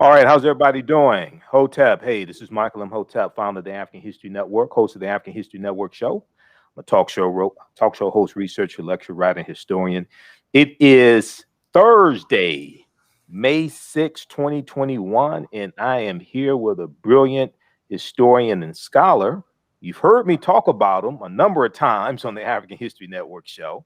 All right, how's everybody doing? Hotep, hey, this is Michael Imhotep, founder of the African History Network, host of the African History Network show. I'm a talk show host, researcher, lecturer, writer, and historian. It is Thursday, May 6, 2021, and I am here with a brilliant historian and scholar. You've heard me talk about him a number of times on the African History Network show.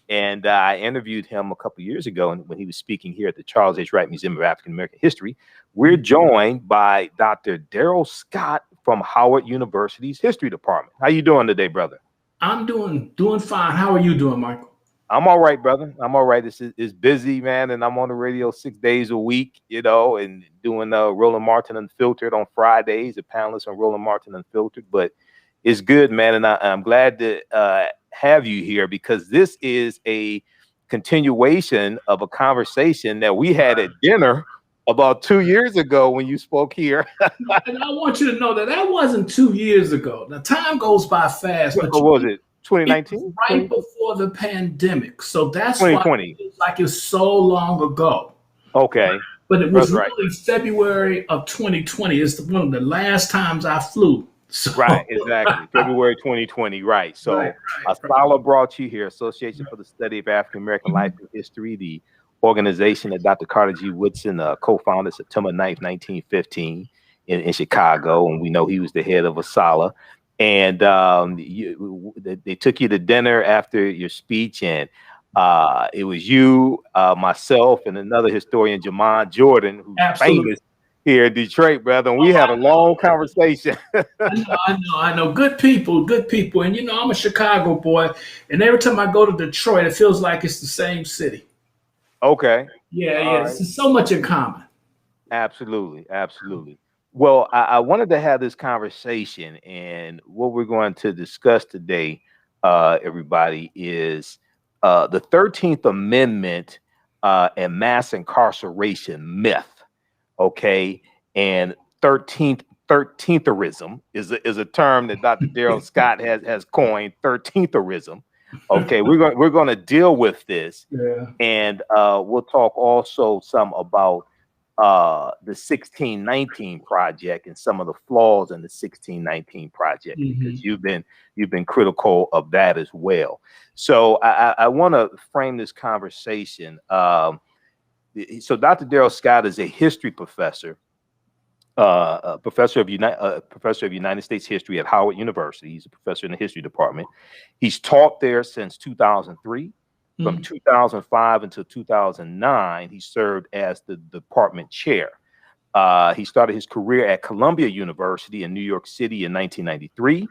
And I interviewed him a couple of years ago when he was speaking here at the Charles H. Wright Museum of African American History. We're joined by Dr. Daryl Scott from Howard University's History Department. How you doing today, brother? I'm doing fine. How are you doing, Michael? I'm all right, brother. I'm all right. It's busy, man, and I'm on the radio 6 days a week, and doing Roland Martin Unfiltered on Fridays, a panelist on Roland Martin Unfiltered. But it's good, man, and I'm glad to have you here because this is a continuation of a conversation that we had at dinner about 2 years ago when you spoke here. And I want you to know that wasn't 2 years ago. Now, time goes by fast. What was it? 2019? Right before the pandemic. So that's 2020. Why it feels like it's so long ago. Okay. But it was really February of 2020. It's one of the last times I flew. So. Right, exactly. February 2020, right. So Asala brought you here, Association for the Study of African American Life and History, the organization that Dr. Carter G. Woodson co-founded September 9th, 1915 in Chicago. And we know he was the head of Asala. And they took you to dinner after your speech, and it was you, myself, and another historian, Jamon Jordan, who's famous here in Detroit, brother, and we had a long conversation. I know. Good people. And I'm a Chicago boy, and every time I go to Detroit, it feels like it's the same city. Okay. Yeah. Right. There's so much in common. Absolutely. Well, I wanted to have this conversation, and what we're going to discuss today, everybody, is the 13th Amendment and mass incarceration myth. Okay, and Thirteentherism is a term that Dr. Daryl Scott has coined. Thirteentherism. Okay, we're going to deal with this, and we'll talk also some about the 1619 project and some of the flaws in the 1619 project, because you've been critical of that as well. So I want to frame this conversation. So Dr. Daryl Scott is a history professor, professor of United States history at Howard University. He's a professor in the history department. He's taught there since 2003. From 2005 until 2009, he served as the department chair. He started his career at Columbia University in New York City in 1993.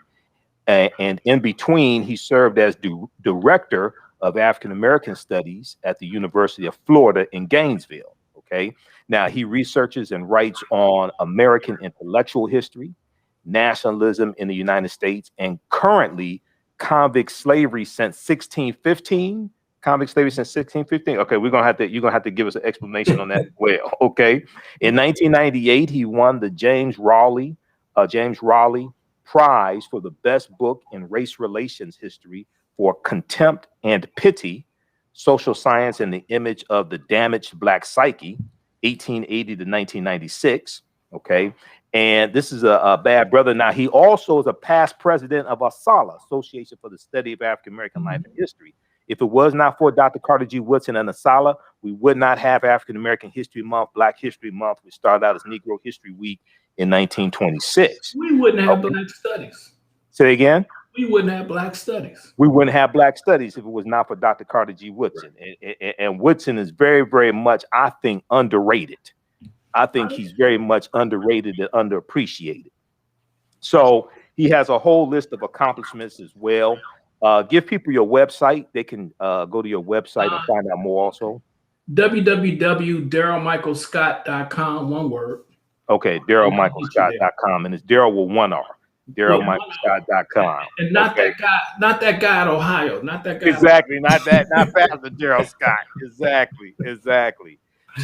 And in between, he served as director of African American Studies at the University of Florida in Gainesville. Okay. Now he researches and writes on American intellectual history, nationalism in the United States, and currently convict slavery since 1615. Convict slavery since 1615. Okay, you're gonna have to give us an explanation on that as well. Okay. In 1998, he won the James Raleigh Prize for the best book in race relations history for Contempt and Pity, Social Science and the Image of the Damaged Black Psyche, 1880 to 1996. Okay. And this is a bad brother. Now, he also is a past president of ASALA, Association for the Study of African American Life and History. If it was not for Dr. Carter G. Woodson and ASALA, we would not have African American History Month, Black History Month, which started out as Negro History Week in 1926. We wouldn't have Black studies. Say again? We wouldn't have Black studies. We wouldn't have Black studies if it was not for Dr. Carter G. Woodson. And Woodson is very, very much, I think, underrated. I think he's very much underrated and underappreciated. So he has a whole list of accomplishments as well. Give people your website. They can go to your website and find out more also. www.darylmichaelscott.com, one word. Okay, DarylMichaelScott.com, and it's Daryl with one R. DarylMichaelScott.com. And not that guy in Ohio. Not that guy. Exactly, not Pastor Daryl Scott. Exactly.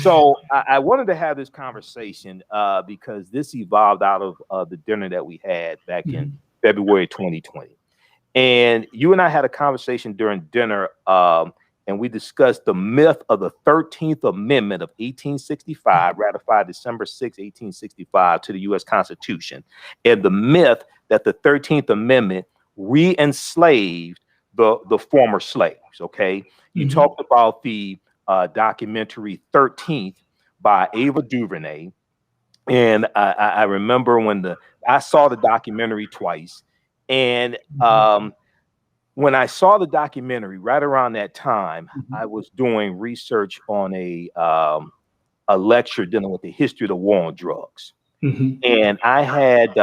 So I wanted to have this conversation because this evolved out of the dinner that we had back in February 2020. And you and I had a conversation during dinner and we discussed the myth of the 13th Amendment of 1865, ratified December 6, 1865 to the U.S. Constitution, and the myth that the 13th Amendment re-enslaved the former slaves, okay? You talked about the documentary 13th by Ava Duvernay, and I remember when I saw the documentary twice, and when I saw the documentary right around that time, I was doing research on a lecture dealing with the history of the war on drugs, and I had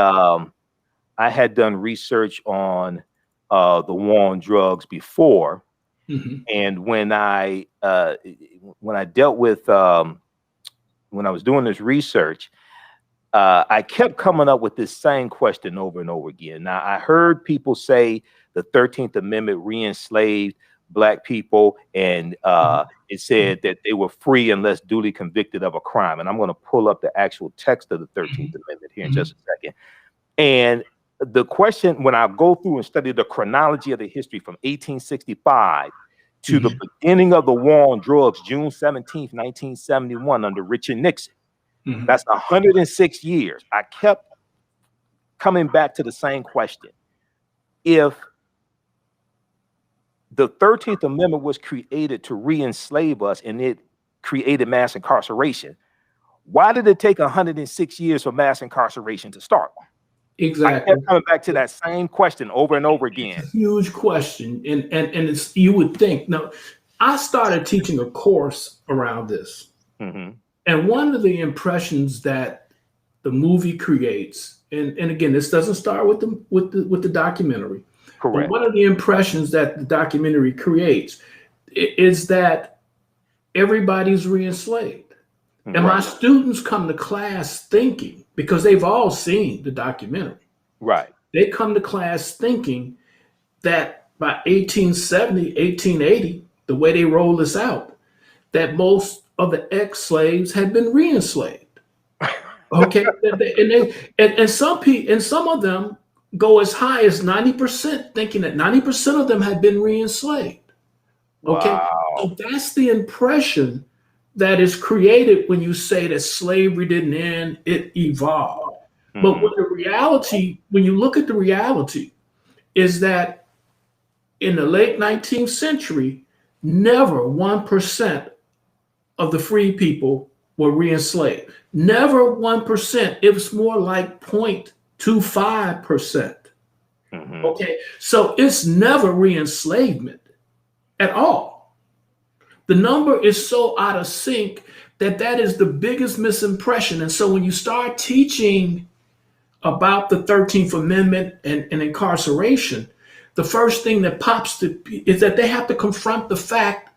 done research on the war on drugs before, and when I dealt with when I was doing this research, I kept coming up with this same question over and over again. Now, I heard people say the 13th Amendment re-enslaved Black people, and it said that they were free unless duly convicted of a crime. And I'm going to pull up the actual text of the 13th Amendment here in just a second. And the question, when I go through and study the chronology of the history from 1865 to the beginning of the war on drugs, June 17th, 1971, under Richard Nixon, that's 106 years. I kept coming back to the same question. If the 13th Amendment was created to re-enslave us and it created mass incarceration, why did it take 106 years for mass incarceration to start? Exactly. I kept coming back to that same question over and over again. It's a huge question. And it's, you would think, now, I started teaching a course around this. And one of the impressions that the movie creates, and again, this doesn't start with the documentary. Correct. But one of the impressions that the documentary creates is that everybody's re-enslaved. And my students come to class thinking, because they've all seen the documentary. Right. They come to class thinking that by 1870, 1880, the way they roll this out, that most of the ex-slaves had been re-enslaved. Okay. and some of them go as high as 90%, thinking that 90% of them had been re-enslaved. Okay. Wow. So that's the impression that is created when you say that slavery didn't end, it evolved. But when when you look at the reality, is that in the late 19th century, never 1% of the free people were re-enslaved. Never 1%. It was more like 0.25%. Okay, so it's never re-enslavement at all. The number is so out of sync that is the biggest misimpression. And so when you start teaching about the 13th Amendment and incarceration, the first thing that pops is that they have to confront the fact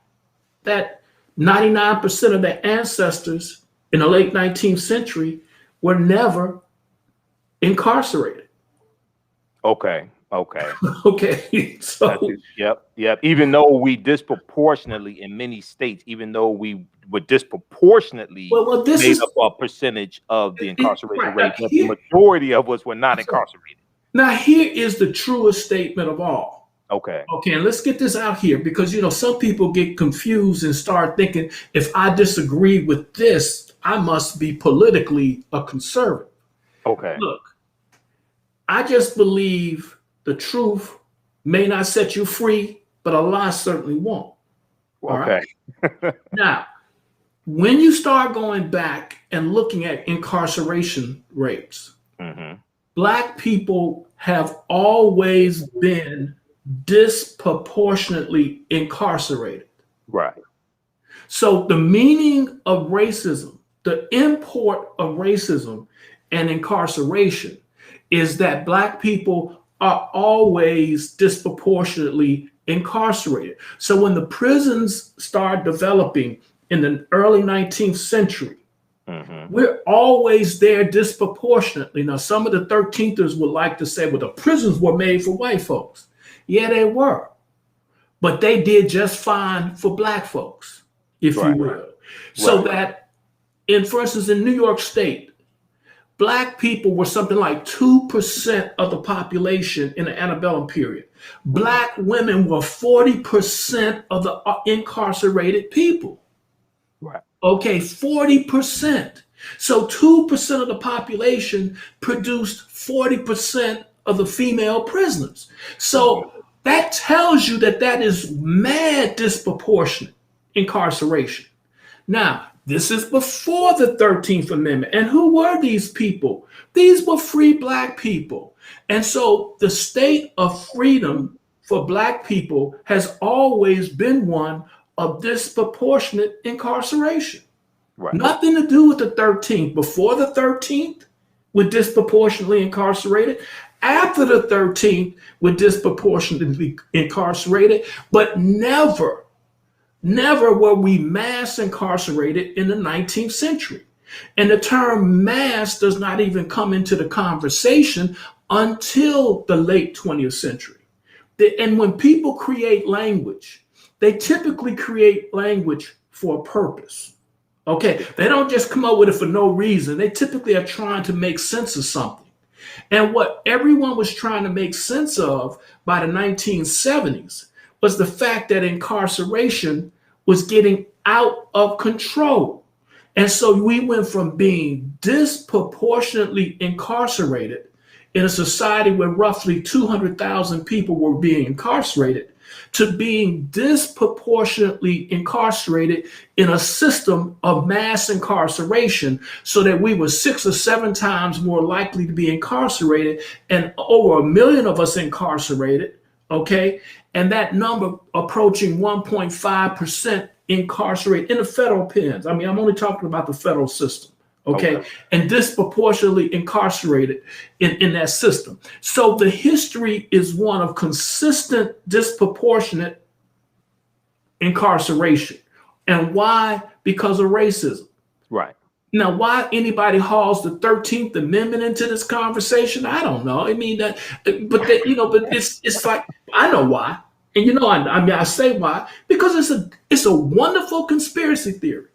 that 99% of their ancestors in the late 19th century were never incarcerated. Okay. Okay. So yep. Even though we disproportionately in many states, even though we were disproportionately made up a percentage of the incarceration rate, but the majority of us were not incarcerated. Now, here is the truest statement of all. Okay, and let's get this out here, because some people get confused and start thinking, if I disagree with this, I must be politically a conservative. Okay. Look, I just believe the truth may not set you free, but Allah certainly won't. Okay. Right? Now, when you start going back and looking at incarceration rates, Black people have always been disproportionately incarcerated. Right. So the meaning of racism, the import of racism and incarceration, is that Black people are always disproportionately incarcerated. So when the prisons start developing in the early 19th century, we're always there disproportionately. Now, some of the 13thers would like to say, well, the prisons were made for white folks. Yeah, they were. But they did just fine for Black folks, if you will. So that, for instance, in New York State, Black people were something like 2% of the population in the antebellum period. Black women were 40% of the incarcerated people. Right. Okay, 40%. So 2% of the population produced 40% of the female prisoners. So that tells you that that is mad disproportionate incarceration. Now, this is before the 13th Amendment. And who were these people? These were free Black people. And so the state of freedom for Black people has always been one of disproportionate incarceration. Right. Nothing to do with the 13th. Before the 13th, we're disproportionately incarcerated. After the 13th, we're disproportionately incarcerated, but never were we mass incarcerated in the 19th century. And the term mass does not even come into the conversation until the late 20th century. And when people create language, they typically create language for a purpose. Okay, they don't just come up with it for no reason. They typically are trying to make sense of something. And what everyone was trying to make sense of by the 1970s was the fact that incarceration was getting out of control. And so we went from being disproportionately incarcerated in a society where roughly 200,000 people were being incarcerated to being disproportionately incarcerated in a system of mass incarceration, so that we were 6 or 7 times more likely to be incarcerated, and over 1 million of us incarcerated, okay? And that number approaching 1.5% incarcerated in the federal pens. I mean, I'm only talking about the federal system. Okay, and disproportionately incarcerated in that system. So the history is one of consistent disproportionate incarceration. And why? Because of racism. Right. Now, why anybody hauls the 13th Amendment into this conversation, I don't know. I mean, but it's like, I know why. And I say why, because it's a wonderful conspiracy theory.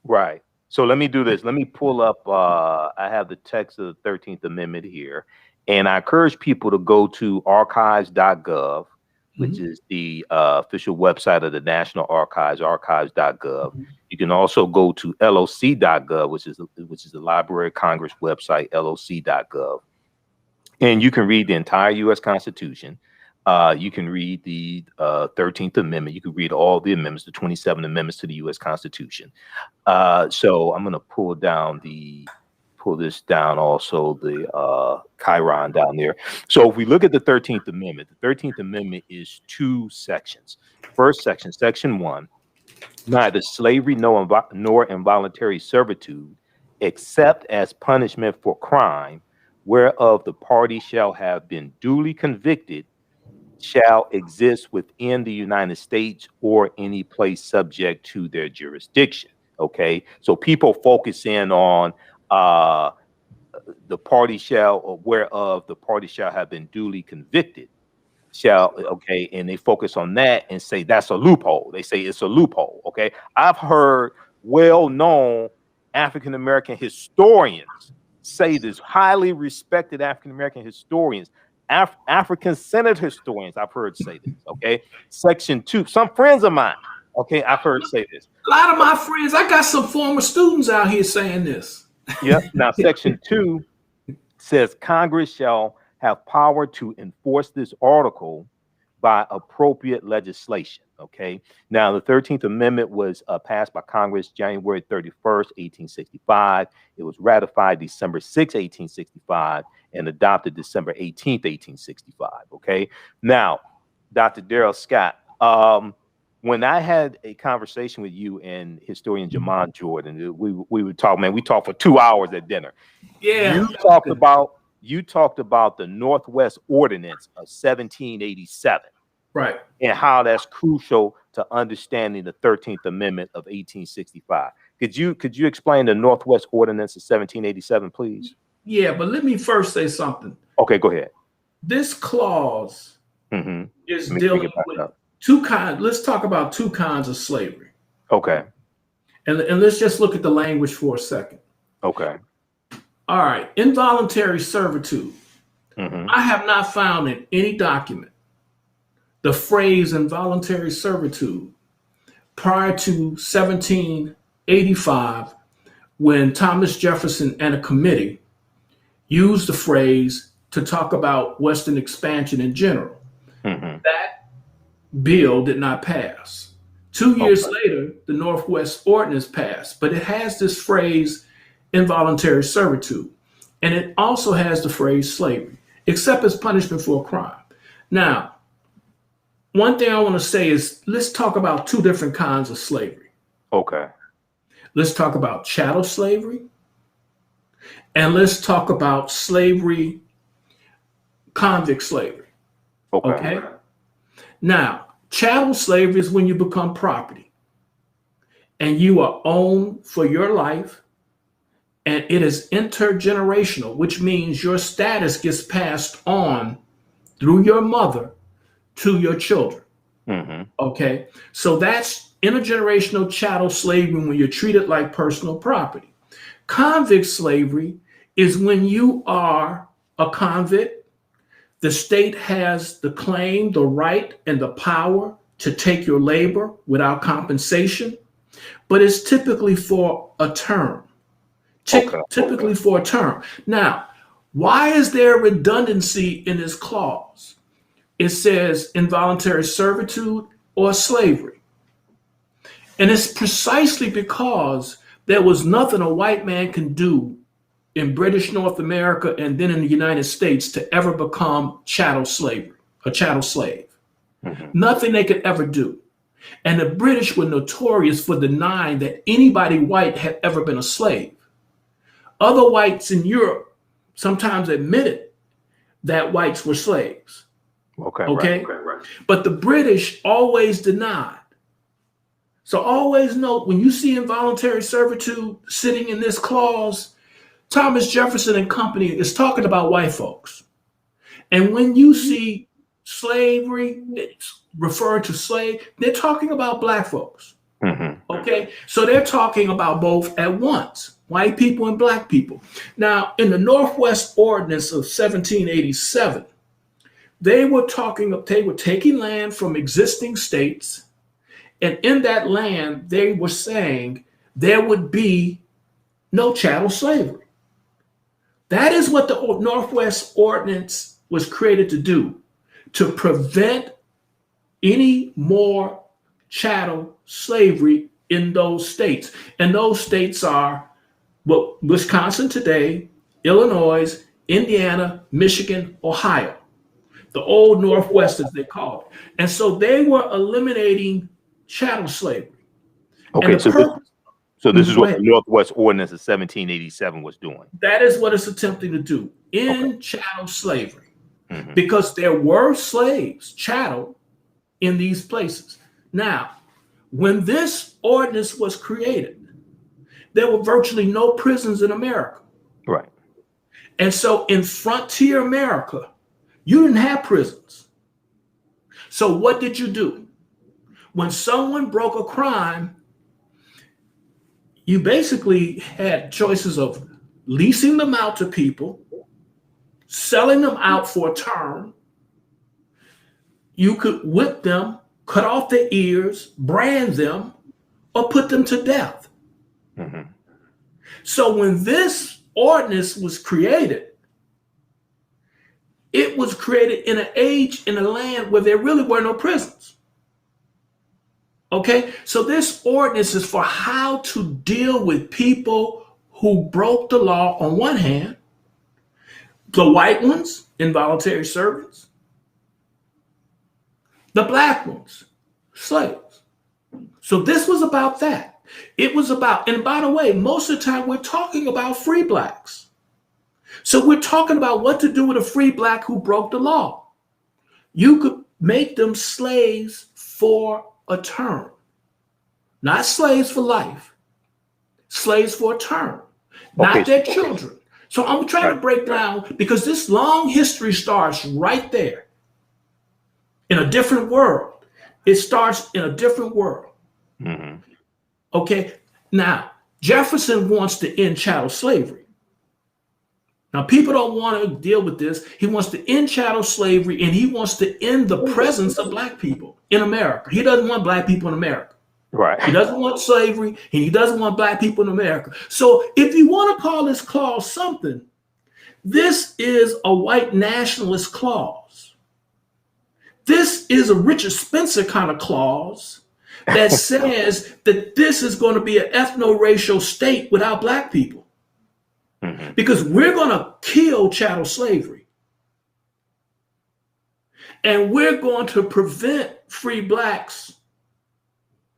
Right. So let me do this. Let me pull up. I have the text of the 13th Amendment here. And I encourage people to go to archives.gov, which is the official website of the National Archives, archives.gov. You can also go to loc.gov, which is the Library of Congress website, loc.gov. And you can read the entire U.S. Constitution. You can read the 13th Amendment. You can read all the amendments, the 27 amendments to the U.S. Constitution. So I'm going to pull this down also, the Chiron down there. So if we look at the 13th Amendment, the 13th Amendment is 2 sections. First section, section 1, neither slavery nor involuntary servitude, except as punishment for crime, whereof the party shall have been duly convicted, shall exist within the United States or any place subject to their jurisdiction. Okay, so people focus in on the party shall, or whereof the party shall have been duly convicted, and they focus on that and say that's a loophole. They say it's a loophole. Okay, I've heard well-known African-American historians say this, highly respected African-American historians, African Senate historians, I've heard say this. Okay, section 2, some friends of mine, okay, I've heard say this. A lot of my friends, I got some former students out here saying this. Yep. Now, section 2 says Congress shall have power to enforce this article by appropriate legislation. Okay. Now, the 13th Amendment was passed by Congress January 31st, 1865. It was ratified December 6, 1865, and adopted December 18th, 1865. Okay. Now, Dr. Daryl Scott, when I had a conversation with you and historian Jamon Jordan, we would talk, man, we talked for 2 hours at dinner. Yeah. You talked about the Northwest Ordinance of 1787. Right. And how that's crucial to understanding the 13th Amendment of 1865. Could you explain the Northwest Ordinance of 1787, please? Yeah, but let me first say something. Okay, go ahead. This clause is dealing with 2 kinds. Let's talk about 2 kinds of slavery. Okay. And let's just look at the language for a second. Okay. All right, involuntary servitude. Mm-hmm. I have not found in any document the phrase involuntary servitude prior to 1785, when Thomas Jefferson and a committee used the phrase to talk about Western expansion in general. Mm-hmm. That bill did not pass. 2 years later, the Northwest Ordinance passed, but it has this phrase involuntary servitude. And it also has the phrase slavery, except as punishment for a crime. Now, one thing I want to say is let's talk about two different kinds of slavery. Okay. Let's talk about chattel slavery, and let's talk about slavery, convict slavery. Okay? Now, chattel slavery is when you become property and you are owned for your life, and it is intergenerational, which means your status gets passed on through your mother to your children. Mm-hmm. Okay? So that's intergenerational chattel slavery, when you're treated like personal property. Convict slavery is when you are a convict. The state has the claim, the right, and the power to take your labor without compensation, but it's typically for a term. Typically for a term. Now, why is there redundancy in this clause? It says involuntary servitude or slavery. And it's precisely because there was nothing a white man can do in British North America and then in the United States to ever become chattel slavery, a chattel slave. Mm-hmm. Nothing they could ever do. And the British were notorious for denying that anybody white had ever been a slave. Other whites in Europe sometimes admitted that whites were slaves. Okay? Right. But the British always denied. So always note, when you see involuntary servitude sitting in this clause, Thomas Jefferson and company is talking about white folks. And when you see slavery, it's referring to slave, they're talking about black folks. Mm-hmm. Okay? So they're talking about both at once, white people and black people. Now, in the Northwest Ordinance of 1787, they were taking land from existing states, and in that land, they were saying there would be no chattel slavery. That is what the Northwest Ordinance was created to do, to prevent any more chattel slavery in those states. And those states are Wisconsin today, Illinois, Indiana, Michigan, Ohio, the old Northwest, as they call it. And so they were eliminating chattel slavery. Okay, so this is what the Northwest Ordinance of 1787 was doing. That is what it's attempting to do in chattel slavery, because there were slaves, chattel, in these places. Now, when this ordinance was created, there were virtually no prisons in America. Right. And so in frontier America, you didn't have prisons. So what did you do? When someone broke a crime, you basically had choices of leasing them out to people, selling them out for a term. You could whip them, cut off their ears, brand them, or put them to death. Mm-hmm. So when this ordinance was created, it was created in an age, in a land where there really were no prisons. Okay, so this ordinance is for how to deal with people who broke the law on one hand, the white ones, involuntary servants, the black ones, slaves. So this was about that. It was about, and by the way, most of the time we're talking about free blacks. So we're talking about what to do with a free black who broke the law. You could make them slaves for a term, not slaves for life, slaves for a term, not their children. So I'm trying to break down, because this long history starts right there in a different world. It starts in a different world. Mm-hmm. Okay, now Jefferson wants to end chattel slavery. Now, people don't want to deal with this. He wants to end chattel slavery, and he wants to end the presence of black people in America. He doesn't want black people in America. Right. He doesn't want slavery, and he doesn't want black people in America. So if you want to call this clause something, this is a white nationalist clause. This is a Richard Spencer kind of clause that says that this is going to be an ethno-racial state without black people. Because we're going to kill chattel slavery. And we're going to prevent free blacks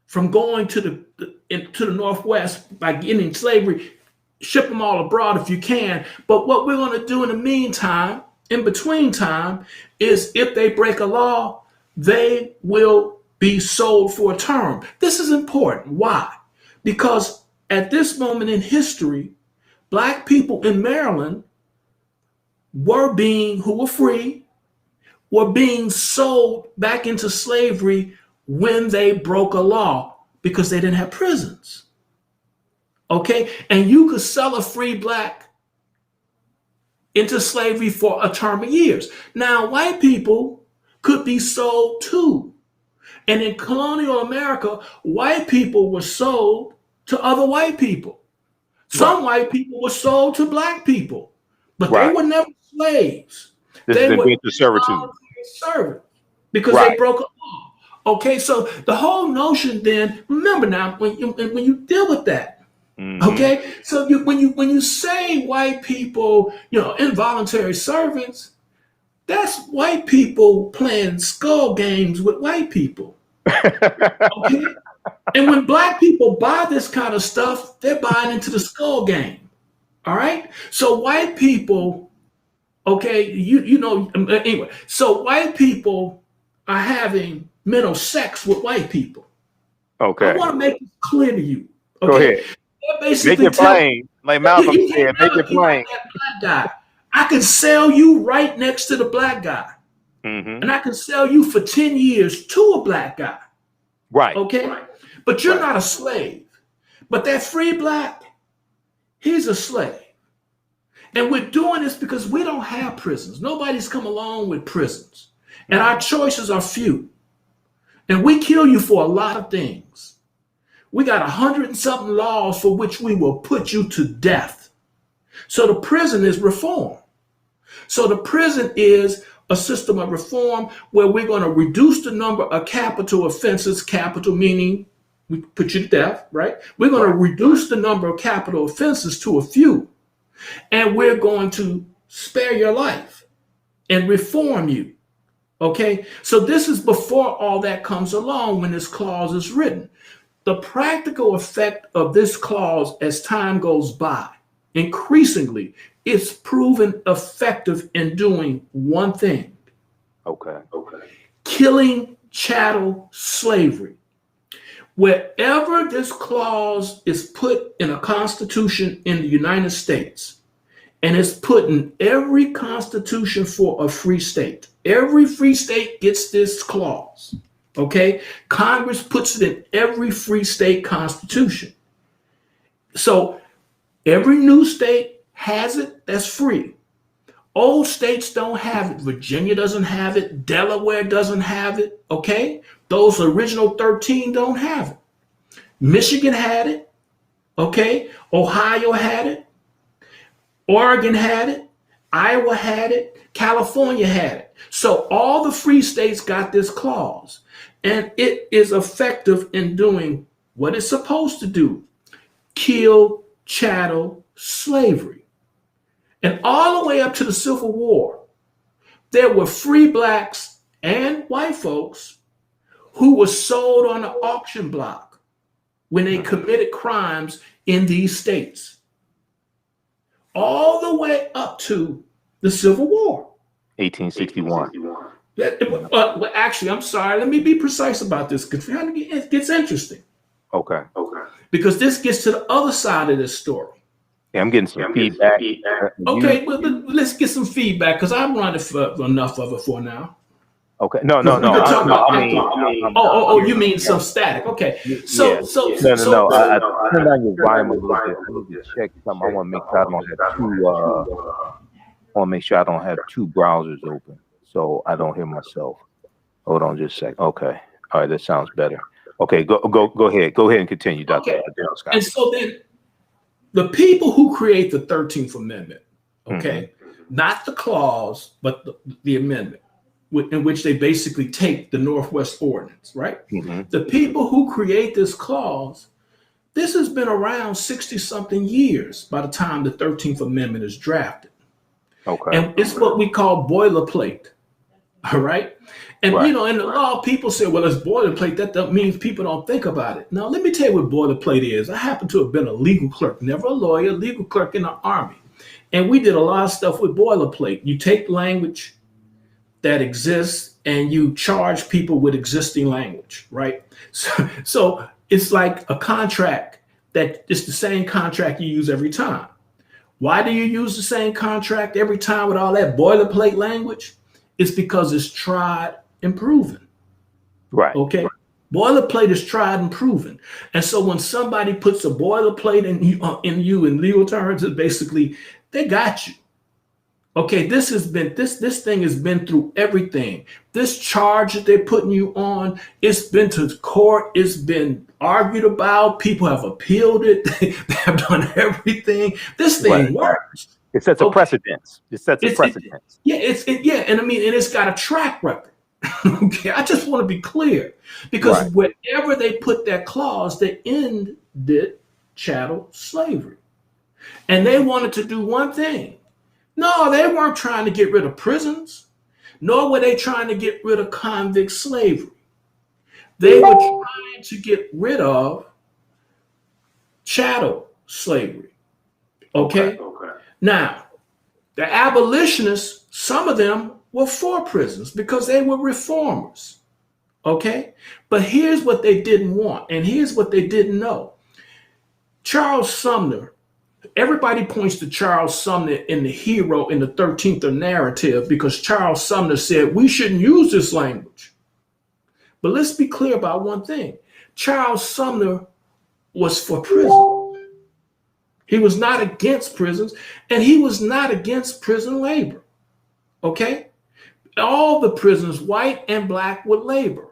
from going to the Northwest by getting slavery, ship them all abroad if you can. But what we're going to do in the meantime, in between time, is if they break a law, they will be sold for a term. This is important. Why? Because at this moment in history, black people in Maryland who were free, were being sold back into slavery when they broke a law because they didn't have prisons. Okay? And you could sell a free black into slavery for a term of years. Now, white people could be sold too. And in colonial America, white people were sold to other white people. Some white people were sold to black people, but they were never slaves. They were into servitude because they broke a law. Okay, so the whole notion then, remember now, when you deal with that, okay, so when you say white people, involuntary servants, that's white people playing skull games with white people. Okay. And when black people buy this kind of stuff, they're buying into the skull game. All right. So white people, okay, anyway, so white people are having mental sex with white people. Okay. I want to make it clear to you. Okay? Go ahead. Make it plain. Like Malcolm said, make it plain. Black guy. I can sell you right next to the black guy. And I can sell you for 10 years to a black guy. Right. Okay. Right. But you're not a slave. But that free black, he's a slave. And we're doing this because we don't have prisons. Nobody's come along with prisons. And our choices are few. And we kill you for a lot of things. We got 100 and something laws for which we will put you to death. So the prison is reform. So the prison is a system of reform where we're going to reduce the number of capital offenses, capital meaning we put you to death, right? We're going to reduce the number of capital offenses to a few, and we're going to spare your life and reform you, okay? So this is before all that comes along when this clause is written. The practical effect of this clause as time goes by, increasingly, it's proven effective in doing one thing. Okay. Killing chattel slavery. Wherever this clause is put in a constitution in the United States, and it's put in every constitution for a free state, every free state gets this clause. Okay. Congress puts it in every free state constitution. So every new state has it that's free. Old states don't have it. Virginia doesn't have it. Delaware doesn't have it. Okay? Those original 13 don't have it. Michigan had it. Okay? Ohio had it. Oregon had it. Iowa had it. California had it. So all the free states got this clause. And it is effective in doing what it's supposed to do. Kill chattel slavery. And all the way up to the Civil War, there were free blacks and white folks who were sold on the auction block when they committed crimes in these states. All the way up to the Civil War. 1861. Well, actually, I'm sorry. Let me be precise about this because it gets interesting. Okay. Because this gets to the other side of this story. Yeah, I'm getting some feedback. Okay, well, let's get some feedback because I'm running for enough of it for now. Okay, no. You mean some static? Okay, so I turned on your volume a little bit. I need to check something. I want to make sure I don't have want to make sure I don't have two browsers open so I don't hear myself. Hold on just a sec. Okay. All right, that sounds better. Okay, go ahead. Go ahead and continue, Dr. Okay. Daryl Scott. And so then the people who create the 13th Amendment, okay, not the clause, but the amendment, in which they basically take the Northwest Ordinance, right? The people who create this clause, this has been around 60-something years by the time the 13th Amendment is drafted. Okay. And it's what we call boilerplate, all right? And, you know, in the law, people say, well, it's boilerplate. That means people don't think about it. Now, let me tell you what boilerplate is. I happen to have been a legal clerk, never a lawyer, legal clerk in the Army. And we did a lot of stuff with boilerplate. You take language that exists and you charge people with existing language, right? So it's like a contract that it's the same contract you use every time. Why do you use the same contract every time with all that boilerplate language? It's because it's tried and proven. Right. Okay. Right. Boilerplate is tried and proven. And so when somebody puts a boilerplate in you in legal terms, it's basically they got you. Okay, this thing has been through everything. This charge that they're putting you on, it's been to court, it's been argued about, people have appealed it, they have done everything. This thing works. It sets a precedence. It sets a precedence. And I mean, and it's got a track record. Okay, I just want to be clear, because wherever they put that clause, they ended chattel slavery. And they wanted to do one thing. No, they weren't trying to get rid of prisons, nor were they trying to get rid of convict slavery. They were trying to get rid of chattel slavery. Okay? Now, the abolitionists, some of them were for prisons because they were reformers. Okay? But here's what they didn't want, and here's what they didn't know. Charles Sumner, everybody points to Charles Sumner in the hero in the 13th narrative because Charles Sumner said we shouldn't use this language. But let's be clear about one thing. Charles Sumner was for prison. He was not against prisons, and he was not against prison labor. Okay? All the prisons, white and black, would labor.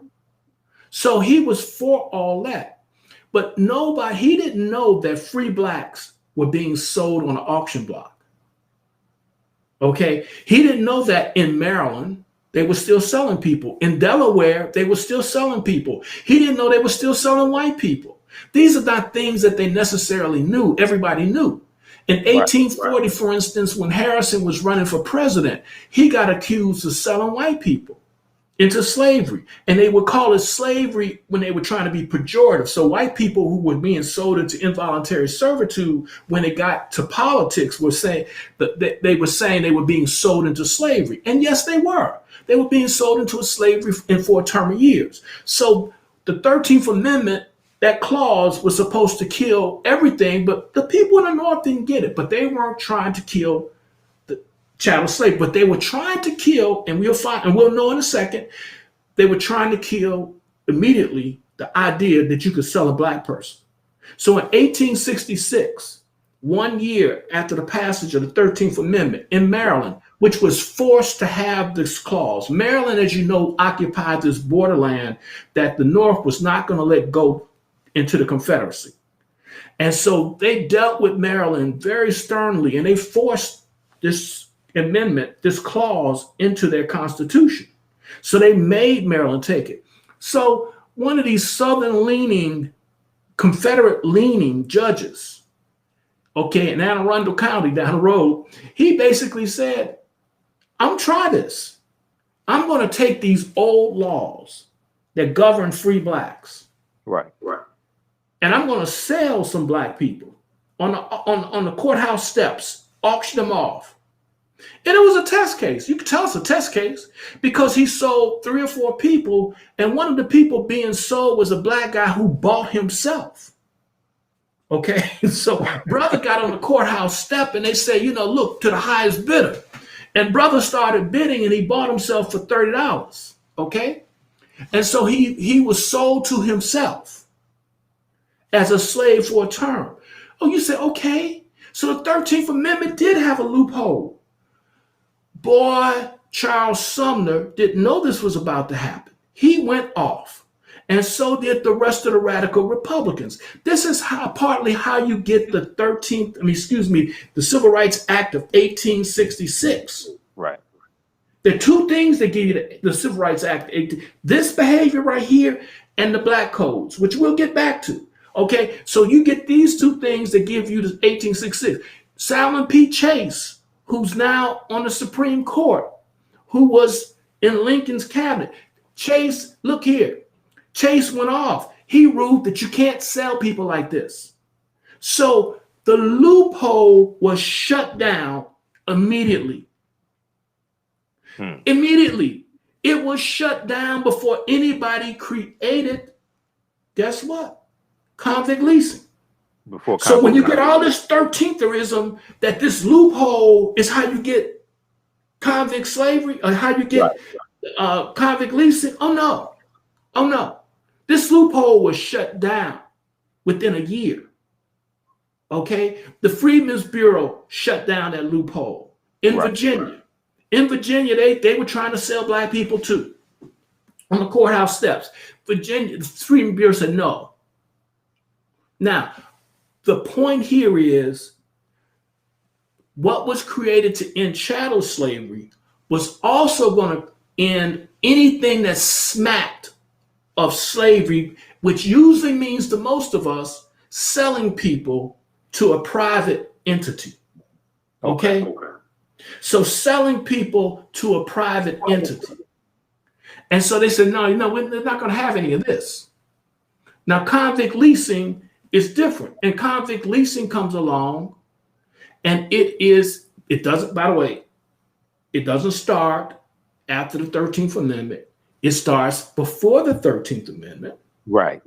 So he was for all that. But he didn't know that free blacks were being sold on an auction block. Okay? He didn't know that in Maryland, they were still selling people. In Delaware, they were still selling people. He didn't know they were still selling white people. These are not things that they necessarily knew. Everybody knew. In 1840, for instance, when Harrison was running for president, he got accused of selling white people into slavery. And they would call it slavery when they were trying to be pejorative. So white people who were being sold into involuntary servitude, when it got to politics, were saying that they were saying they were being sold into slavery. And yes, they were. They were being sold into a slavery for a term of years. So the 13th Amendment, that clause was supposed to kill everything, but the people in the North didn't get it. But they weren't trying to kill the chattel slave, but they were trying to kill, and we'll know in a second, they were trying to kill immediately the idea that you could sell a black person. So in 1866, 1 year after the passage of the 13th Amendment in Maryland, which was forced to have this clause, Maryland, as you know, occupied this borderland that the North was not going to let go into the Confederacy. And so they dealt with Maryland very sternly, and they forced this amendment, this clause, into their constitution. So they made Maryland take it. So one of these Southern-leaning, Confederate-leaning judges, okay, in Anne Arundel County down the road, he basically said, I'm trying this. I'm going to take these old laws that govern free blacks. Right. And I'm going to sell some black people on the courthouse steps, auction them off. And it was a test case. You could tell it's a test case because he sold 3 or 4 people, and one of the people being sold was a black guy who bought himself. Okay, so brother got on the courthouse step and they say, look, to the highest bidder. And brother started bidding and he bought himself for $30. Okay, and so he was sold to himself as a slave for a term. Oh, you say, okay, so the 13th Amendment did have a loophole. Boy, Charles Sumner didn't know this was about to happen. He went off, and so did the rest of the radical Republicans. This is partly how you get the the Civil Rights Act of 1866. Right. There are two things that give you the Civil Rights Act. This behavior right here and the black codes, which we'll get back to. Okay, so you get these two things that give you the 1866. Salmon P. Chase, who's now on the Supreme Court, who was in Lincoln's cabinet. Chase, look here. Chase went off. He ruled that you can't sell people like this. So the loophole was shut down immediately. Immediately. It was shut down before anybody created, guess what? Convict leasing. So when you get all this 13therism, that this loophole is how you get convict slavery or how you get convict leasing. Oh no. This loophole was shut down within a year. Okay. The Freedmen's Bureau shut down that loophole in Virginia. In Virginia, they were trying to sell black people too on the courthouse steps. Virginia, the Freedmen's Bureau said no. Now, the point here is what was created to end chattel slavery was also going to end anything that smacked of slavery, which usually means to most of us selling people to a private entity. Okay? So selling people to a private entity. And so they said, no, we're not going to have any of this. Now, convict leasing is different. And convict leasing comes along and it doesn't start after the 13th Amendment. It starts before the 13th Amendment. Right.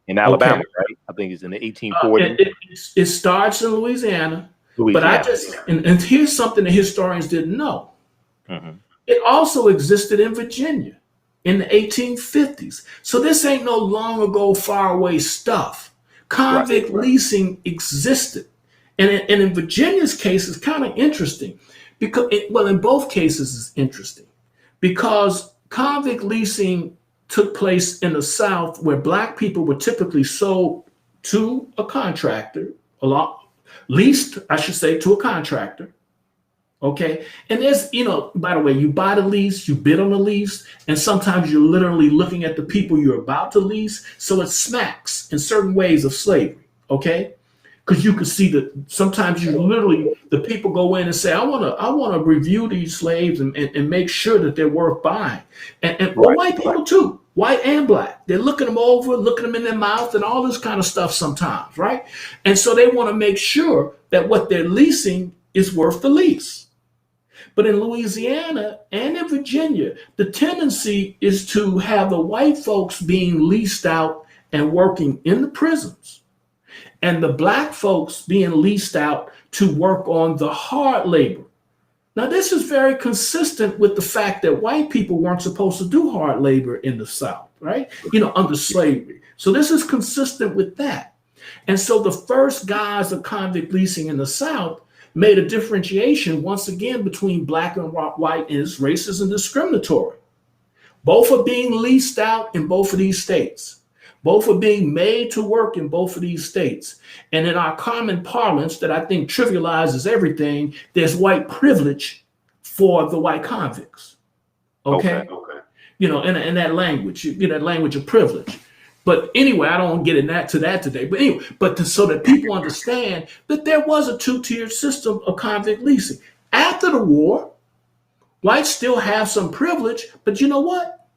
In Alabama, right? I think it's in the 1840s. It starts in Louisiana. But and here's something that historians didn't know. It also existed in Virginia in the 1850s. So this ain't no long ago, far away stuff. Convict leasing existed. And in Virginia's case, it's kind of interesting because, in both cases it's interesting because convict leasing took place in the South where black people were typically sold to a contractor, leased, I should say, to a contractor. Okay. And there's, by the way, you buy the lease, you bid on the lease, and sometimes you're literally looking at the people you're about to lease. So it smacks in certain ways of slavery. Okay. Because you can see that sometimes the people go in and say, I want to review these slaves and make sure that they're worth buying. And white people too, white and black. They're looking them over, looking them in their mouth and all this kind of stuff sometimes, right? And so they want to make sure that what they're leasing is worth the lease. But in Louisiana and in Virginia, the tendency is to have the white folks being leased out and working in the prisons, and the black folks being leased out to work on the hard labor. Now, this is very consistent with the fact that white people weren't supposed to do hard labor in the South, right? Under slavery. So this is consistent with that. And so the first guys of convict leasing in the South made a differentiation once again between black and white, and it's racist and discriminatory. Both are being leased out in both of these states. Both are being made to work in both of these states. And in our common parlance that I think trivializes everything, there's white privilege for the white convicts. Okay. In that language, that language of privilege. But anyway, I don't want to get into that today. But anyway, so that people understand that there was a two-tiered system of convict leasing. After the war, whites still have some privilege, but you know what?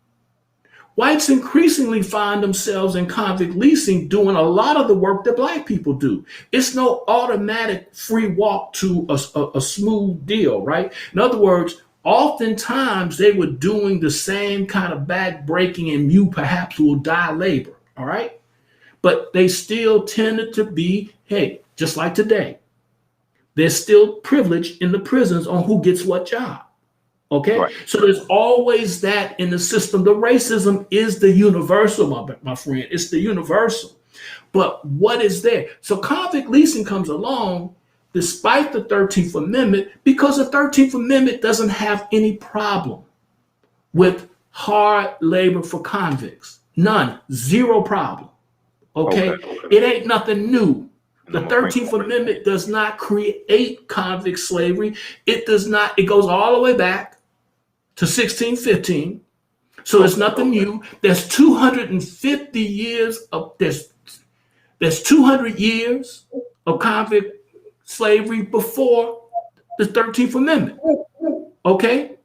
Whites increasingly find themselves in convict leasing doing a lot of the work that black people do. It's no automatic free walk to a smooth deal, right? In other words, oftentimes they were doing the same kind of back-breaking and you perhaps will die labor, all right? But they still tended to be, just like today, there's still privilege in the prisons on who gets what job, okay? Right. So there's always that in the system. The racism is the universal, my friend. It's the universal. But what is there? So convict leasing comes along despite the 13th Amendment, because the 13th Amendment doesn't have any problem with hard labor for convicts. None. Zero problem. Okay? It ain't nothing new. The 13th Amendment does not create convict slavery. It does not. It goes all the way back to 1615. So it's nothing new. There's 250 years of there's 200 years of convict slavery before the 13th Amendment. Okay?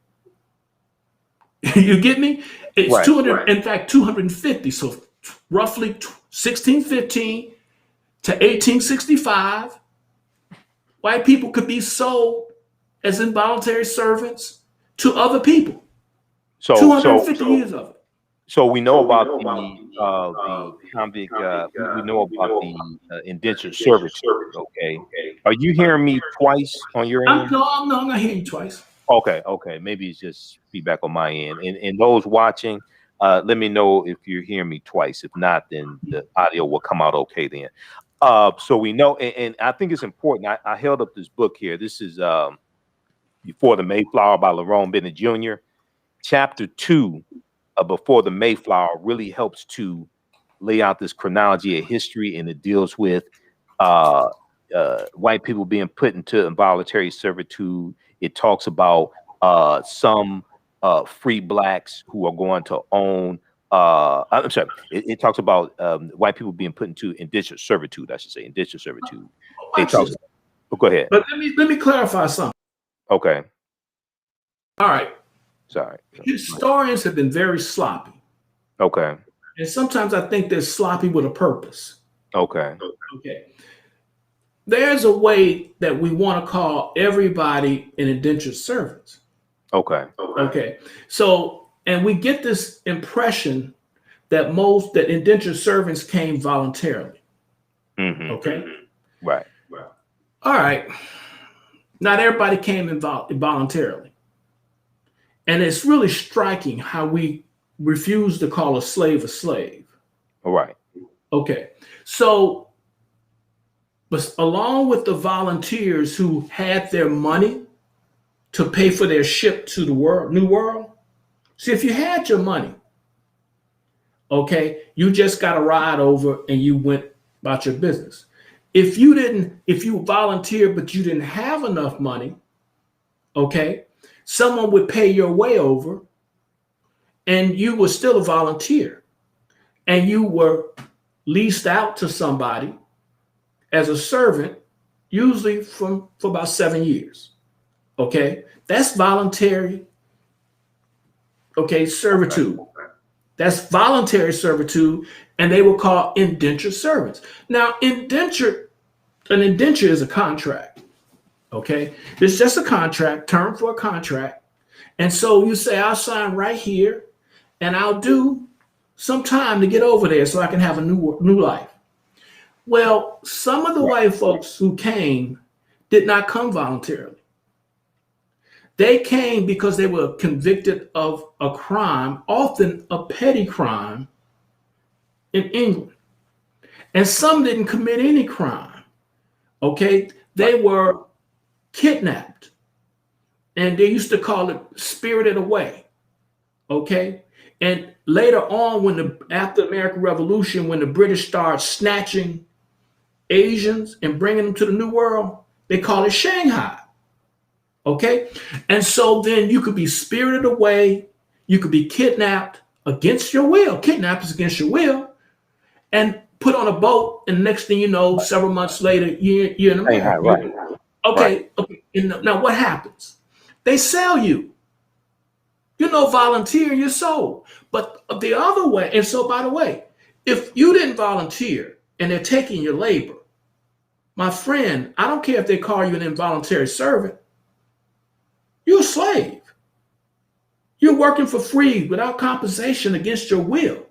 You get me? It's right, 200, right. In fact, 250. So roughly 1615 to 1865, white people could be sold as involuntary servants to other people. So 250 years of it. So we know about the convict. We know about the indentured servitude. Okay. Are you hearing me twice on your end? No, I'm not hearing you twice. Okay. Maybe it's just feedback on my end. And those watching, let me know if you're hearing me twice. If not, then the audio will come out okay then. So we know, and I think it's important. I held up this book here. This is Before the Mayflower by Lerone Bennett Jr. Chapter 2 Before the Mayflower really helps to lay out this chronology of history, and it deals with white people being put into involuntary servitude. It talks about some free blacks who are going to own. I'm sorry. It talks about white people being put into indentured servitude. I should say indentured servitude. Go ahead. But let me clarify something. Okay. All right. Sorry. Historians have been very sloppy. Okay. And sometimes I think they're sloppy with a purpose. Okay. There's a way that we want to call everybody an indentured servant. Okay. So, and we get this impression that indentured servants came voluntarily. Mm-hmm. Okay. Right. All right. Not everybody came voluntarily. And it's really striking how we refuse to call a slave a slave. All right. Okay. So, but along with the volunteers who had their money to pay for their ship to the New World, see, if you had your money, okay, you just got a ride over and you went about your business. If you volunteered but you didn't have enough money, okay, someone would pay your way over and you were still a volunteer and you were leased out to somebody as a servant, usually for about 7 years. Okay, that's voluntary. Okay, servitude. That's voluntary servitude, and they were called indentured servants. Now, an indenture is a contract. Okay, it's just a contract, term for a contract. And so you say, I'll sign right here and I'll do some time to get over there so I can have a new life. Well, some of the white folks who came did not come voluntarily. They came because they were convicted of a crime, often a petty crime, in England. And some didn't commit any crime. Okay, they were kidnapped, and they used to call it spirited away. Okay, and later on, after the American Revolution, when the British started snatching Asians and bringing them to the New World, they call it Shanghai. Okay, and so then you could be spirited away, you could be kidnapped against your will. Kidnapped is against your will, and put on a boat, and next thing you know, several months later, you're in America. Right. Okay. Now what happens? They sell you. You're no volunteer, you're sold. But the other way, and so by the way, if you didn't volunteer and they're taking your labor, my friend, I don't care if they call you an involuntary servant, you're a slave. You're working for free without compensation against your will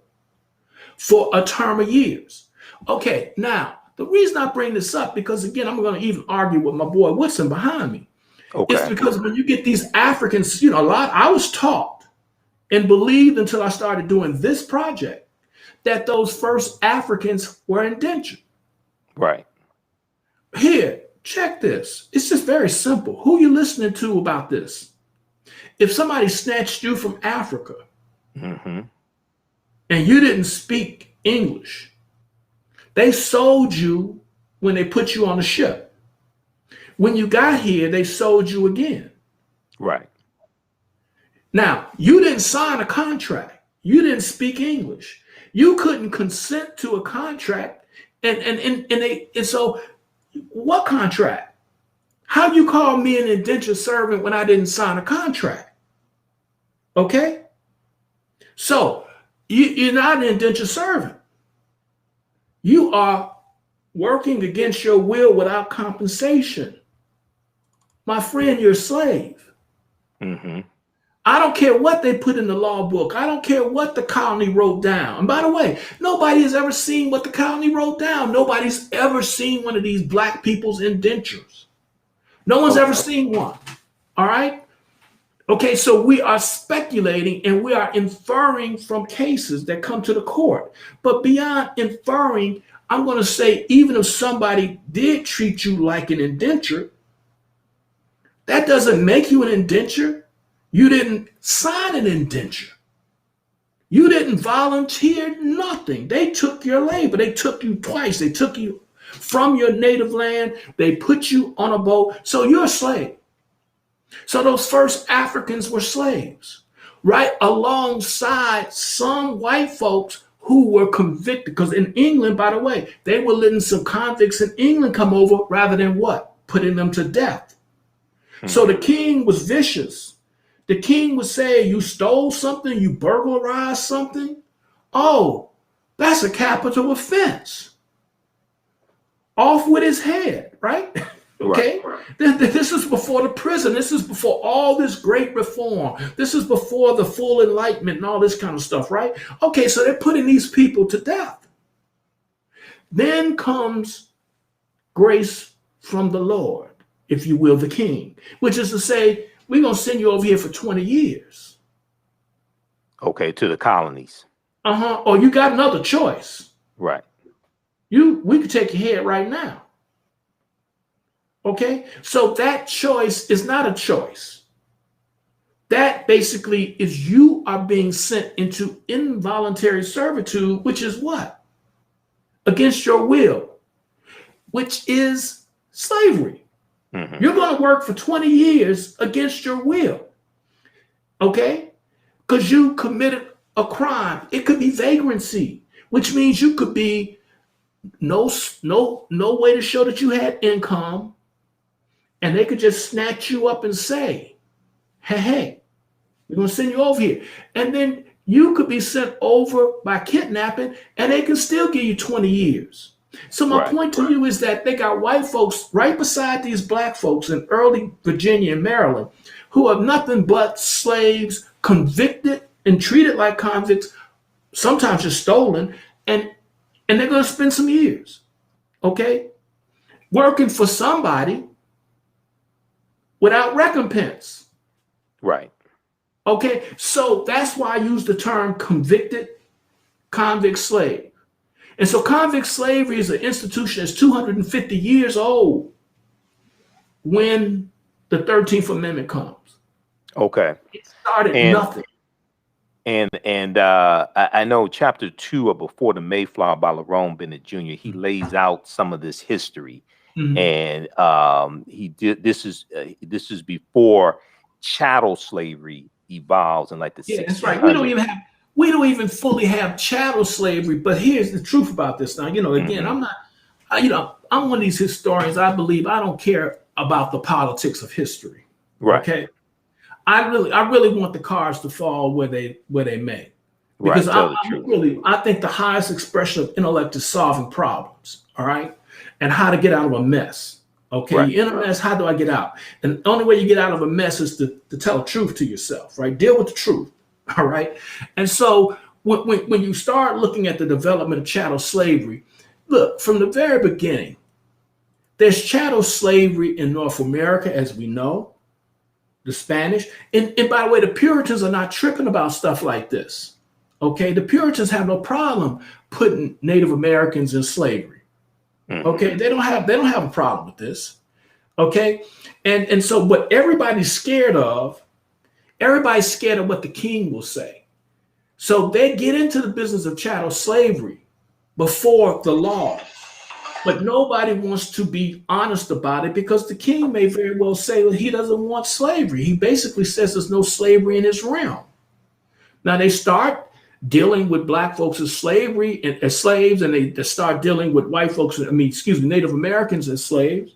for a term of years. Okay, now, the reason I bring this up, because again, I'm going to even argue with my boy Woodson behind me. Okay. It's because when you get these Africans, I was taught and believed until I started doing this project that those first Africans were indentured. Right. Here, check this. It's just very simple. Who you listening to about this? If somebody snatched you from Africa Mm-hmm. and you didn't speak English, they sold you when they put you on a ship. When you got here, they sold you again. Right. Now, you didn't sign a contract. You didn't speak English. You couldn't consent to a contract. And so what contract? How you call me an indentured servant when I didn't sign a contract? Okay? So you're not an indentured servant. You are working against your will without compensation. My friend, you're a slave. Mm-hmm. I don't care what they put in the law book. I don't care what the colony wrote down. And by the way, nobody has ever seen what the colony wrote down. Nobody's ever seen one of these black people's indentures. No one's ever seen one. All right? Okay, so we are speculating and we are inferring from cases that come to the court. But beyond inferring, I'm going to say, even if somebody did treat you like an indenture, that doesn't make you an indenture. You didn't sign an indenture. You didn't volunteer nothing. They took your labor. They took you twice. They took you from your native land. They put you on a boat. So you're a slave. So those first Africans were slaves, right? Alongside some white folks who were convicted. Because in England, by the way, they were letting some convicts in England come over rather than what? Putting them to death. So the king was vicious. The king would say, you stole something, you burglarized something. Oh, that's a capital offense. Off with his head, right? Okay. Right. This is before the prison. This is before all this great reform. This is before the full enlightenment and all this kind of stuff, right? Okay, so they're putting these people to death. Then comes grace from the Lord, if you will, the king, which is to say, we're going to send you over here for 20 years. Okay, to the colonies. Or you got another choice. Right. We could take your head right now. Okay, so that choice is not a choice. That basically is you are being sent into involuntary servitude, which is what? Against your will, which is slavery. Mm-hmm. You're going to work for 20 years against your will. Okay, because you committed a crime. It could be vagrancy, which means you could be no way to show that you had income. And they could just snatch you up and say, hey, we're going to send you over here. And then you could be sent over by kidnapping and they can still give you 20 years. So my point to you is that they got white folks right beside these black folks in early Virginia and Maryland who are nothing but slaves, convicted and treated like convicts, sometimes just stolen, and they're going to spend some years, okay, working for somebody without recompense. Right. Okay, so that's why I use the term convict slave. And so convict slavery is an institution that's 250 years old when the 13th Amendment comes. Okay. It started nothing. And I know chapter 2 of Before the Mayflower by Lerone Bennett Jr., he lays out some of this history. Mm-hmm. And he did. This is before chattel slavery evolves in like the 1600s. That's right. We don't even fully have chattel slavery. But here's the truth about this. Now, again, mm-hmm. I'm one of these historians. I believe I don't care about the politics of history. Right. Okay. I really want the cards to fall where they may, because I think the highest expression of intellect is solving problems. All right. And how to get out of a mess. Okay, right. You're in a mess, how do I get out? And the only way you get out of a mess is to tell the truth to yourself, right? Deal with the truth, all right? And so when you start looking at the development of chattel slavery, look, from the very beginning, there's chattel slavery in North America, as we know, the Spanish. And by the way, the Puritans are not tripping about stuff like this, okay? The Puritans have no problem putting Native Americans in slavery. Okay, they don't have a problem with this. Okay. And so what everybody's scared of what the king will say. So they get into the business of chattel slavery before the law. But nobody wants to be honest about it because the king may very well say that he doesn't want slavery. He basically says there's no slavery in his realm. Now they start dealing with black folks as slavery and as slaves, and they start dealing with white folks, Native Americans as slaves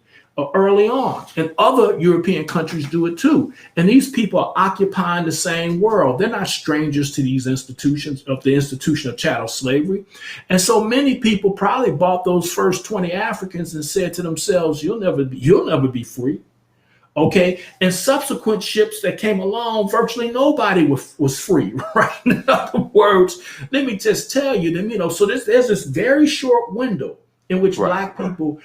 early on. And other European countries do it too. And these people are occupying the same world. They're not strangers to these institutions of the institution of chattel slavery. And so many people probably bought those first 20 Africans and said to themselves, you'll never be free. Okay. And subsequent ships that came along, virtually nobody was free, right? In other words, let me just tell you them, so there's this very short window in which Black people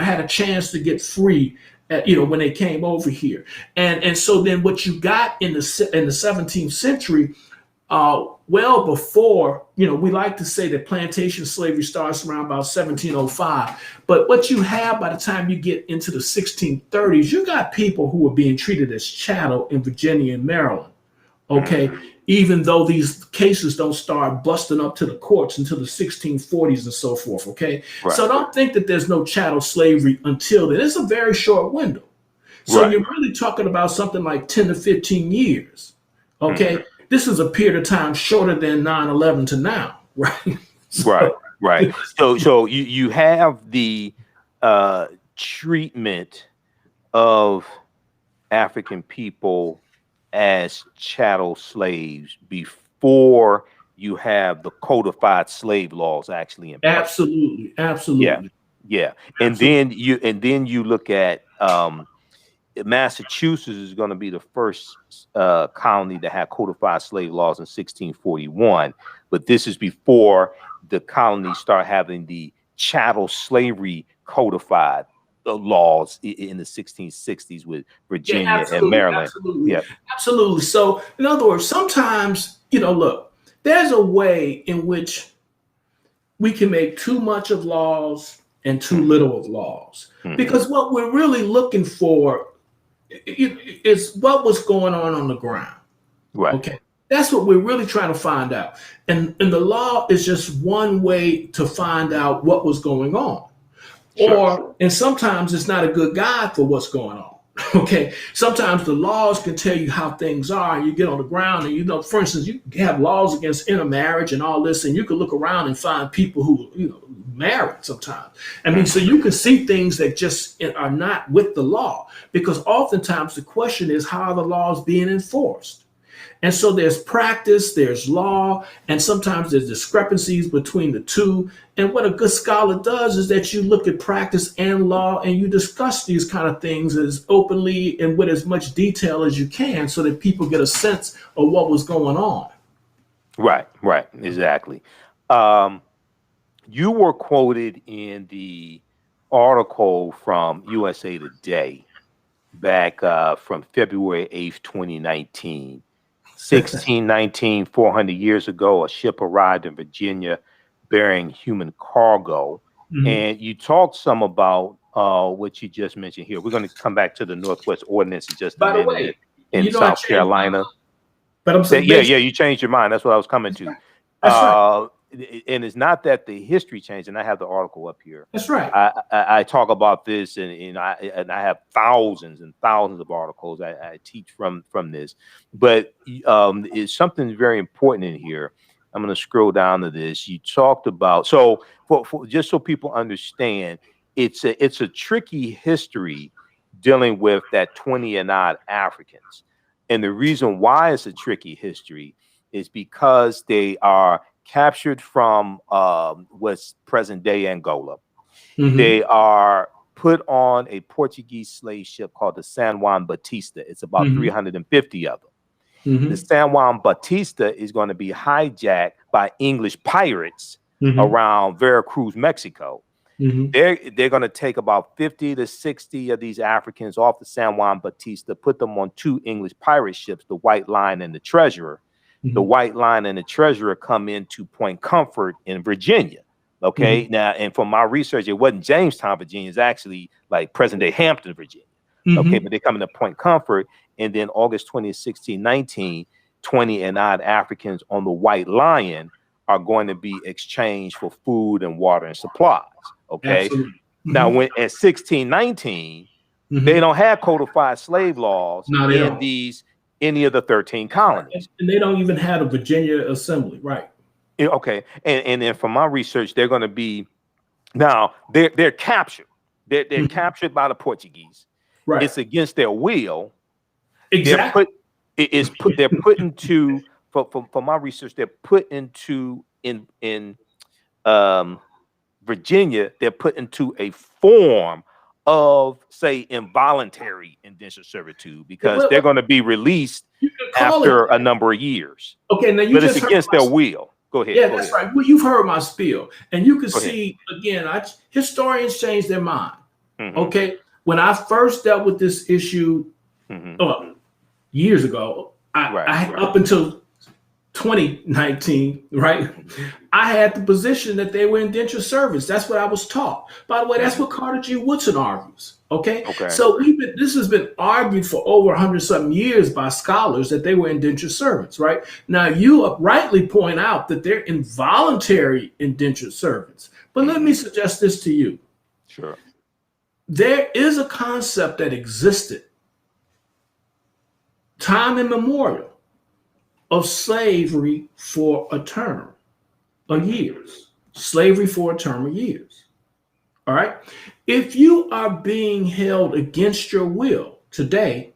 had a chance to get free, when they came over here. And so then what you got in the 17th century, well before, we like to say that plantation slavery starts around about 1705. But what you have by the time you get into the 1630s, you got people who are being treated as chattel in Virginia and Maryland. Okay. Even though these cases don't start busting up to the courts until the 1640s and so forth. Okay. Right. So don't think that there's no chattel slavery until then. It's a very short window. So you're really talking about something like 10 to 15 years. Okay. This is a period of time shorter than 9/11 to now. Right. Right. So you have the treatment of African people as chattel slaves before you have the codified slave laws actually in place. Absolutely. Yeah. And then you look at Massachusetts is going to be the first colony to have codified slave laws in 1641, but this is before the colonies start having the chattel slavery codified laws in the 1660s with Virginia and Maryland. Absolutely. So in other words, sometimes, look, there's a way in which we can make too much of laws and too little of laws, because what we're really looking for is what was going on the ground. Right. Okay. That's what we're really trying to find out. And the law is just one way to find out what was going on. And sometimes it's not a good guide for what's going on. Okay. Sometimes the laws can tell you how things are, and you get on the ground and, for instance, you have laws against intermarriage and all this, and you can look around and find people who, married sometimes. So you can see things that just are not with the law, because oftentimes the question is, how are the laws being enforced? And so there's practice, there's law, and sometimes there's discrepancies between the two. And what a good scholar does is that you look at practice and law and you discuss these kind of things as openly and with as much detail as you can so that people get a sense of what was going on. Right, exactly. You were quoted in the article from USA Today back from February 8th, 2019. 1619, 400 years ago, a ship arrived in Virginia bearing human cargo. And you talked some about what you just mentioned here. We're going to come back to the Northwest Ordinance in just a minute. By the way, in South Carolina. But I'm saying, you changed your mind. That's what I was coming to. That's right. And it's not that the history changed, and I have the article up here. That's right. I talk about this, and I have thousands and thousands of articles I teach from this. But it's something very important in here. I'm going to scroll down to this. You talked about, so for just so people understand, it's a tricky history dealing with that 20 and odd Africans. And the reason why it's a tricky history is because they are captured from what's present day Angola. They are put on a Portuguese slave ship called the San Juan Batista. It's about 350 of them. The San Juan Batista is going to be hijacked by English pirates around Veracruz, Mexico. They're going to take about 50 to 60 of these Africans off the San Juan Batista, put them on two English pirate ships, the White Lion and the Treasurer. The White Lion and the Treasurer come into Point Comfort in Virginia. Okay. Now, and from my research, it wasn't Jamestown, Virginia. It's actually like present day Hampton, Virginia. Okay, but they're coming to Point Comfort, and then August 20th, 1619, 20 and odd Africans on the White Lion are going to be exchanged for food and water and supplies. Okay. Absolutely. Now, when at 1619, they don't have codified slave laws in any of the 13 colonies. And they don't even have a Virginia Assembly, right? Okay. And then from my research, they're going to be now they're captured. They're captured by the Portuguese. Right. It's against their will. Exactly. They're put into for my research, they're put into in Virginia, they're put into a form of, say, involuntary indentured servitude, because they're going to be released after a number of years. Okay, now but it's against their will. Go ahead. Yeah, that's right. Well, you've heard my spiel, and you can see again. Historians change their mind. Okay, when I first dealt with this issue years ago, I up until 2019, right? I had the position that they were indentured servants. That's what I was taught. By the way, that's what Carter G. Woodson argues. Okay. So this has been argued for over 100-something years by scholars that they were indentured servants, right? Now, you rightly point out that they're involuntary indentured servants. But let me suggest this to you. Sure. There is a concept that existed time immemorial of slavery for a term of years. Slavery for a term of years. All right. If you are being held against your will today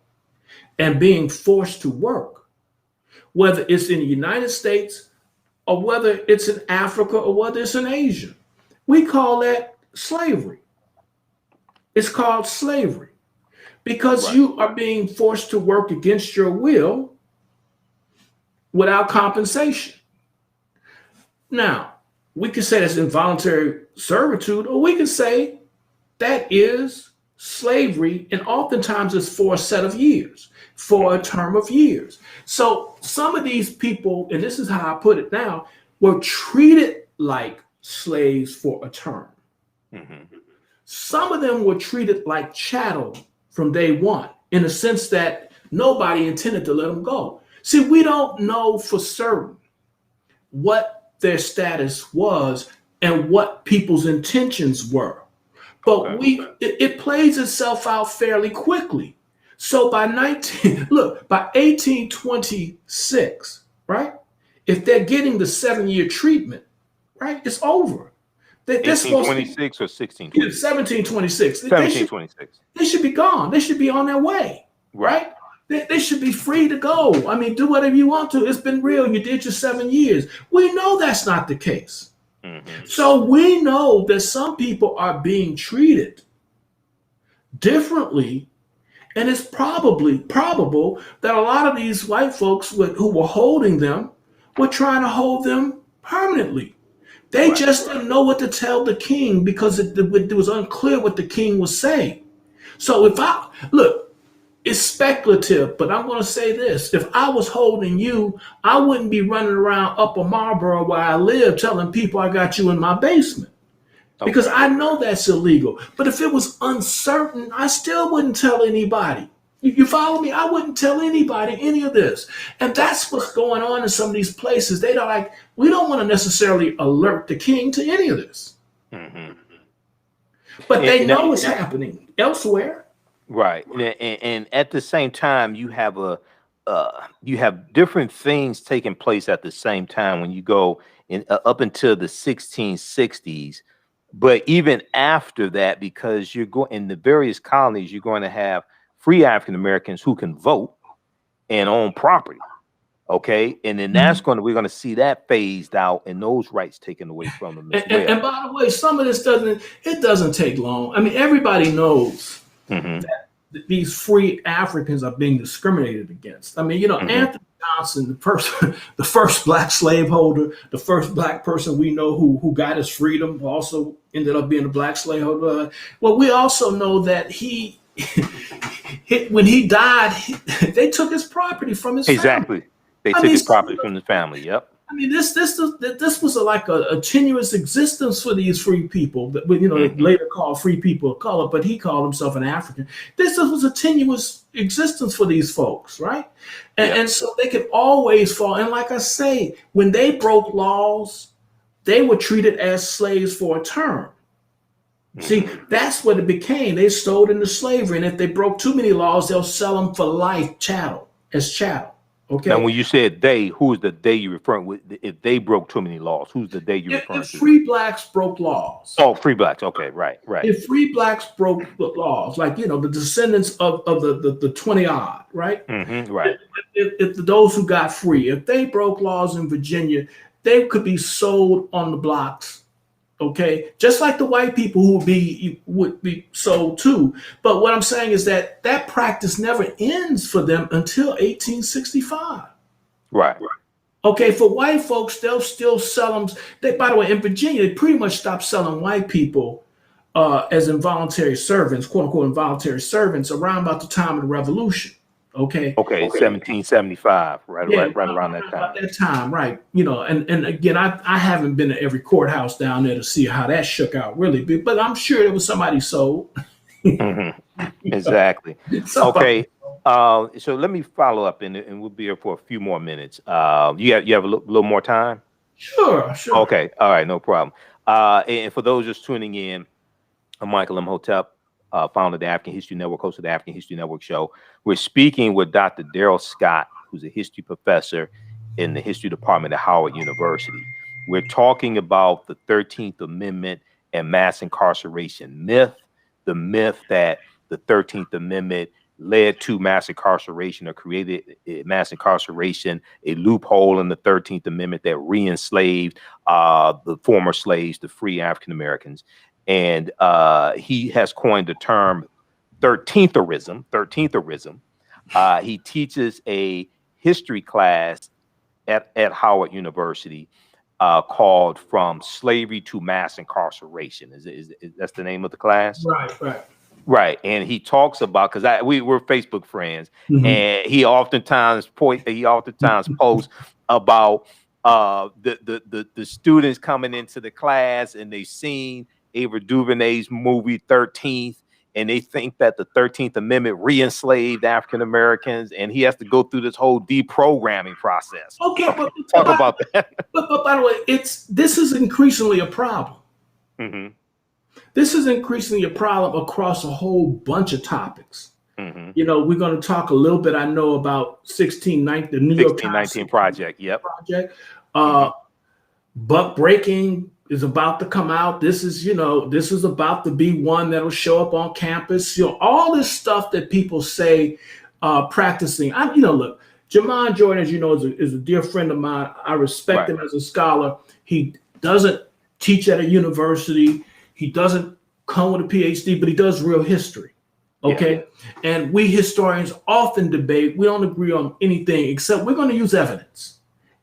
and being forced to work, whether it's in the United States or whether it's in Africa or whether it's in Asia, we call that slavery. It's called slavery because you are being forced to work against your will without compensation. Now, we can say that's involuntary servitude, or we can say that is slavery, and oftentimes it's for a set of years, for a term of years. So some of these people, and this is how I put it now, were treated like slaves for a term. Some of them were treated like chattel from day one, in the sense that nobody intended to let them go. See, we don't know for certain what their status was and what people's intentions were. But it plays itself out fairly quickly. So by 1826, right? If they're getting the 7-year treatment, right, it's over. 1826 or 1626? 1726. 1726. They should be gone. They should be on their way, right? They should be free to go. I mean, do whatever you want to. It's been real. You did your 7 years. We know that's not the case. So we know that some people are being treated differently, and it's probable that a lot of these white folks who were holding them were trying to hold them permanently. They just didn't know what to tell the king because it was unclear what the king was saying. So it's speculative, but I'm going to say this. If I was holding you, I wouldn't be running around Upper Marlboro where I live telling people I got you in my basement, because I know that's illegal. But if it was uncertain, I still wouldn't tell anybody. You follow me? I wouldn't tell anybody any of this. And that's what's going on in some of these places. We don't want to necessarily alert the king to any of this. But they know it's happening elsewhere. Right. And at the same time, you have different things taking place at the same time when you go up until the 1660s. But even after that, because you're going in the various colonies, you're going to have free African Americans who can vote and own property. Okay. And then we're going to see that phased out and those rights taken away from them as well. And by the way, some of this doesn't take long. I mean, everybody knows that these free Africans are being discriminated against. I mean, Anthony Johnson, the first black slaveholder, the first black person we know who got his freedom, also ended up being a black slaveholder. Well, we also know that when he died, they took his property from his family. They took his property from the family. Yep. I I mean, this was like a tenuous existence for these free people, that later called free people of color, but he called himself an African. This was a tenuous existence for these folks, right? And so they could always fall. And like I say, when they broke laws, they were treated as slaves for a term. See, that's what it became. They sold into slavery, and if they broke too many laws, they'll sell them for life as chattel. Okay. Now, when you said they, who is the they you referring with? If they broke too many laws, who's the they you referring to? Free blacks broke laws. Oh, free blacks. Okay, right. If free blacks broke the laws, like the descendants of the 20 odd, right? Right. If those who got free, if they broke laws in Virginia, they could be sold on the blocks. Okay, just like the white people who would be sold too. But what I'm saying is that practice never ends for them until 1865. Right. Okay, for white folks, they'll still sell them. By the way, in Virginia, they pretty much stopped selling white people as involuntary servants, quote unquote, involuntary servants, around about the time of the Revolution. Okay, 1775, right around that time. About that time, right? And again, I haven't been to every courthouse down there to see how that shook out really, but I'm sure there was somebody sold. Exactly. Okay. So let me follow up, and we'll be here for a few more minutes. You have a little more time? Sure. Okay. All right. No problem. And for those just tuning in, I'm Michael Imhotep, founder of the African History Network, host of the African History Network show. We're speaking with Dr. Daryl Scott, who's a history professor in the history department at Howard University. We're talking about the 13th Amendment and mass incarceration myth, the myth that the 13th Amendment led to mass incarceration or created mass incarceration, a loophole in the 13th Amendment that re-enslaved the former slaves, the free African Americans. And he has coined the term Thirteentherism. He teaches a history class at Howard University called "From Slavery to Mass Incarceration." Is that's the name of the class? Right. And he talks about, because we're Facebook friends, and he oftentimes posts about the students coming into the class, and they've seen Ava Duvernay's movie 13th, and they think that the 13th Amendment re-enslaved African Americans, and he has to go through this whole deprogramming process. Okay, but talk about that. But by the way, this is increasingly a problem. This is increasingly a problem across a whole bunch of topics. We're going to talk a little bit, I know, about 1619, the New York Times 1619 Project. Project. Buck breaking is about to come out. This is about to be one that'll show up on campus. All this stuff that people say, practicing. Look, Jamon Jordan, as you know, is a dear friend of mine. I respect him as a scholar. He doesn't teach at a university. He doesn't come with a PhD, but he does real history. Okay. Yeah. And we historians often debate. We don't agree on anything except we're going to use evidence.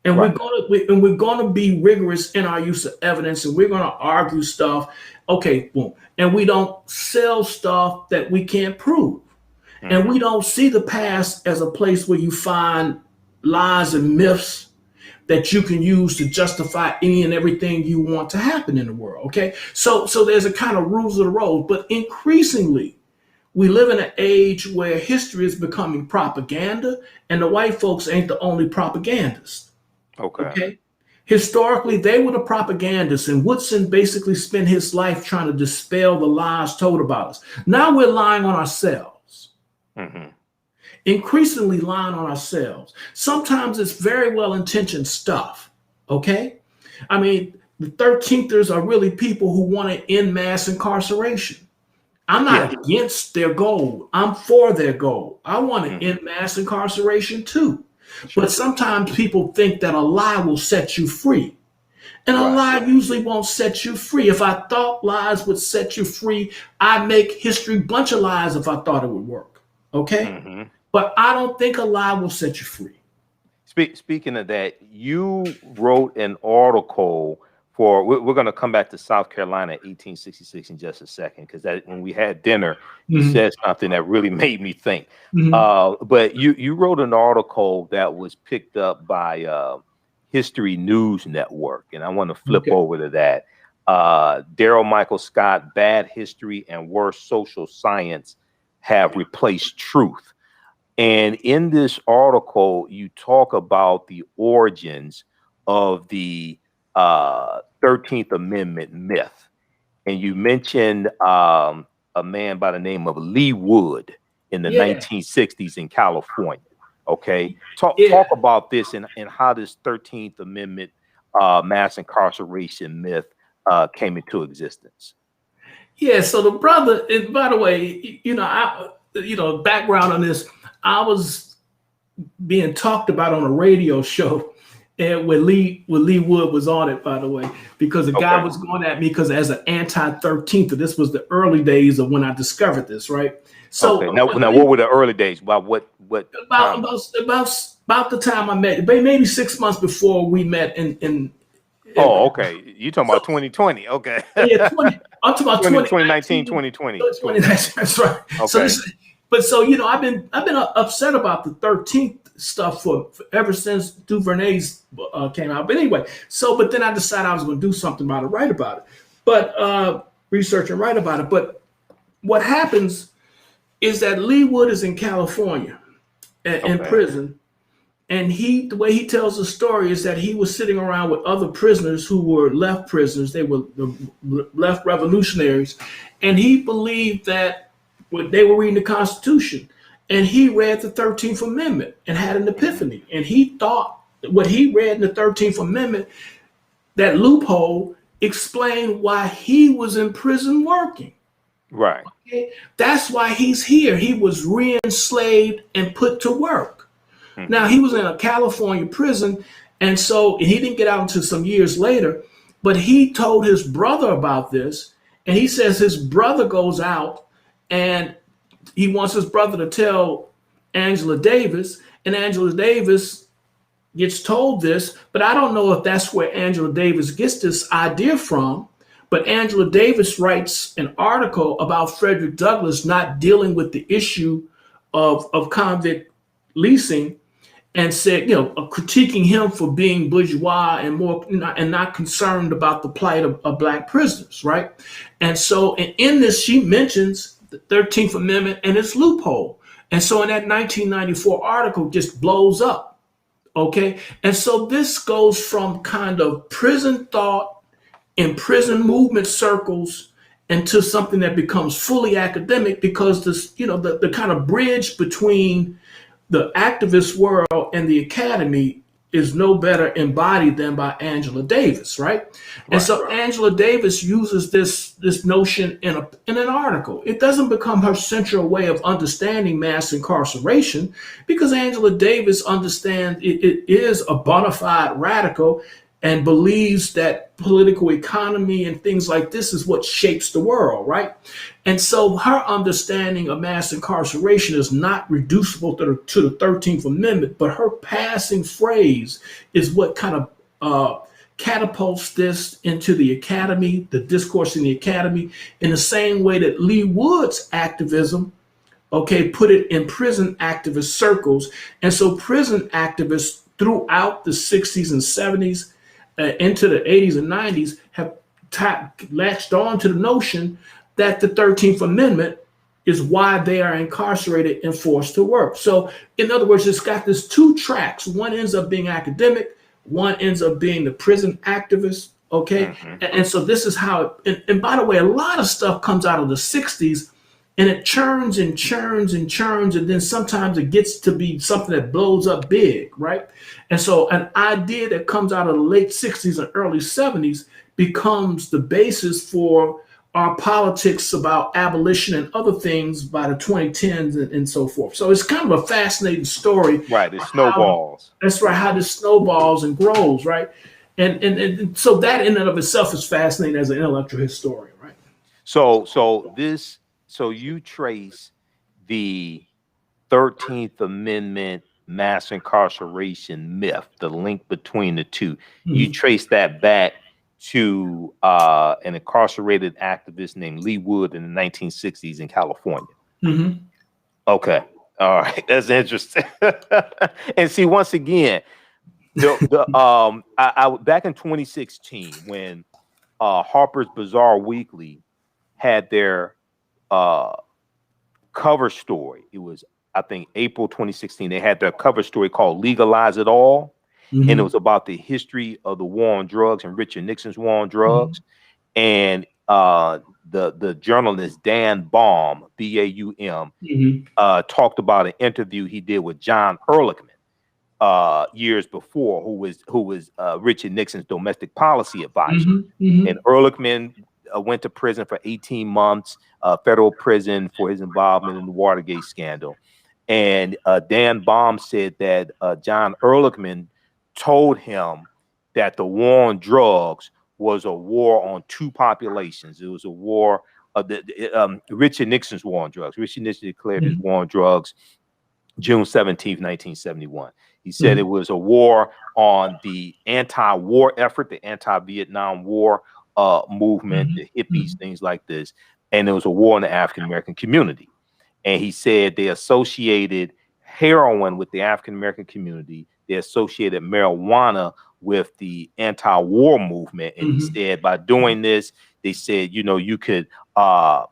And we're going to be rigorous in our use of evidence, and we're going to argue stuff. Okay, boom. And we don't sell stuff that we can't prove. And we don't see the past as a place where you find lies and myths that you can use to justify any and everything you want to happen in the world. Okay, so there's a kind of rules of the road, but increasingly we live in an age where history is becoming propaganda, and the white folks ain't the only propagandists. Okay. Historically, they were the propagandists, and Woodson basically spent his life trying to dispel the lies told about us. Now we're lying on ourselves. Increasingly lying on ourselves. Sometimes it's very well-intentioned stuff. Okay. I mean, the 13thers are really people who want to end mass incarceration. I'm not against their goal. I'm for their goal. I want to end mass incarceration too. But sometimes people think that a lie will set you free. And a lie usually won't set you free. If I thought lies would set you free, I'd make history bunch of lies if I thought it would work. Okay? But I don't think a lie will set you free. Speaking of that, you wrote an article for, we're going to come back to South Carolina 1866 in just a second, because when we had dinner, you said something that really made me think. But you wrote an article that was picked up by History News Network, and I want to flip over to that. Daryl Michael Scott, Bad History and Worse Social Science have replaced truth. And in this article, you talk about the origins of the 13th Amendment myth. And you mentioned a man by the name of Lee Wood in the 1960s in California. Okay. Talk about this and how this 13th Amendment mass incarceration myth came into existence. Yeah. So the brother, and by the way, background on this, I was being talked about on a radio show, and when Lee Wood was on it, by the way, because the guy was going at me because as an anti-13th, this was the early days of when I discovered this, right? So now what were the early days? About about the time I met, maybe 6 months before we met in you talking about 2020? Okay. Yeah, I'm talking about 2019, 2020. 2019, that's right. Okay. So I've been upset about the 13th stuff for ever since Duvernay's came out. But anyway, but then I decided I was going to do something about it, write about it, but research and write about it. But what happens is that Lee Wood is in California in prison. And the way he tells the story is that he was sitting around with other prisoners who were left prisoners. They were left revolutionaries. And he believed that they were reading the Constitution. And he read the 13th Amendment and had an epiphany. And he thought what he read in the 13th Amendment, that loophole, explained why he was in prison working. Right. Okay? That's why he's here. He was re-enslaved and put to work. Now, he was in a California prison, and he didn't get out until some years later, but he told his brother about this, and he says his brother goes out, and he wants his brother to tell Angela Davis, and Angela Davis gets told this, but I don't know if that's where Angela Davis gets this idea from, but Angela Davis writes an article about Frederick Douglass not dealing with the issue of convict leasing, and said, critiquing him for being bourgeois and not concerned about the plight of Black prisoners, right? And so in this, she mentions the 13th Amendment and its loophole. And so in that 1994 article just blows up, okay? And so this goes from kind of prison thought in prison movement circles into something that becomes fully academic, because this, the kind of bridge between the activist world and the academy is no better embodied than by Angela Davis, right? And so Angela Davis uses this notion in an article. It doesn't become her central way of understanding mass incarceration, because Angela Davis understands it is a bona fide radical and believes that political economy and things like this is what shapes the world, right? And so her understanding of mass incarceration is not reducible to the 13th Amendment, but her passing phrase is what kind of catapults this into the academy, the discourse in the academy, in the same way that Lee Wood's activism, put it in prison activist circles. And so prison activists throughout the 60s and 70s, into the 80s and 90s, have latched on to the notion that the 13th Amendment is why they are incarcerated and forced to work. So in other words, it's got this two tracks. One ends up being academic, one ends up being the prison activist, okay? And so this is how, and by the way, a lot of stuff comes out of the 60s, and it churns and churns and churns, and then sometimes it gets to be something that blows up big, right? And so an idea that comes out of the late 60s and early 70s becomes the basis for our politics about abolition and other things by the 2010s and so forth. So it's kind of a fascinating story. Right, it snowballs. That's right, how this snowballs and grows, right? And so that in and of itself is fascinating as an intellectual historian, right? So you trace the 13th Amendment mass incarceration myth, the link between the two. You trace that back to an incarcerated activist named Lee Wood in the 1960s in California. Okay. All right. That's interesting. And see, once again, I back in 2016 when Harper's Bazaar Weekly had their cover story. It was, I think, April 2016. They had their cover story called "Legalize It All," and it was about the history of the war on drugs and Richard Nixon's war on drugs. And the journalist Dan Baum, Baum, talked about an interview he did with John Ehrlichman years before, who was Richard Nixon's domestic policy advisor. And Ehrlichman went to prison for 18 months, federal prison, for his involvement in the Watergate scandal. And Dan Baum said that John Ehrlichman told him that the war on drugs was a war on two populations. It was a war of Richard Nixon's war on drugs. Richard Nixon declared his war on drugs June 17th, 1971. He said it was a war on the anti-war effort, the anti-Vietnam War movement, the hippies, things like this. And it was a war on the African-American community. And he said they associated heroin with the African-American community. They associated marijuana with the anti-war movement. And he said by doing this, they said, you know, you could target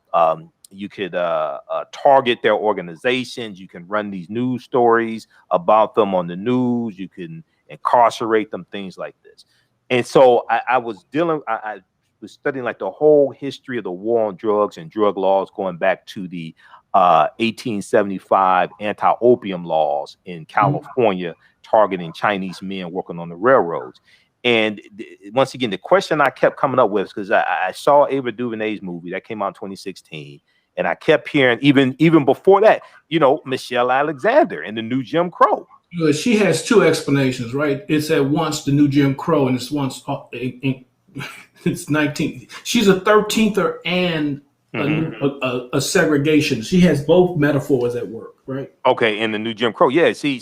their organizations. You can run these news stories about them on the news. You can incarcerate them, things like this. And so I was studying like the whole history of the war on drugs and drug laws going back to the 1875 anti-opium laws in California, targeting Chinese men working on the railroads. And once again, the question I kept coming up with, because I saw Ava Duvernay's movie that came out in 2016, and I kept hearing, even before that, you know, Michelle Alexander and the new Jim Crow. She has two explanations, right? It's at once the new Jim Crow, and it's once it's 19. She's a 13ther and a segregation. She has both metaphors at work, right? Okay, in the new Jim Crow, yeah. See,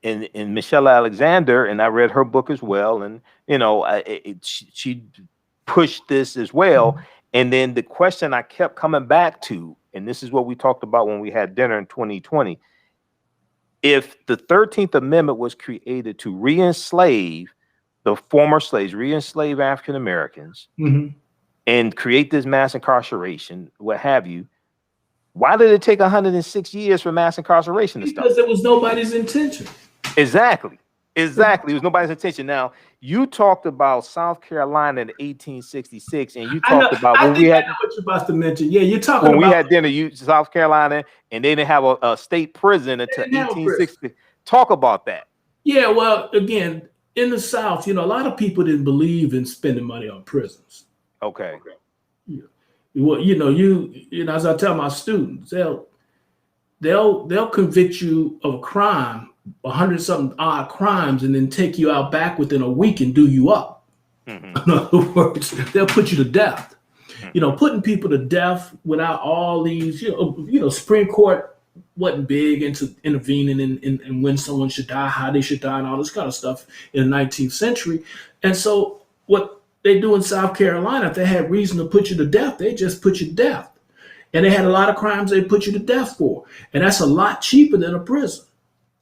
and Michelle Alexander, and I read her book as well, and you know, she pushed this as well. And then the question I kept coming back to, and this is what we talked about when we had dinner in 2020. If the 13th Amendment was created to re-enslave the former slaves, re-enslave African Americans, and create this mass incarceration, what have you, why did it take 106 years for mass incarceration to start? Because it was nobody's intention. Exactly. It was nobody's intention. Now, you talked about South Carolina in 1866, and you talked about when we had what you're about to mention. Yeah, you're talking when about we had dinner, South Carolina, and they didn't have a state prison until 1860. Talk about that. Yeah, well, again, in the South, you know, a lot of people didn't believe in spending money on prisons. Okay. Yeah. Well, you know, as I tell my students, they'll convict you of a crime, 100-something odd crimes, and then take you out back within a week and do you up. In other words, they'll put you to death. You know, putting people to death without all these, you know, Supreme Court wasn't big into intervening in when someone should die, how they should die, and all this kind of stuff in the 19th century. And so what they do in South Carolina, if they had reason to put you to death, they just put you to death. And they had a lot of crimes they put you to death for. And that's a lot cheaper than a prison.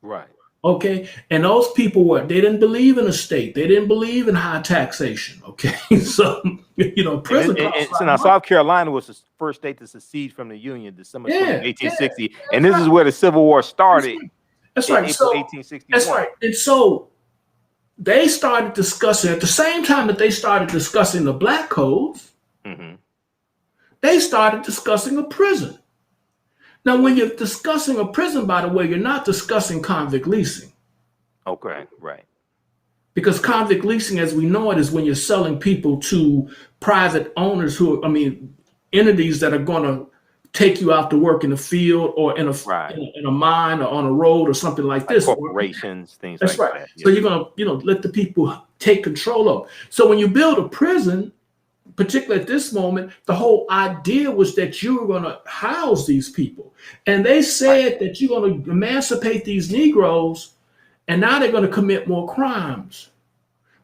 Right. Okay. And those people they didn't believe in a state. They didn't believe in high taxation. Okay. So, you know, prison. So now South Carolina was the first state to secede from the Union, December 1860. And this is where the Civil War started. That's right. April 1861. That's right. And so they started discussing, at the same time that they started discussing the black codes, they started discussing a prison. Now, when you're discussing a prison, by the way, you're not discussing convict leasing. Okay, right. Because convict leasing, as we know it, is when you're selling people to private owners entities that are going to take you out to work in the field or in a mine or on a road or something like this. Corporations, things like that. That's right. So you're going to, let the people take control of. So when you build a prison, particularly at this moment, the whole idea was that you were going to house these people. And they said that you're going to emancipate these Negroes, and now they're going to commit more crimes.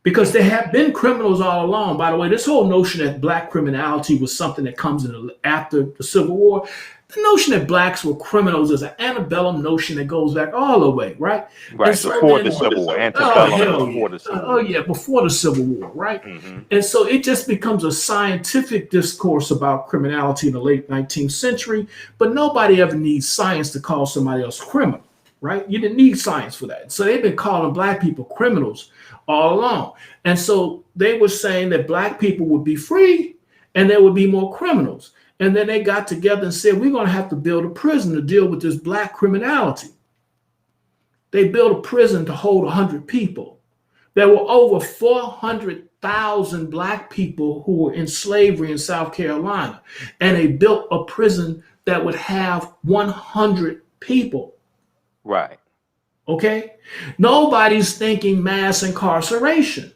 Because there have been criminals all along. By the way, this whole notion that black criminality was something that comes in after the Civil War, The notion that blacks were criminals is an antebellum notion that goes back all the way, right? Right, So before the Civil War, antebellum, before the Civil War. Oh, yeah, before the Civil War, right? And so it just becomes a scientific discourse about criminality in the late 19th century, but nobody ever needs science to call somebody else criminal, right? You didn't need science for that. So they've been calling black people criminals all along. And so they were saying that black people would be free and there would be more criminals. And then they got together and said, we're going to have to build a prison to deal with this black criminality. They built a prison to hold 100 people. There were over 400,000 black people who were in slavery in South Carolina. And they built a prison that would have 100 people. Right. Okay? Nobody's thinking mass incarceration.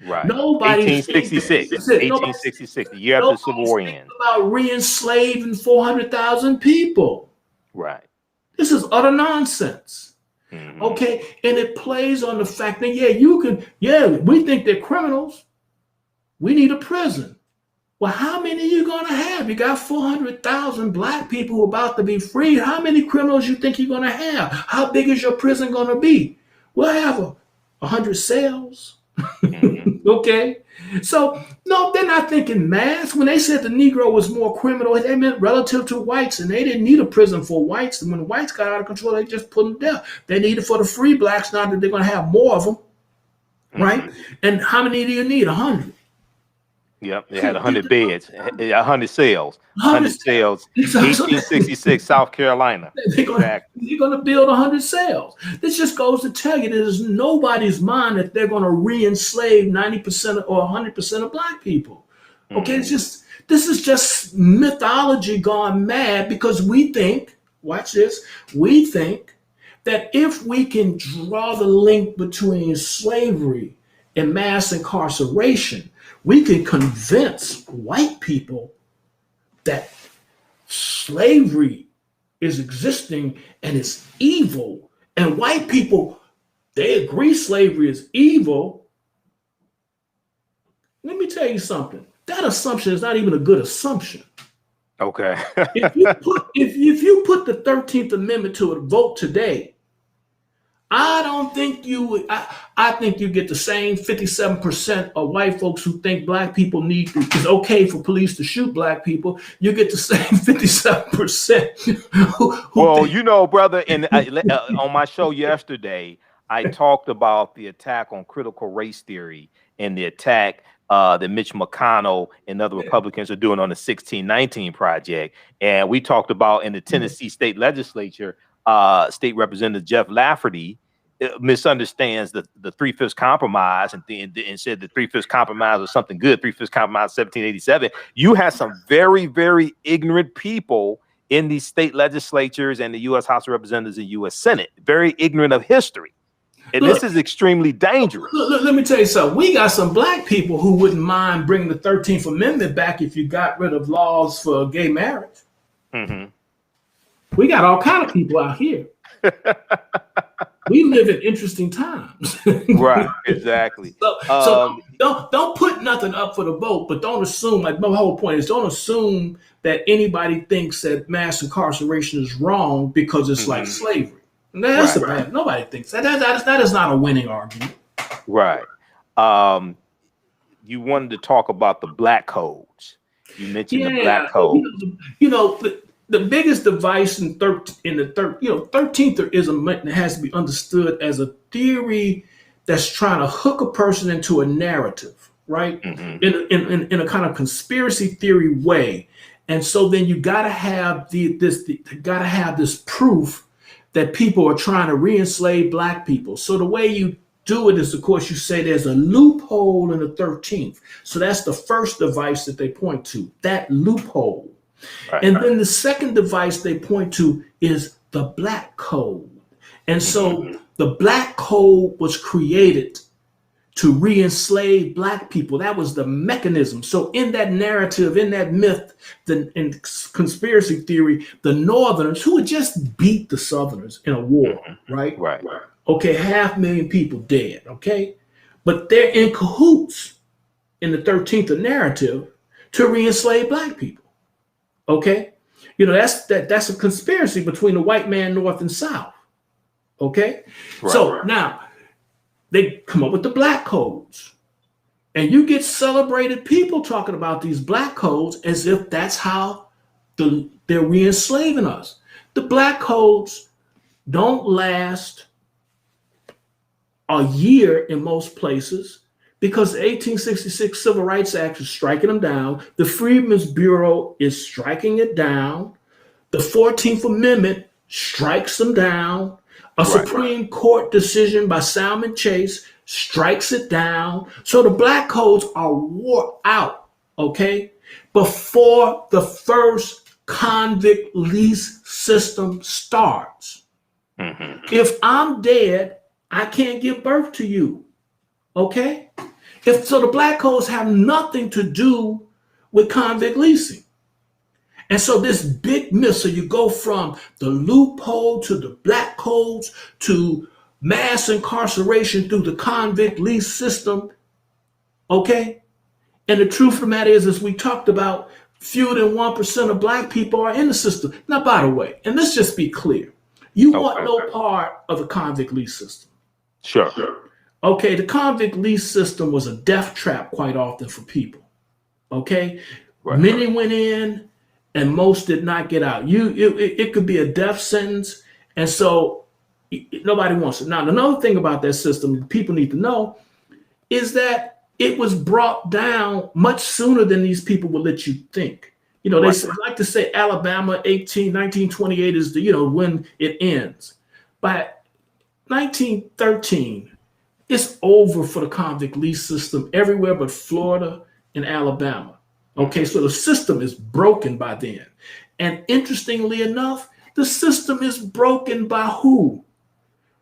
Right. Nobody's 1866. 1866, the year after the Civil War ends. About re-enslaving 400,000 people. Right. This is utter nonsense. Okay, and it plays on the fact that we think they're criminals. We need a prison. Well, how many are you going to have? You got 400,000 black people who are about to be freed. How many criminals you think you're going to have? How big is your prison going to be? We'll have 100 cells. Okay, so no, they're not thinking mass. When they said the Negro was more criminal, they meant relative to whites, and they didn't need a prison for whites. And when the whites got out of control, they just put them down. They need it for the free blacks now that they're going to have more of them, right? And how many do you need? 100. Yep, they had 100 beds, 100 cells, 100 cells, 1866, South Carolina. They're going to build 100 cells. This just goes to tell you there's nobody's mind that they're going to re-enslave 90% or 100% of black people. Okay, this is just mythology gone mad because we think, watch this, we think that if we can draw the link between slavery and mass incarceration, we can convince white people that slavery is existing and it's evil. And white people, they agree slavery is evil. Let me tell you something. That assumption is not even a good assumption. Okay. if you put the 13th Amendment to a vote today, I don't think you would. I think you get the same 57% of white folks who think black people it's okay for police to shoot black people. You get the same 57%. Well, you know, brother, and on my show yesterday, I talked about the attack on critical race theory and the attack that Mitch McConnell and other Republicans are doing on the 1619 Project. And we talked about in the Tennessee state legislature, State Representative Jeff Lafferty misunderstands the 3/5 compromise and said the 3/5 compromise was something good. 3/5 compromise 1787. You had some very, very ignorant people in these state legislatures and the U.S. House of Representatives and U.S. Senate, very ignorant of history. And this is extremely dangerous. Let me tell you something. We got some black people who wouldn't mind bringing the 13th Amendment back if you got rid of laws for gay marriage. We got all kinds of people out here. We live in interesting times. Right, exactly. So don't put nothing up for the vote, but don't assume, like my whole point is, don't assume that anybody thinks that mass incarceration is wrong because it's like slavery. That's bad. Nobody thinks that. That is not a winning argument. Right. You wanted to talk about the black codes. You mentioned the black code. The biggest device in the 13therism has to be understood as a theory that's trying to hook a person into a narrative, right? In a kind of conspiracy theory way. And so then you got to have this proof that people are trying to re-enslave black people. So the way you do it is, of course, you say there's a loophole in the 13th. So that's the first device that they point to, that loophole. Right. And then the second device they point to is the black code. And so the black code was created to re-enslave black people. That was the mechanism. So in that narrative, in that myth, in conspiracy theory, the Northerners, who had just beat the Southerners in a war, right? Okay, 500,000 people dead, okay? But they're in cahoots in the 13th narrative to re-enslave black people. Okay, You know, that's a conspiracy between the white man, North and South. Okay? Right. So now they come up with the black codes. And you get celebrated people talking about these black codes as if that's how they're re-enslaving us. The black codes don't last a year in most places because the 1866 Civil Rights Act is striking them down. The Freedmen's Bureau is striking it down. The 14th Amendment strikes them down. A Supreme Court decision by Salmon Chase strikes it down. So the black codes are wore out, okay, before the first convict lease system starts. If I'm dead, I can't give birth to you, okay? So the black codes have nothing to do with convict leasing. And so this big myth, so you go from the loophole to the black codes to mass incarceration through the convict lease system, okay? And the truth of the matter is, as we talked about, fewer than 1% of black people are in the system. Now, by the way, and let's just be clear, you want no part of the convict lease system. Sure. Okay, the convict lease system was a death trap quite often for people, okay? Many went in and most did not get out. It could be a death sentence, and so nobody wants it. Now, another thing about that system people need to know is that it was brought down much sooner than these people will let you think. You know, they like to say Alabama 1928 is the, when it ends. By 1913, it's over for the convict lease system everywhere but Florida and Alabama. Okay, so the system is broken by then. And interestingly enough, the system is broken by who?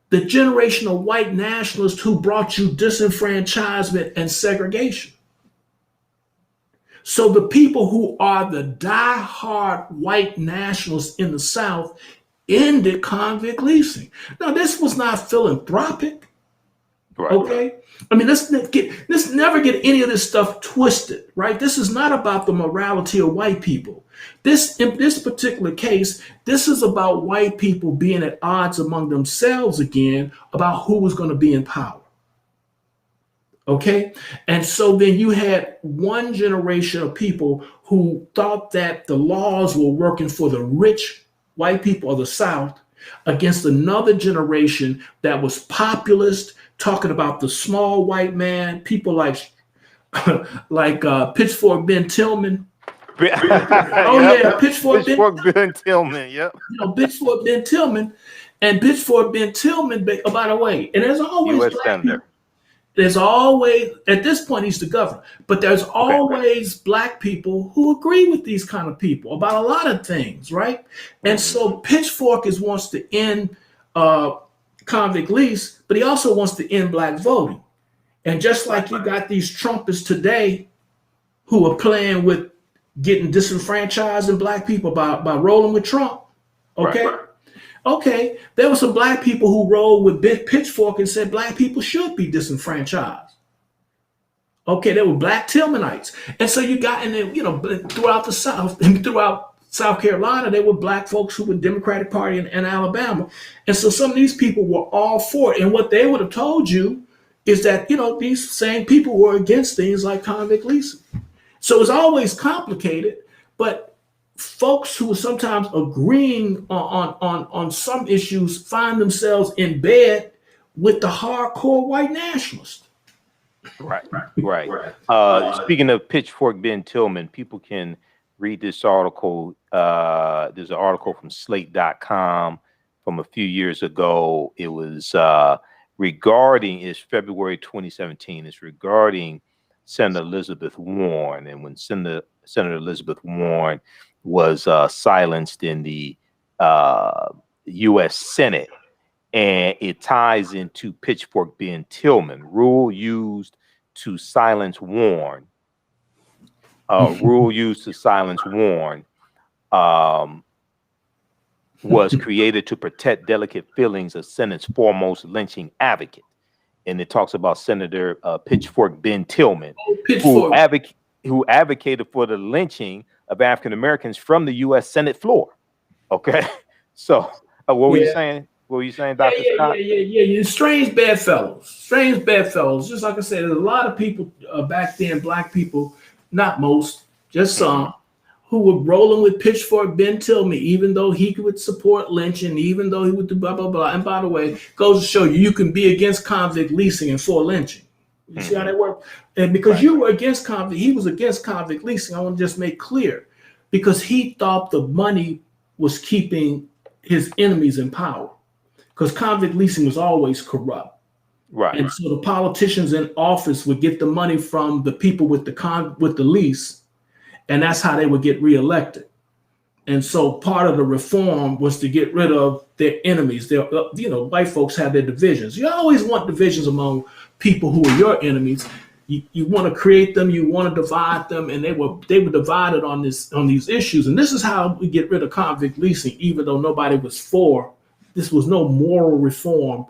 The generation of white nationalists who brought you disenfranchisement and segregation. So the people who are the die-hard white nationalists in the South ended convict leasing. Now, this was not philanthropic. Okay, I mean, let's never get any of this stuff twisted, right? This is not about the morality of white people. In this particular case, this is about white people being at odds among themselves again about who was going to be in power. Okay, and so then you had one generation of people who thought that the laws were working for the rich white people of the South against another generation that was populist, talking about the small white man, people like Pitchfork Ben Tillman. Pitchfork Ben Tillman. Yep. Pitchfork Ben Tillman, and Pitchfork Ben Tillman. Oh, by the way, and there's always black people. There's always, at this point, he's the governor, but there's always black people who agree with these kind of people about a lot of things, right? And so Pitchfork wants to end convict lease, but he also wants to end black voting. And just like you got these Trumpists today who are playing with getting disenfranchised and black people by rolling with Trump, okay? Okay, there were some black people who rolled with Pitchfork and said black people should be disenfranchised. Okay, they were black Tillmanites. And so you got, and then, throughout the South, and throughout South Carolina, there were black folks who were Democratic Party in Alabama. And so some of these people were all for it. And what they would have told you is that, these same people were against things like convict leasing. So it's always complicated, but folks who are sometimes agreeing on some issues find themselves in bed with the hardcore white nationalists. Right. Speaking of Pitchfork Ben Tillman, people can read this article. There's an article from slate.com from a few years ago. It was it's February 2017. It's regarding Senator Elizabeth Warren. And when Senator Elizabeth Warren was silenced in the U.S. Senate, and it ties into Pitchfork Ben Tillman, rule used to silence Warren. Was created to protect delicate feelings of Senate's foremost lynching advocate. And it talks about Senator Pitchfork Ben Tillman, who advocated for the lynching of African Americans from the U.S. Senate floor. Okay, so what were you saying? What were you saying, Dr. Scott? Yeah. Strange bedfellows. Just like I said, there's a lot of people back then, black people, not most, just some, who were rolling with pitchfork Ben Tillman, even though he would support lynching, even though he would do blah, blah, blah. And by the way, goes to show you, you can be against convict leasing and for lynching. You see how that works? And because you were against convict, he was against convict leasing. I want to just make clear, because he thought the money was keeping his enemies in power. Because convict leasing was always corrupt. Right. And so the politicians in office would get the money from the people with the lease, and that's how they would get reelected. And so part of the reform was to get rid of their enemies. White folks have their divisions. You always want divisions among people who are your enemies. You want to create them, you want to divide them, and they were divided on these issues. And this is how we get rid of convict leasing, even though nobody was for. This was no moral reform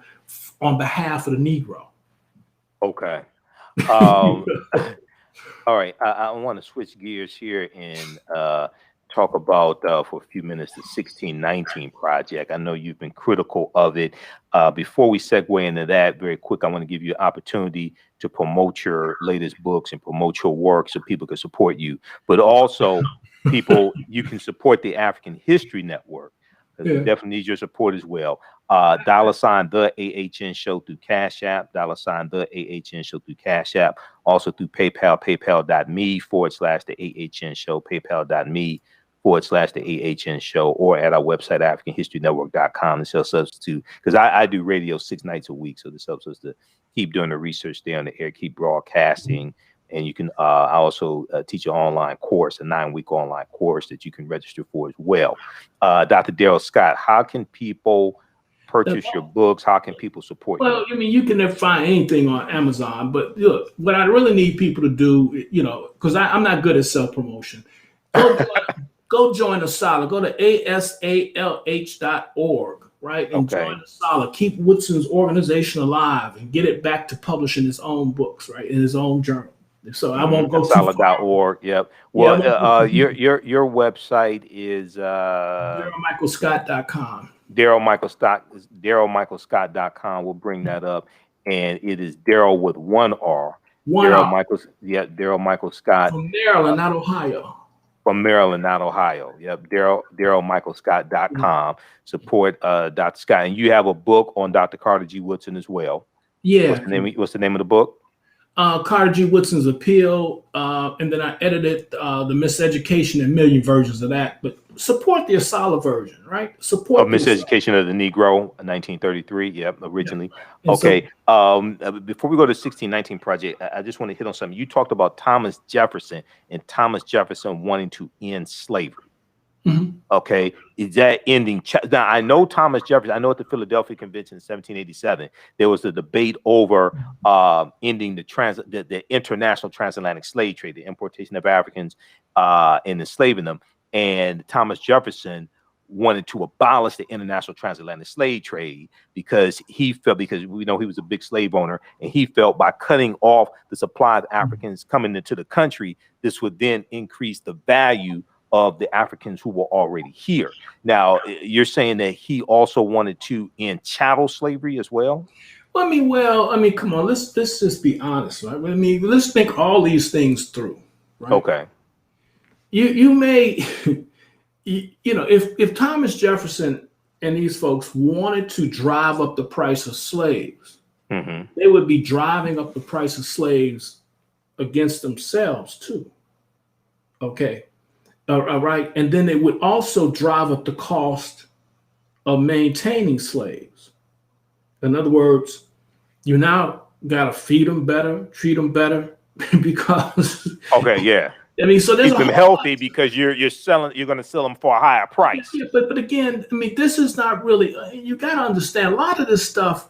on behalf of the Negro. Okay. All right. I want to switch gears here and talk about for a few minutes the 1619 Project. I know you've been critical of it. Before we segue into that, very quick, I want to give you an opportunity to promote your latest books and promote your work so people can support you. But also, you can support the African History Network. We definitely need your support as well. $ TheAHNShow through Cash App, $ TheAHNShow through Cash App, also through PayPal, paypal.me/TheAHNShow, paypal.me/TheAHNShow, or at our website, AfricanHistoryNetwork.com. This helps us to, because I do radio 6 nights a week, so this helps us to keep doing the research there on the air, keep broadcasting. And you can I also teach an online course, a 9-week online course that you can register for as well. Dr. Daryl Scott, how can people purchase your books? How can people support you? Well, I mean, you can never find anything on Amazon, but look, what I really need people to do, because I'm not good at self-promotion, go join ASALH. Go to asalh.org, right? And join ASALH. Keep Woodson's organization alive and get it back to publishing his own books, right, in his own journal. So I won't go ASALH.org. Yep. Well, your website is DarylMichaelScott.com. DarylMichaelScott.com. We'll bring that up, and it is Daryl with one R. Daryl Michael Scott. From Maryland, not Ohio. From Maryland, not Ohio. Yep. DarylMichaelScott.com. Support Dr. Scott, and you have a book on Dr. Carter G. Woodson as well. Yeah. What's the name of the book? Carter G. Woodson's Appeal, and then I edited the Miseducation and million versions of that. But support the ASALH version, right? Support Miseducation of the Negro, 1933. Yep, originally. Yeah. Okay. Before we go to 1619 Project, I just want to hit on something. You talked about Thomas Jefferson and Thomas Jefferson wanting to end slavery. Mm-hmm. Okay, is that ending? Now I know Thomas Jefferson. I know at the Philadelphia Convention in 1787 there was a debate over ending the international transatlantic slave trade, the importation of Africans and enslaving them. And Thomas Jefferson wanted to abolish the international transatlantic slave trade because we know he was a big slave owner, and he felt by cutting off the supply of Africans coming into the country, this would then increase the value of the Africans who were already here. Now, you're saying that he also wanted to end chattel slavery as well? Well, I mean, come on, let's just be honest, right? I mean, let's think all these things through, right? Okay. You may, if Thomas Jefferson and these folks wanted to drive up the price of slaves, mm-hmm. they would be driving up the price of slaves against themselves too. Okay. Right. And then they would also drive up the cost of maintaining slaves. In other words, you now got to feed them better, treat them better, because. Okay. Yeah. I mean, so there's keep them healthy because you're going to sell them for a higher price. Yeah, but again, I mean, this is not really. You got to understand a lot of this stuff.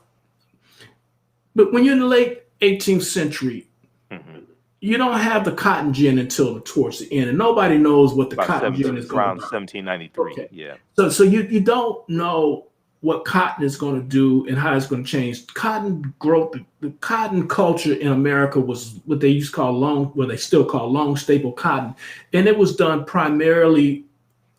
But when you're in the late 18th century. Mm-hmm. You don't have the cotton gin until towards the end, and nobody knows what the cotton gin is going to be. Around 1793. Okay. Yeah. So you don't know what cotton is going to do and how it's going to change. Cotton growth, the cotton culture in America was what they used to call they still call long staple cotton. And it was done primarily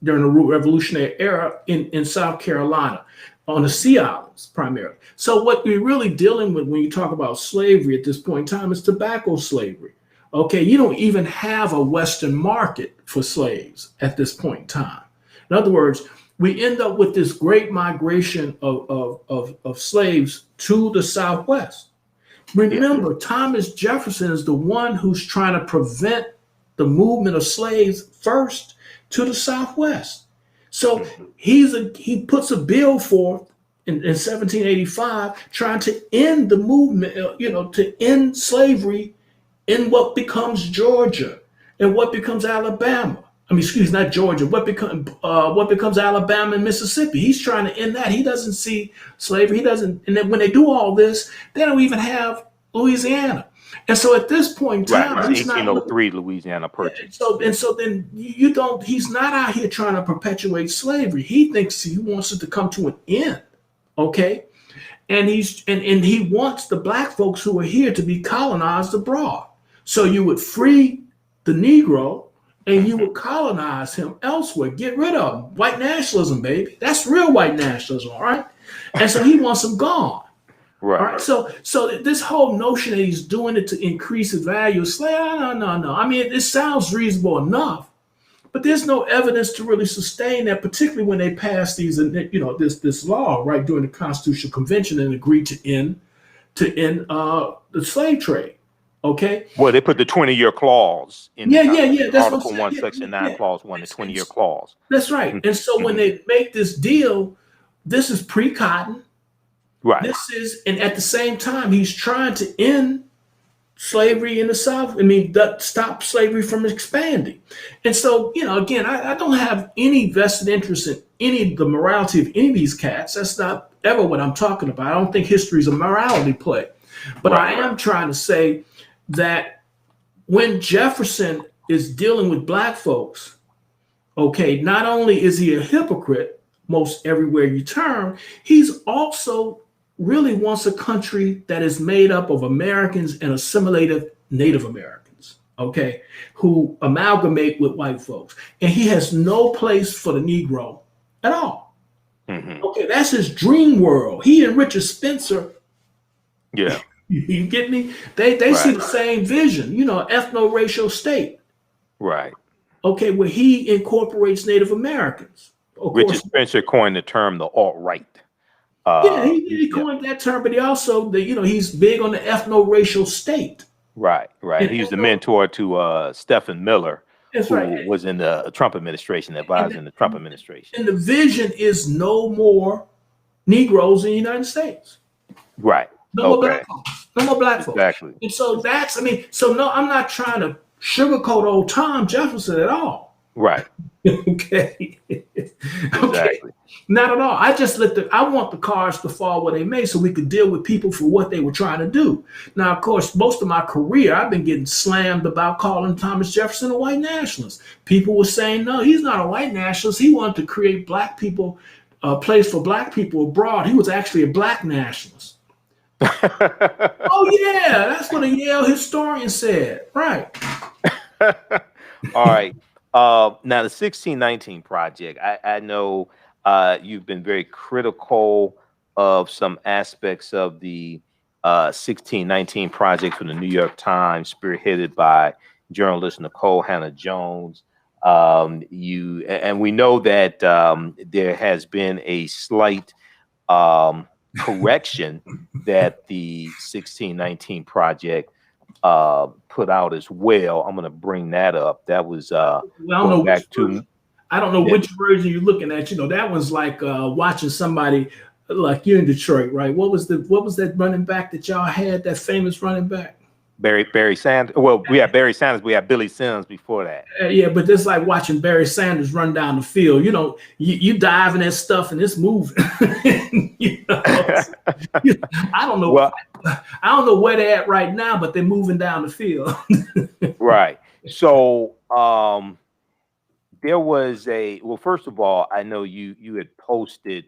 during the Revolutionary era in South Carolina, on the Sea Islands primarily. So what we're really dealing with when you talk about slavery at this point in time is tobacco slavery. Okay, you don't even have a Western market for slaves at this point in time. In other words, we end up with this great migration of slaves to the Southwest. Remember, Thomas Jefferson is the one who's trying to prevent the movement of slaves first to the Southwest. So he puts a bill forth in 1785 trying to end the movement, to end slavery in what becomes Georgia and what becomes Alabama. I mean, excuse me, not Georgia. What becomes Alabama and Mississippi? He's trying to end that. He doesn't see slavery. He doesn't. And then when they do all this, they don't even have Louisiana. And so at this point in time, right. 1803 Louisiana Purchase. So then you don't. He's not out here trying to perpetuate slavery. He thinks he wants it to come to an end. Okay, and he wants the black folks who are here to be colonized abroad. So you would free the Negro and you would colonize him elsewhere. Get rid of him. White nationalism, baby. That's real white nationalism, all right? And so he wants them gone. Right. All right. So this whole notion that he's doing it to increase the value of slavery, no. I mean, it sounds reasonable enough, but there's no evidence to really sustain that, particularly when they passed these, this law, right, during the Constitutional Convention and agreed to end the slave trade. Okay. Well, they put the 20-year clause in That's Article 1, Section 9, Clause 1, the 20-year clause. That's right. And so when they make this deal, this is pre-cotton. Right. And at the same time, he's trying to end slavery in the South. I mean, stop slavery from expanding. And so, again, I don't have any vested interest in the morality of any of these cats. That's not ever what I'm talking about. I don't think history is a morality play. But I am trying to say that when Jefferson is dealing with black folks, okay, not only is he a hypocrite most everywhere you turn, he's also really wants a country that is made up of Americans and assimilated Native Americans, okay, who amalgamate with white folks. And he has no place for the Negro at all. Mm-hmm. Okay, that's his dream world. He and Richard Spencer. Yeah. You get me? They see the same vision, ethno-racial state. Right. Okay, where he incorporates Native Americans. Richard Spencer coined the term the alt-right. He coined that term, but he also, he's big on the ethno-racial state. Right. And he was the mentor to Stephen Miller, who was in the Trump administration, advised in the Trump administration. And the vision is no more Negroes in the United States. Right. No more black folks. No more black folks. Exactly. And so no, I'm not trying to sugarcoat old Tom Jefferson at all. Right. Okay. Exactly. Not at all. I want the cards to fall where they may so we could deal with people for what they were trying to do. Now, of course, most of my career, I've been getting slammed about calling Thomas Jefferson a white nationalist. People were saying, no, he's not a white nationalist. He wanted to create black people, a place for black people abroad. He was actually a black nationalist. Oh, yeah. That's what a Yale historian said. Right. All right. Now, the 1619 Project, I know you've been very critical of some aspects of the 1619 Project from the New York Times, spearheaded by journalist Nicole Hannah-Jones. And we know that there has been a slight correction that the 1619 Project put out as well. I'm going to bring that up. That was I don't know which version you're looking at. That was like watching somebody like you in Detroit, right? What was that running back that y'all had? That famous running back? Barry Sanders. Well, we had Barry Sanders. We had Billy Sims before that. Yeah, but it's like watching Barry Sanders run down the field. You dive in that stuff and it's moving. I don't know. Well, I don't know where they're at right now, but they're moving down the field. Right. So there was well, first of all, I know you had posted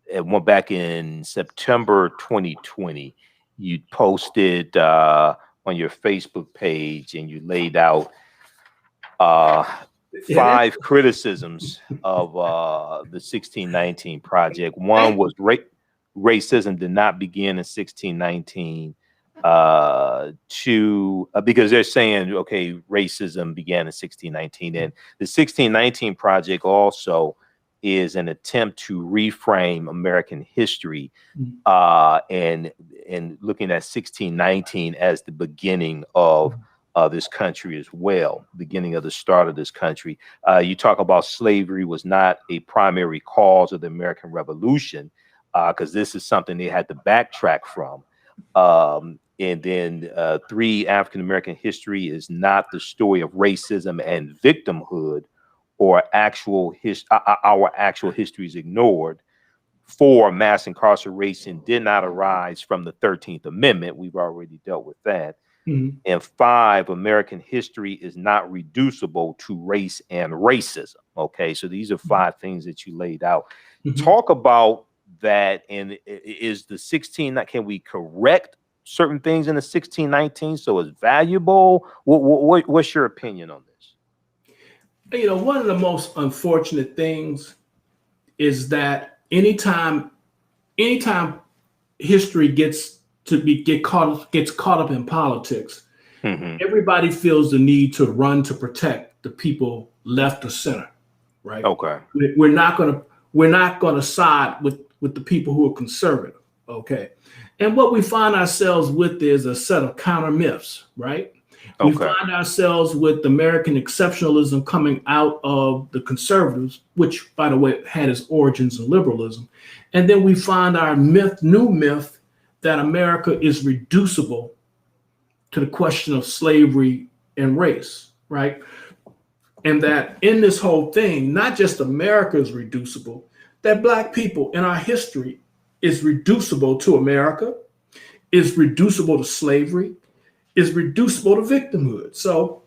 It went back in September 2020. You posted on your Facebook page, and you laid out 5 criticisms of the 1619 project. One was racism did not begin in 1619. Because they're saying, okay, racism began in 1619, and the 1619 project also is an attempt to reframe American history, and looking at 1619 as the beginning of this country as well, beginning of the start of this country. You talk about slavery was not a primary cause of the American Revolution, because this is something they had to backtrack from. And then 3, African American history is not the story of racism and victimhood, or our actual history is ignored. 4, mass incarceration did not arise from the 13th Amendment. We've already dealt with that. And 5, American history is not reducible to race and racism. Okay, so these are 5 things that you laid out. Talk about that. And is the 16, can we correct certain things in the 1619 so it's valuable? What's your opinion on this? One of the most unfortunate things is that anytime history gets caught up in politics, everybody feels the need to run to protect the people left or center, right? Okay. We're not gonna side with the people who are conservative, okay? And what we find ourselves with is a set of counter myths, right? We find ourselves with American exceptionalism coming out of the conservatives, which, by the way, had its origins in liberalism. And then we find our new myth that America is reducible to the question of slavery and race, right? And that in this whole thing, not just America is reducible, that Black people in our history is reducible to America, is reducible to slavery, is reducible to victimhood. So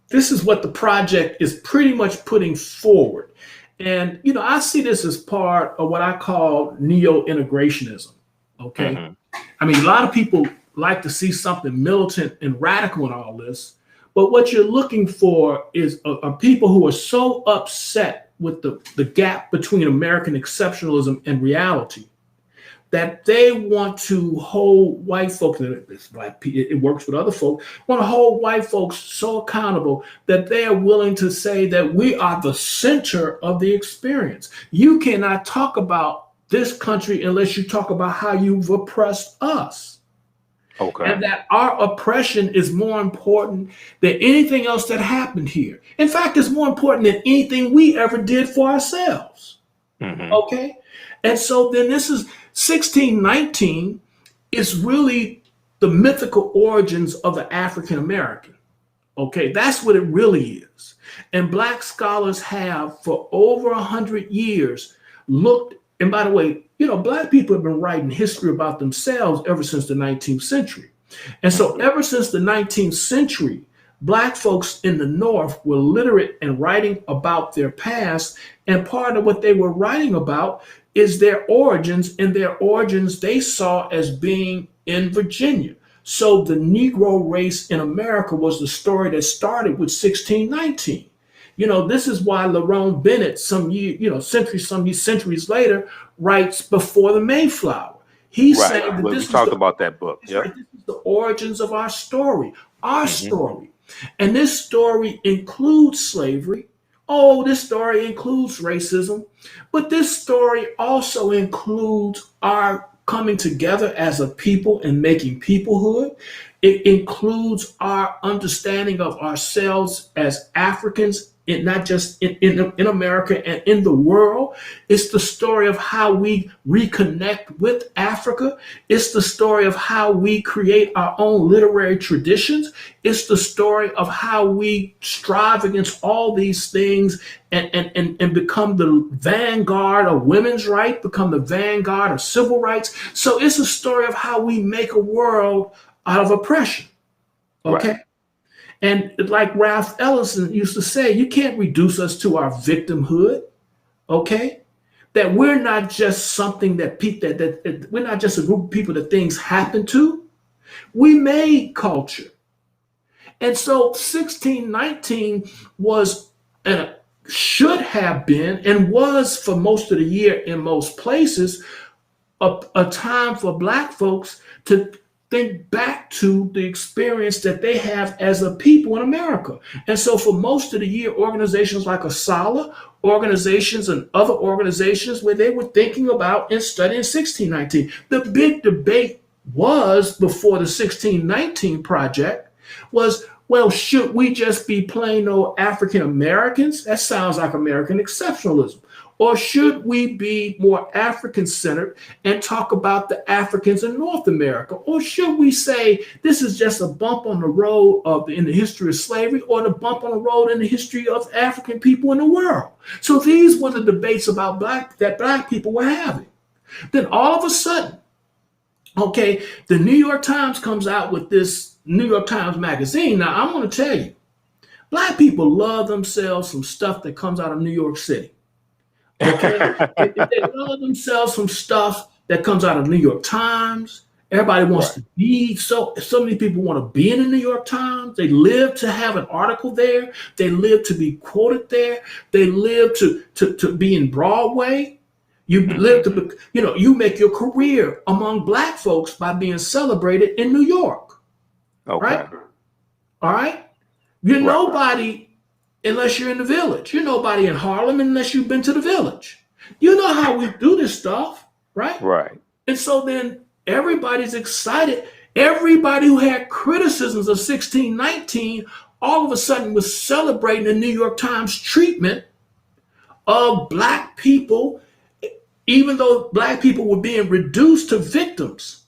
this is what the project is pretty much putting forward. And, I see this as part of what I call neo-integrationism, okay? I mean, a lot of people like to see something militant and radical in all this, but what you're looking for is people who are so upset with the gap between American exceptionalism and reality that they want to hold white folks, it works with other folks, want to hold white folks so accountable that they are willing to say that we are the center of the experience. You cannot talk about this country unless you talk about how you've oppressed us. Okay. And that our oppression is more important than anything else that happened here. In fact, it's more important than anything we ever did for ourselves. Okay. And so then this is 1619 is really the mythical origins of the African American. Okay, that's what it really is. And Black scholars have for over 100 years looked, and by the way, Black people have been writing history about themselves ever since the 19th century. And so ever since the 19th century, Black folks in the North were literate and writing about their past. And part of what they were writing about is their origins, and their origins they saw as being in Virginia. So the Negro race in America was the story that started with 1619. This is why Lerone Bennett, centuries later, writes Before the Mayflower. He's saying that we talked about that book. This is the origins of our story, story. And this story includes slavery. Oh, this story includes racism, but this story also includes our coming together as a people and making peoplehood. It includes our understanding of ourselves as Africans, not just in America and in the world. It's the story of how we reconnect with Africa. It's the story of how we create our own literary traditions. It's the story of how we strive against all these things and become the vanguard of women's rights, become the vanguard of civil rights. So it's a story of how we make a world out of oppression. Okay. Right. And like Ralph Ellison used to say, you can't reduce us to our victimhood. Okay. that we're not just something that people that we're not just a group of people that things happen to. We made culture. And so 1619 was and should have been and was for most of the year in most places a time for Black folks to think back to the experience that they have as a people in America. And so for most of the year, organizations like ASALH, organizations and other organizations where they were thinking about and studying 1619. The big debate was before the 1619 project was, well, should we just be plain old African Americans? That sounds like American exceptionalism. Or should we be more African-centered and talk about the Africans in North America? Or should we say this is just a bump on the road in the history of slavery, or the bump on the road in the history of African people in the world? So these were the debates about that Black people were having. Then all of a sudden, okay, the New York Times comes out with this New York Times magazine. Now, I'm going to tell you, Black people love themselves some stuff that comes out of New York City. Okay, they love themselves some stuff that comes out of New York Times. Everybody wants to be, so many people want to be in the New York Times. They live to have an article there. They live to be quoted there. They live to be in Broadway. You live to, you make your career among Black folks by being celebrated in New York. Okay. Right? All right. You're nobody unless you're in the Village. You're nobody in Harlem unless you've been to the Village. You know how we do this stuff, right? Right. And so then everybody's excited. Everybody who had criticisms of 1619 all of a sudden was celebrating the New York Times treatment of Black people, even though Black people were being reduced to victims.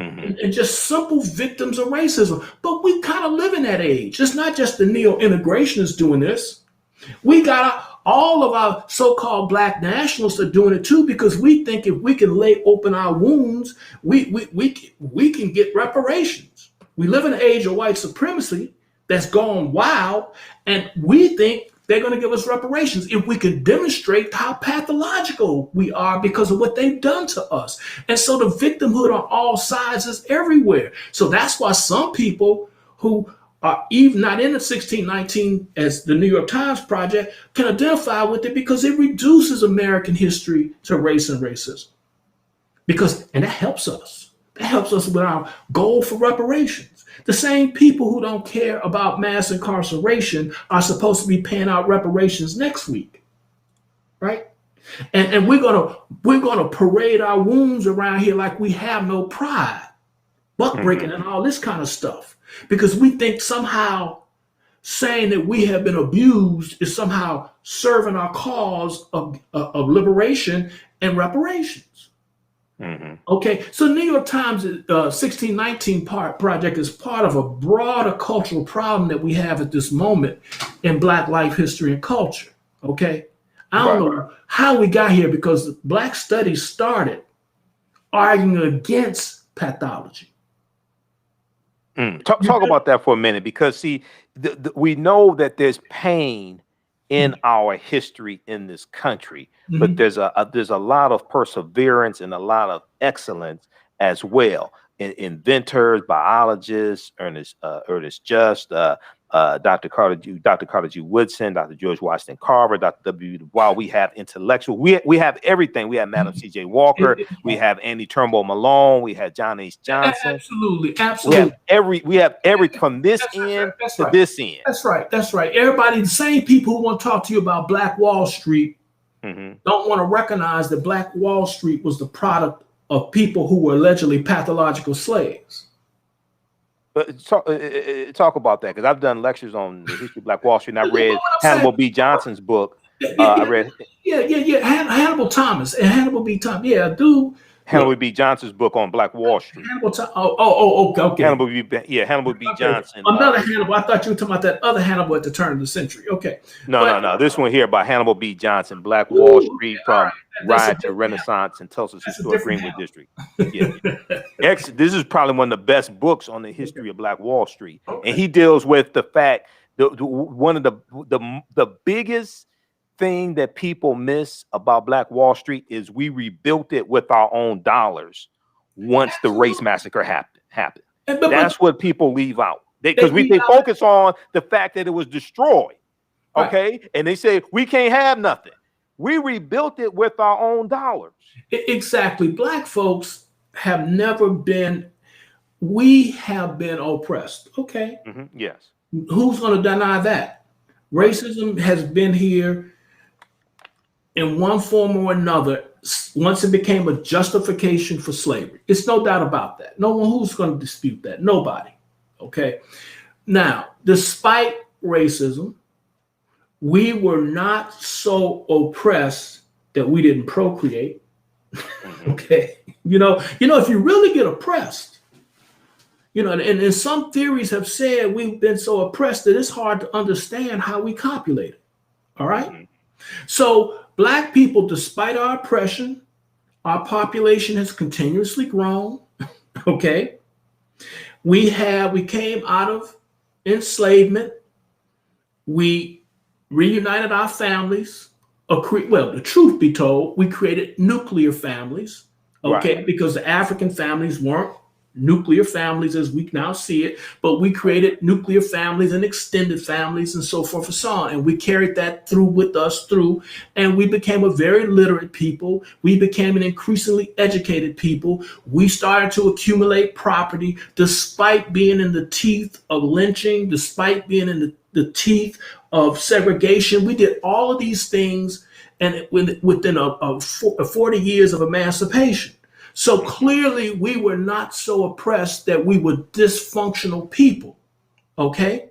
And just simple victims of racism. But we kind of live in that age. It's not just the neo-integrationists doing this. We got all of our so-called Black nationalists are doing it too, because we think if we can lay open our wounds, we can get reparations. We live in an age of white supremacy that's gone wild, and we think they're going to give us reparations if we can demonstrate how pathological we are because of what they've done to us. And so the victimhood on all sides is everywhere. So that's why some people who are even not in the 1619 as the New York Times project can identify with it, because it reduces American history to race and racism. And that helps us. That helps us with our goal for reparations. The same people who don't care about mass incarceration are supposed to be paying out reparations next week, right? And we're gonna parade our wounds around here like we have no pride, buck breaking and all this kind of stuff, because we think somehow saying that we have been abused is somehow serving our cause of liberation and reparations. Okay, so New York Times 1619 project is part of a broader cultural problem that we have at this moment in Black life, history, and culture. Okay, I don't know how we got here, because Black studies started arguing against pathology. Talk about that for a minute, because see, we know that there's pain in our history in this country, but there's a lot of perseverance and a lot of excellence as well. Inventors, biologists, Ernest Just, Dr. Carter G. Woodson, Dr. George Washington Carver, Dr. W. Du Bois. We have intellectual. We have everything. We have Madam C.J. Walker. We have Annie Turnbull Malone. We have John H. Johnson. Absolutely. We have every from this end to this end. That's right. Everybody, the same people who want to talk to you about Black Wall Street don't want to recognize that Black Wall Street was the product of people who were allegedly pathological slaves. Talk about that, because I've done lectures on the history of Black Wall Street, and I read Hannibal B. Johnson's book. I read Hannibal Thomas and Hannibal B. Thomas. Yeah, dude. Hannibal B. Johnson's book on Black Wall Street. Okay. Hannibal B. Johnson. Another Hannibal. I thought you were talking about that other Hannibal at the turn of the century. Okay. No. This one here by Hannibal B. Johnson, Black Wall Street from Riot to Renaissance in Tulsa's historic Greenwood District. Yeah. This is probably one of the best books on the history of Black Wall Street, and he deals with the fact that one of the biggest thing that people miss about Black Wall Street is we rebuilt it with our own dollars once the race massacre happened. That's what people leave out. Because they focus on the fact that it was destroyed. Okay. Right. And they say we can't have nothing. We rebuilt it with our own dollars. Exactly. Black folks have never been, we have been oppressed. Okay. Yes. Who's going to deny that? Racism has been here in one form or another once it became a justification for slavery. It's no doubt about that. No one who's going to dispute that. Nobody. Okay. Now, despite racism, we were not so oppressed that we didn't procreate. Okay. You know, if you really get oppressed, and some theories have said we've been so oppressed that it's hard to understand how we copulated. All right. So Black people, despite our oppression, our population has continuously grown. Okay. We came out of enslavement. We reunited our families. Well, the truth be told, we created nuclear families. Okay. Right. Because the African families weren't nuclear families as we now see it, but we created nuclear families and extended families and so forth and so on. And we carried that through with us and we became a very literate people. We became an increasingly educated people. We started to accumulate property despite being in the teeth of lynching, despite being in the teeth of segregation. We did all of these things and within 40 years of emancipation. So clearly we were not so oppressed that we were dysfunctional people, okay?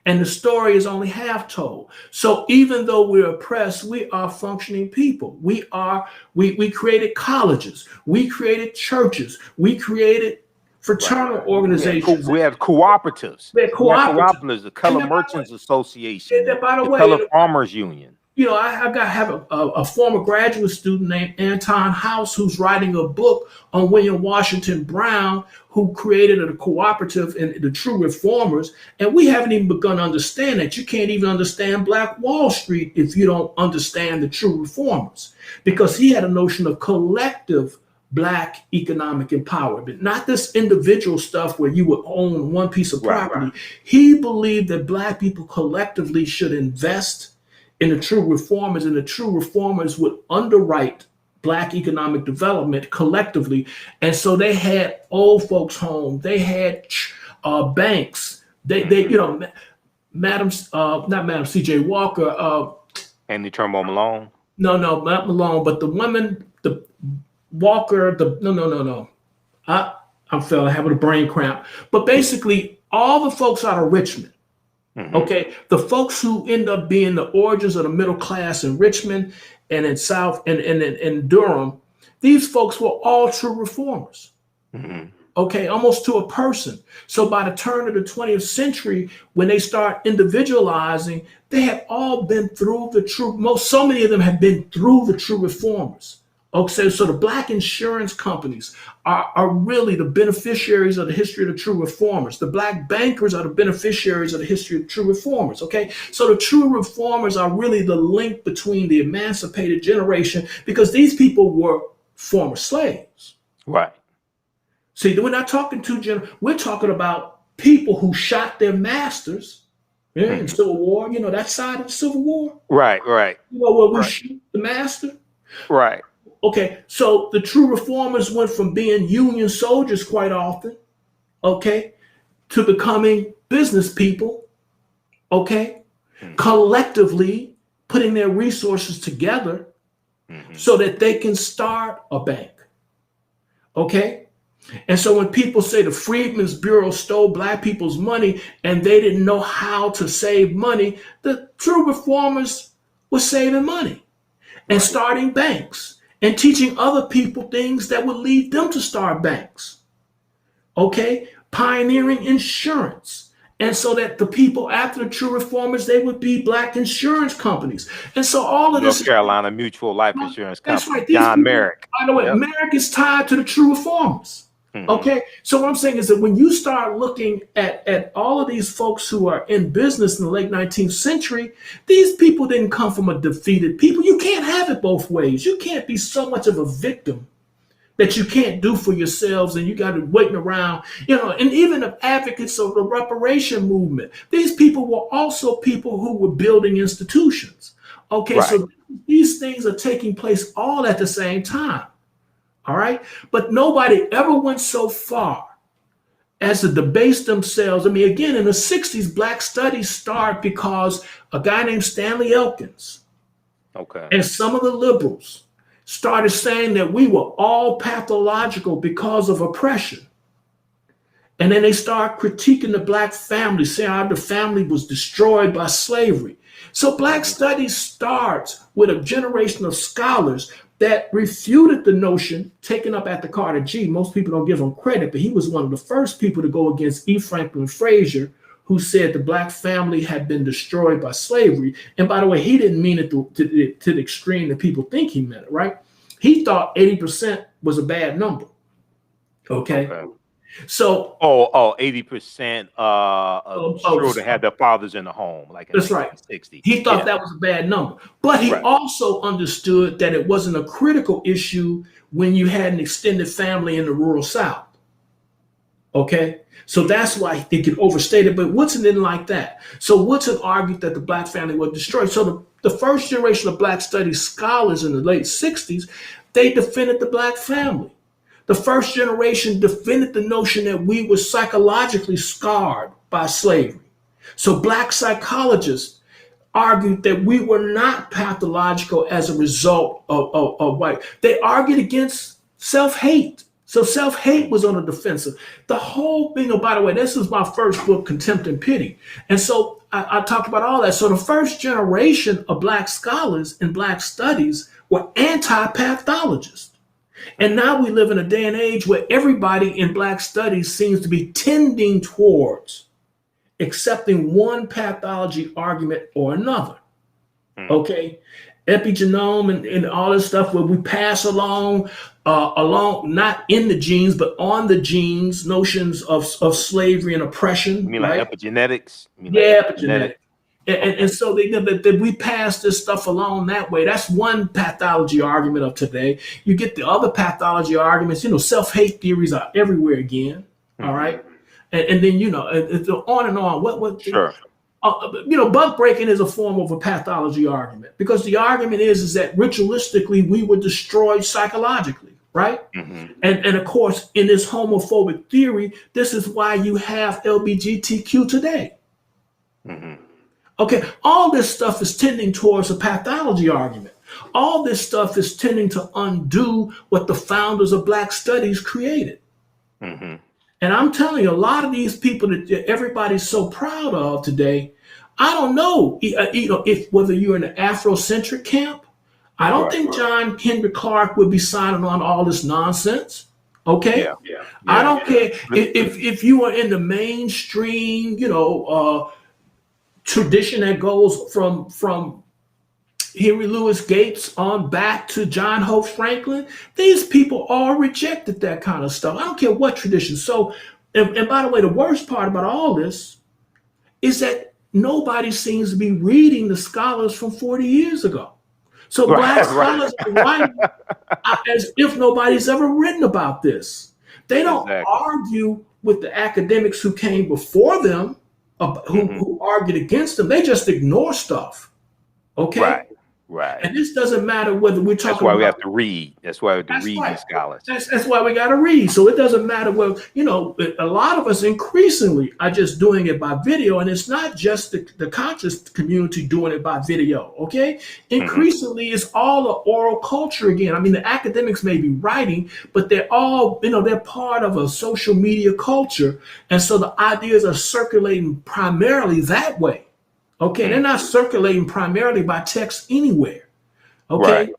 And the story is only half told. So even though we're oppressed, we are functioning people. We created colleges, we created churches, we created fraternal organizations. We have cooperatives. We have cooperatives, the Color Merchants Association, the Color Farmers Union. I have a former graduate student named Anton House who's writing a book on William Washington Brown, who created a cooperative in the True Reformers. And we haven't even begun to understand that. You can't even understand Black Wall Street if you don't understand the True Reformers, because he had a notion of collective Black economic empowerment, not this individual stuff where you would own one piece of property. Right. He believed that Black people collectively should invest in the True Reformers, and the True Reformers would underwrite Black economic development collectively. And so they had old folks' homes, they had banks, not Madam C.J. Walker. Andy Turnbull Malone? No, not Malone, but the women, the Walker, no. I'm having a brain cramp. But basically, all the folks out of Richmond, okay, the folks who end up being the origins of the middle class in Richmond and in South and in Durham, these folks were all true reformers. Okay, almost to a person. So by the turn of the 20th century, when they start individualizing, they have all been through so many of them have been through the true reformers. Okay, so the Black insurance companies are really the beneficiaries of the history of the true reformers. The Black bankers are the beneficiaries of the history of true reformers. Okay, so the true reformers are really the link between the emancipated generation, because these people were former slaves. Right. See, we're not talking we're talking about people who shot their masters in Civil War. That side of the Civil War. Right. Where we shoot the master. Right. Okay, so the true reformers went from being Union soldiers quite often, okay, to becoming business people, okay, collectively putting their resources together so that they can start a bank, okay? And so when people say the Freedmen's Bureau stole Black people's money and they didn't know how to save money, the true reformers were saving money and starting banks and teaching other people things that would lead them to start banks. Okay? Pioneering insurance. And so that the people after the true reformers, they would be Black insurance companies. And so all of this. North Carolina Mutual Life Insurance Company. That's right. John Merrick. By the way, Merrick is tied to the true reformers. Okay, so what I'm saying is that when you start looking at all of these folks who are in business in the late 19th century, these people didn't come from a defeated people. You can't have it both ways. You can't be so much of a victim that you can't do for yourselves and you got to waiting around, and even the advocates of the reparation movement, these people were also people who were building institutions. Okay, right. So these things are taking place all at the same time. All right. But nobody ever went so far as to debase themselves. I mean, again, in the 60s, Black studies started because a guy named Stanley Elkins and some of the liberals started saying that we were all pathological because of oppression. And then they started critiquing the Black family, saying how the family was destroyed by slavery. So Black studies starts with a generation of scholars that refuted the notion taken up at the Carter G. Most people don't give him credit, but he was one of the first people to go against E. Franklin Frazier, who said the Black family had been destroyed by slavery. And by the way, he didn't mean it to the extreme that people think he meant it, right? He thought 80% was a bad number. Okay. So 80% of children had their fathers in the home, like in that's 1960. Right. He thought that was a bad number, but he also understood that it wasn't a critical issue when you had an extended family in the rural South. Okay, so that's why they could overstate it. But Woodson didn't like that. So Woodson argued that the Black family was destroyed. So the first generation of Black studies scholars in the late 60s, they defended the Black family. The first generation defended the notion that we were psychologically scarred by slavery. So Black psychologists argued that we were not pathological as a result of white. They argued against self-hate. So self-hate was on the defensive. The whole thing, by the way, this is my first book, Contempt and Pity. And so I talked about all that. So the first generation of Black scholars in Black studies were anti-pathologists. And now we live in a day and age where everybody in Black studies seems to be tending towards accepting one pathology argument or another. Okay? Epigenome and all this stuff where we pass along, not in the genes, but on the genes, notions of slavery and oppression. You mean like epigenetics? Epigenetics. And so that we pass this stuff along that way. That's one pathology argument of today. You get the other pathology arguments, self-hate theories are everywhere again. All right. And then, it's on and on. Sure. Bug breaking is a form of a pathology argument because the argument is that ritualistically we were destroyed psychologically. Right. And of course, in this homophobic theory, this is why you have LGBTQ today. Okay, all this stuff is tending towards a pathology argument. All this stuff is tending to undo what the founders of Black studies created. And I'm telling you, a lot of these people that everybody's so proud of today, I don't know, if whether you're in the Afrocentric camp, I don't think John Henry Clark would be signing on all this nonsense. Okay, I don't care if you are in the mainstream, tradition that goes from Henry Louis Gates on back to John Hope Franklin. These people all rejected that kind of stuff. I don't care what tradition. So, and by the way, the worst part about all this is that nobody seems to be reading the scholars from 40 years ago. So Black scholars are writing as if nobody's ever written about this. They don't argue with the academics who came before them, who argued against them. They just ignore stuff. Okay? Right. And this doesn't matter whether we're talking about... That's why we have to read. That's why we have to read these scholars. That's why we got to read. So it doesn't matter whether, a lot of us increasingly are just doing it by video. And it's not just the conscious community doing it by video, okay? Increasingly, it's all the oral culture again. I mean, the academics may be writing, but they're all, they're part of a social media culture. And so the ideas are circulating primarily that way. Okay, they're not circulating primarily by text anywhere. Okay. Right.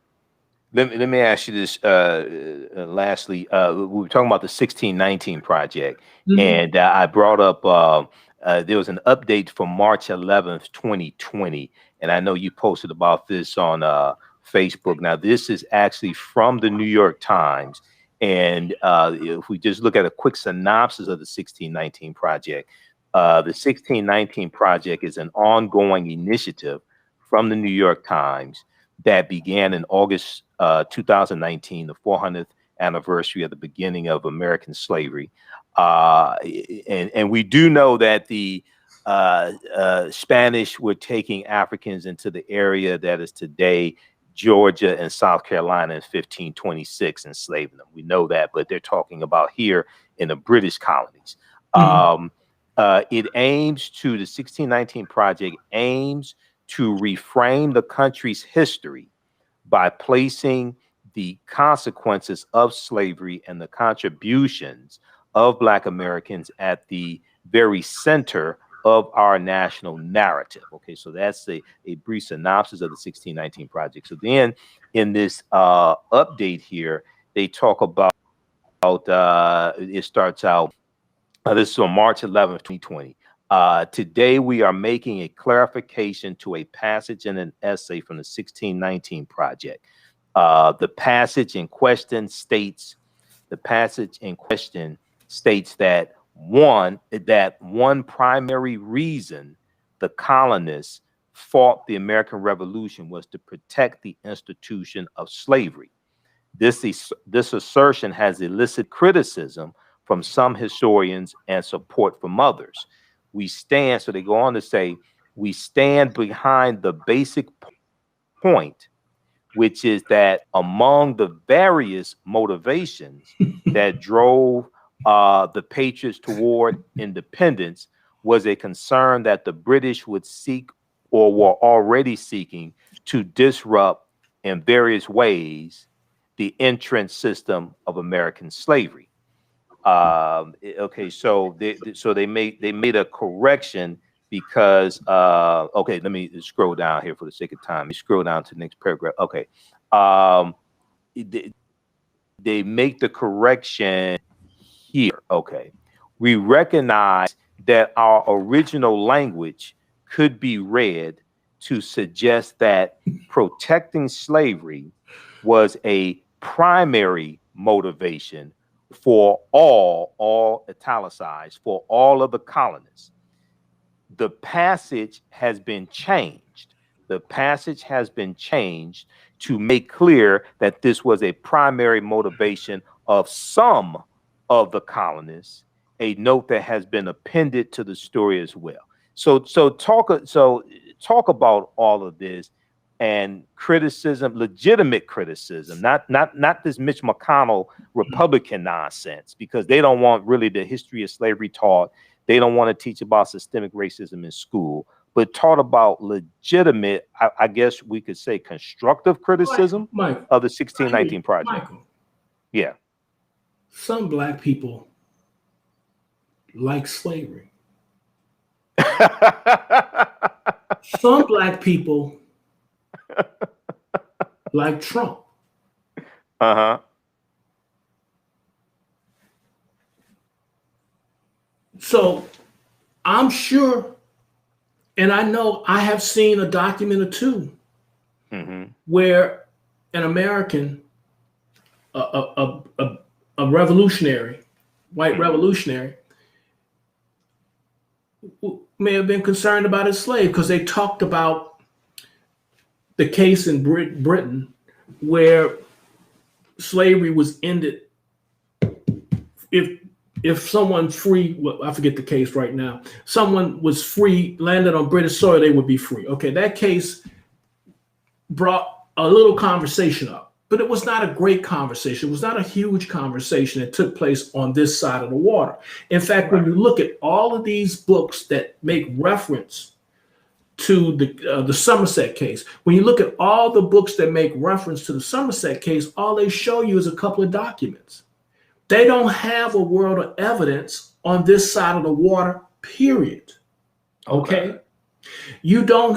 Let me ask you this. Lastly, we were talking about the 1619 project, and I brought up there was an update from March 11th, 2020, and I know you posted about this on Facebook. Now, this is actually from the New York Times, And if we just look at a quick synopsis of the 1619 Project, the 1619 Project is an ongoing initiative from the New York Times that began in August 2019, the 400th anniversary of the beginning of American slavery. And we do know that the Spanish were taking Africans into the area that is today Georgia and South Carolina in 1526, enslaving them. We know that, but they're talking about here in the British colonies. It aims to, the 1619 Project aims to reframe the country's history by placing the consequences of slavery and the contributions of Black Americans at the very center of our national narrative. Okay, so that's a brief synopsis of the 1619 Project. So then in this update here, they talk about, it starts out, this is on March 11th, 2020. Today we are making a clarification to a passage in an essay from the 1619 Project. The passage in question states that one primary reason the colonists fought the American Revolution was to protect the institution of slavery. This assertion has elicited criticism from some historians and support from others. So they go on to say, we stand behind the basic point, which is that among the various motivations that drove the Patriots toward independence was a concern that the British would seek or were already seeking to disrupt in various ways the entrance system of American slavery. Okay, so they made a correction because okay, let me scroll down here for the sake of time. Let me scroll down to the next paragraph. Okay, they make the correction here. Okay, we recognize that our original language could be read to suggest that protecting slavery was a primary motivation for all italicized, for all of the colonists. The passage has been changed. The passage has been changed to make clear that this was a primary motivation of some of the colonists, a note that has been appended to the story as well. So talk about all of this and criticism, legitimate criticism, not this Mitch McConnell Republican nonsense, because they don't want really the history of slavery taught. They don't want to teach about systemic racism in school, but taught about legitimate, I guess we could say, constructive criticism of the 1619 Project. Michael, yeah. Some Black people like slavery. Some Black people like Trump. Uh-huh. So I'm sure, and I know I have seen a document or two where an American, a revolutionary, white revolutionary, may have been concerned about his slave, because they talked about the case in Britain where slavery was ended if someone free, well, I forget the case right now, someone was free, landed on British soil, they would be free. Okay, that case brought a little conversation up, but it was not a great conversation. It was not a huge conversation that took place on this side of the water. In fact, when you look at all of these books that make reference to the Somerset case, when you look at all the books that make reference to the Somerset case, all they show you is a couple of documents. They don't have a world of evidence on this side of the water, period. Okay? You don't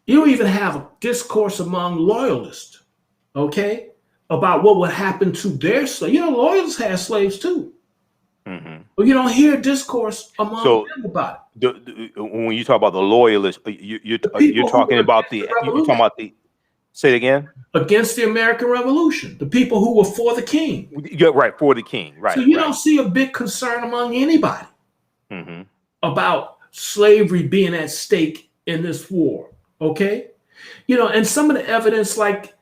even have a discourse among loyalists, okay, about what would happen to their slaves. You know, loyalists had slaves too. But you don't hear discourse among them about it. When you talk about the loyalists, you're talking about the Say it again. Against the American Revolution, the people who were for the king. Yeah, right, for the king. Right. So you don't see a big concern among anybody about slavery being at stake in this war. Okay. And some of the evidence, like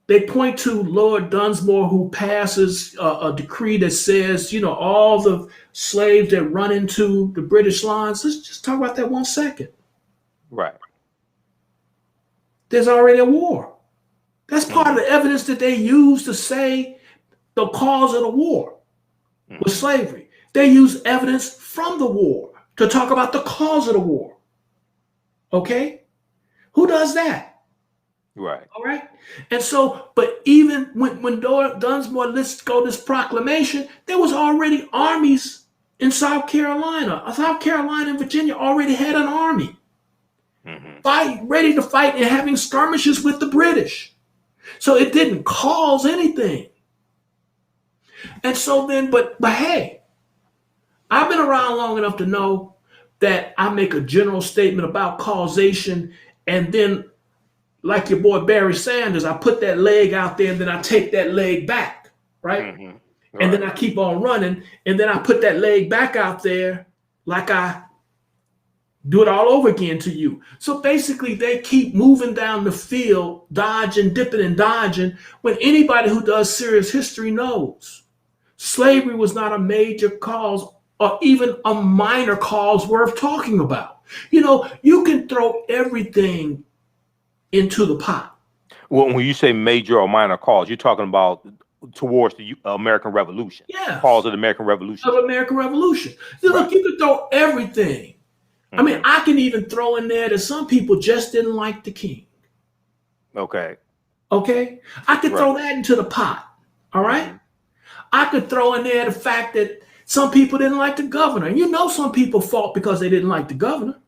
they point to Lord Dunsmore, who passes a decree that says, all the slaves that run into the British lines. Let's just talk about that 1 second. Right. There's already a war. That's part of the evidence that they use to say the cause of the war was slavery. They use evidence from the war to talk about the cause of the war. Okay? Who does that? Right. All right. And so, but even when Dunsmore lets go this proclamation, there was already armies in South Carolina. South Carolina and Virginia already had an army ready to fight and having skirmishes with the British. So it didn't cause anything. And so then, but hey, I've been around long enough to know that I make a general statement about causation, and then, like your boy Barry Sanders, I put that leg out there and then I take that leg back, right? Right. And then I keep on running, and then I put that leg back out there like I do it all over again to you. So basically, they keep moving down the field, dodging, dipping and dodging, when anybody who does serious history knows slavery was not a major cause or even a minor cause worth talking about. You can throw everything into the pot. Well, when you say major or minor cause, you're talking about towards the American Revolution. Yeah. Cause of the American Revolution. Of American Revolution. Look, you can throw everything. I mean, I can even throw in there that some people just didn't like the king. Okay. I could throw that into the pot. All right. I could throw in there the fact that some people didn't like the governor. Some people fought because they didn't like the governor.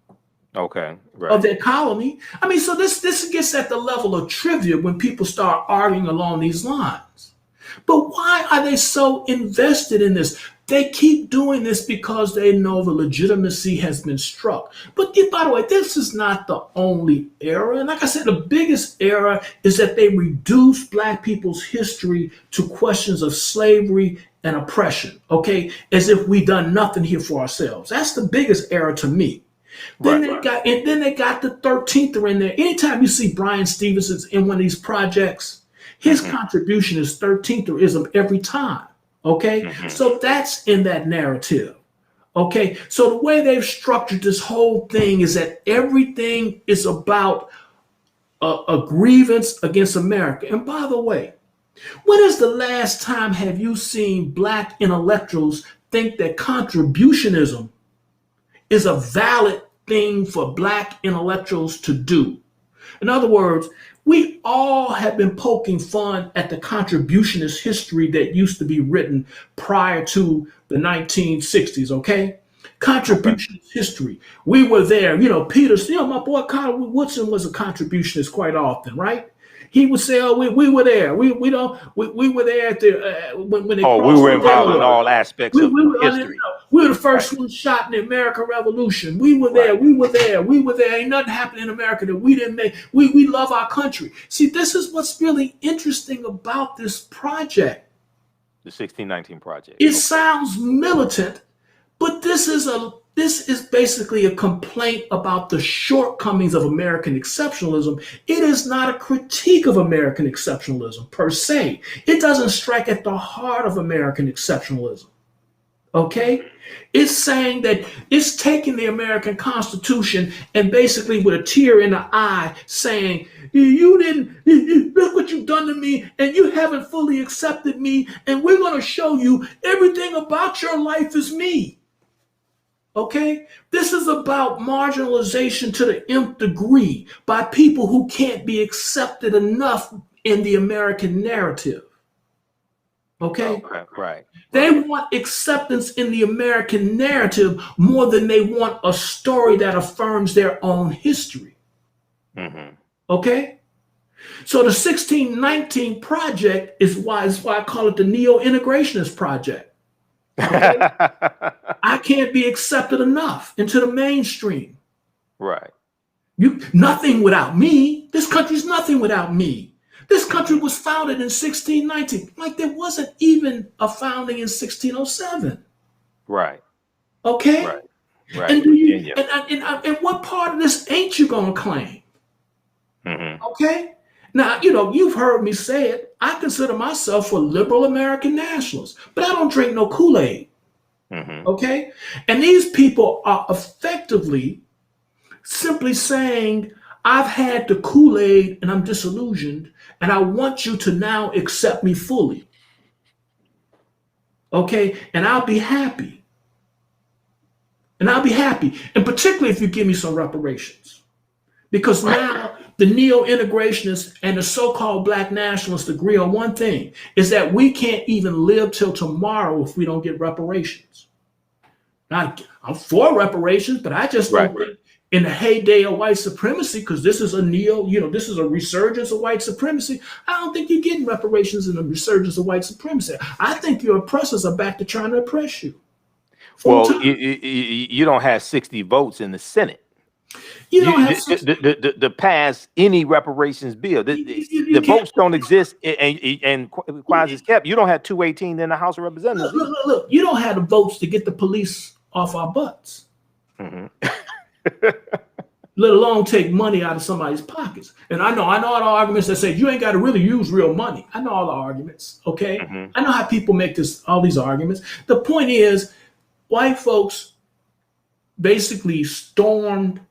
Okay. Right. Of their colony. I mean, so this gets at the level of trivia when people start arguing along these lines. But why are they so invested in this? They keep doing this because they know the legitimacy has been struck. But by the way, this is not the only error. And like I said, the biggest error is that they reduce Black people's history to questions of slavery and oppression, okay? As if we done nothing here for ourselves. That's the biggest error to me. Then they got the 13th in there. Anytime you see Brian Stevenson's in one of these projects, his contribution is 13therism every time. Okay, so that's in that narrative. Okay, so the way they've structured this whole thing is that everything is about a grievance against America. And by the way, when is the last time have you seen Black intellectuals think that contributionism is a valid thing for Black intellectuals to do? In other words, we all have been poking fun at the contributionist history that used to be written prior to the 1960s, okay? Contributionist history. We were there. Peter, my boy Carter Woodson was a contributionist quite often, right? He would say, "Oh, we were there. We were there at the when they." Oh, we were involved in all aspects of history. We were the first ones shot in the American Revolution. We were there. We were there. We were there. Ain't nothing happened in America that we didn't make. We love our country. See, this is what's really interesting about this project. The 1619 project. It sounds militant, but this is basically a complaint about the shortcomings of American exceptionalism. It is not a critique of American exceptionalism per se. It doesn't strike at the heart of American exceptionalism. Okay? It's saying that it's taking the American Constitution and basically with a tear in the eye saying, look what you've done to me, and you haven't fully accepted me, and we're going to show you everything about your life is me. Okay? This is about marginalization to the nth degree by people who can't be accepted enough in the American narrative. Okay? Right. They want acceptance in the American narrative more than they want a story that affirms their own history. Okay? So the 1619 project is why I call it the neo-integrationist project. Okay? I can't be accepted enough into the mainstream. Right. Nothing without me. This country's nothing without me. This country was founded in 1619. Like there wasn't even a founding in 1607. Right. Okay. Right. Right. And and what part of this ain't you gonna claim? Mm-hmm. Okay. Now, you've heard me say it. I consider myself a liberal American nationalist, but I don't drink no Kool-Aid. Mm-hmm. Okay. And these people are effectively simply saying, I've had the Kool-Aid and I'm disillusioned, and I want you to now accept me fully. Okay. And I'll be happy. And particularly if you give me some reparations. Because now the neo-integrationists and the so-called black nationalists agree on one thing, is that we can't even live till tomorrow if we don't get reparations. Now, I'm for reparations, but I just don't think in the heyday of white supremacy, because this is this is a resurgence of white supremacy, I don't think you're getting reparations in the resurgence of white supremacy. I think your oppressors are back to trying to oppress you. Well, you don't have 60 votes in the Senate. You don't have to pass any reparations bill. The votes don't exist, and Quasi is kept. You don't have 218 in the House of Representatives. Look, you don't have the votes to get the police off our butts. Mm-hmm. Let alone take money out of somebody's pockets. And I know all the arguments that say you ain't got to really use real money. I know all the arguments. Okay, mm-hmm. I know how people make all these arguments. The point is, white folks basically stormed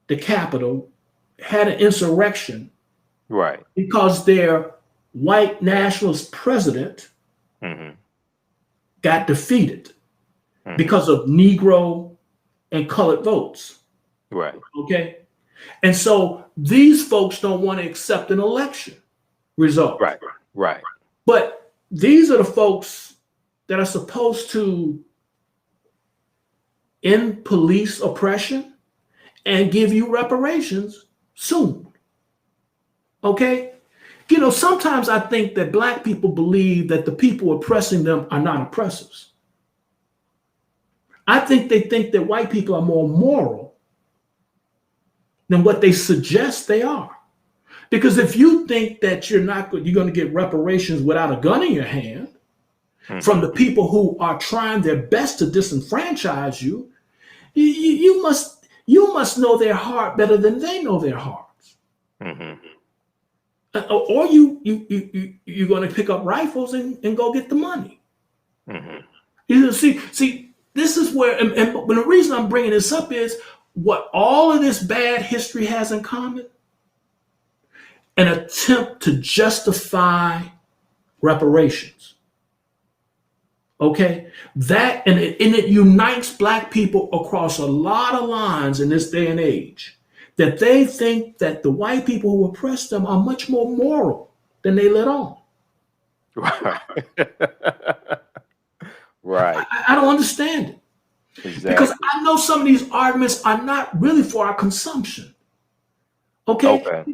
the Capitol, had an insurrection, right? Because their white nationalist president mm-hmm. got defeated mm-hmm. because of Negro and colored votes, right? Okay, and so these folks don't want to accept an election result, right? But these are the folks that are supposed to end police oppression and give you reparations soon. Okay? Sometimes I think that black people believe that the people oppressing them are not oppressors. I think they think that white people are more moral than what they suggest they are. Because if you think that you're going to get reparations without a gun in your hand mm-hmm. from the people who are trying their best to disenfranchise you, you must know their heart better than they know their hearts. Mm-hmm. Or you're going to pick up rifles and go get the money. Mm-hmm. See, this is where, and the reason I'm bringing this up is what all of this bad history has in common: an attempt to justify reparations. Okay, that and it unites black people across a lot of lines in this day and age, that they think that the white people who oppress them are much more moral than they let on. Right. Right. I don't understand it. Exactly. Because I know some of these arguments are not really for our consumption. Okay.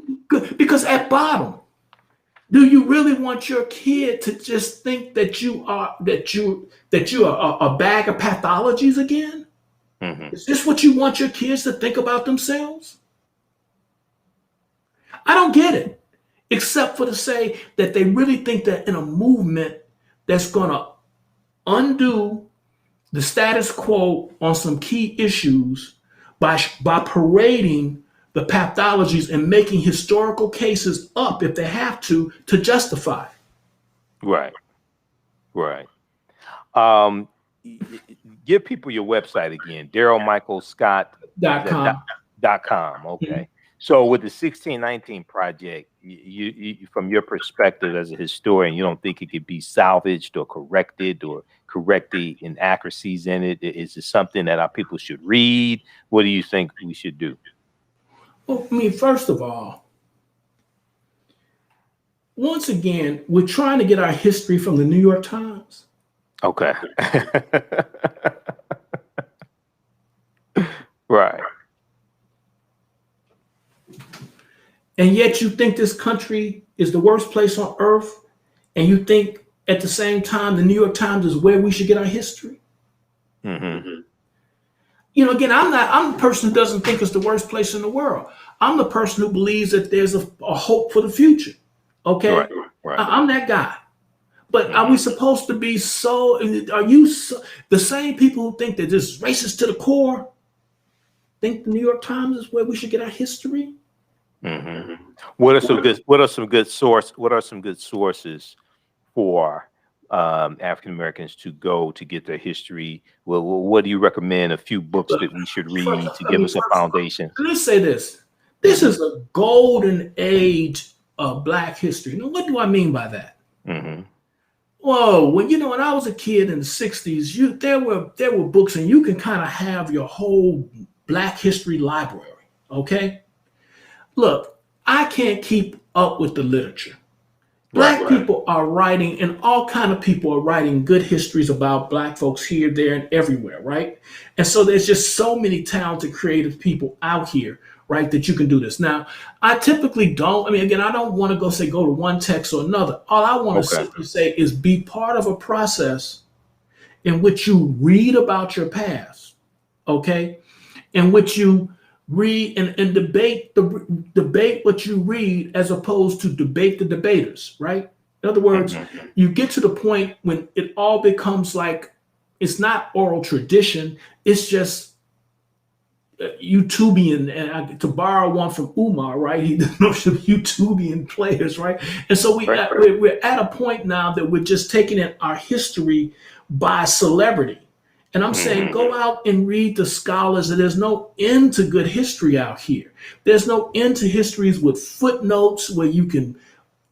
Because at bottom, do you really want your kid to just think that you are a bag of pathologies again? Mm-hmm. Is this what you want your kids to think about themselves? I don't get it, except for to say that they really think that in a movement that's going to undo the status quo on some key issues by parading the pathologies and making historical cases up if they have to justify. Right. Give people your website again, DarylMichaelScott.com. Okay. Mm-hmm. So with the 1619 project, you from your perspective as a historian, you don't think it could be salvaged or correct the inaccuracies in it? Is it something that our people should read? What do you think we should do? Well, I mean, first of all, once again, we're trying to get our history from the New York Times. Okay. Right. And yet you think this country is the worst place on earth, and you think at the same time the New York Times is where we should get our history? Mm-hmm. Again, I'm the person who doesn't think it's the worst place in the world. I'm the person who believes that there's a hope for the future. Okay. Right. I'm that guy. But are we supposed to be so? Are you the same people who think that this is racist to the core? Think the New York Times is where we should get our history? What are some good sources for African Americans to go to get their history? Well, what do you recommend? A few books that we should read to give us a foundation. Let's say this. This is a golden age of Black history. Now, what do I mean by that? Whoa, when I was a kid in the 60s, there were books, and you can kind of have your whole Black history library. Okay? Look, I can't keep up with the literature. Black people are writing, and all kind of people are writing good histories about Black folks here, there, and everywhere, right? And so there's just so many talented, creative people out here, right, that you can do this. Now, I typically don't. I mean, again, I don't want to go to one text or another. All I want to simply say is be part of a process in which you read about your past, okay, in which you read and debate what you read as opposed to debate the debaters, right? In other words, you get to the point when it all becomes like it's not oral tradition, it's just Youtubian, and to borrow one from Umar, right? He the notion of Youtubian players, right? And so we're at a point now that we're just taking in our history by celebrity. And I'm saying, go out and read the scholars. And there's no end to good history out here. There's no end to histories with footnotes where you can,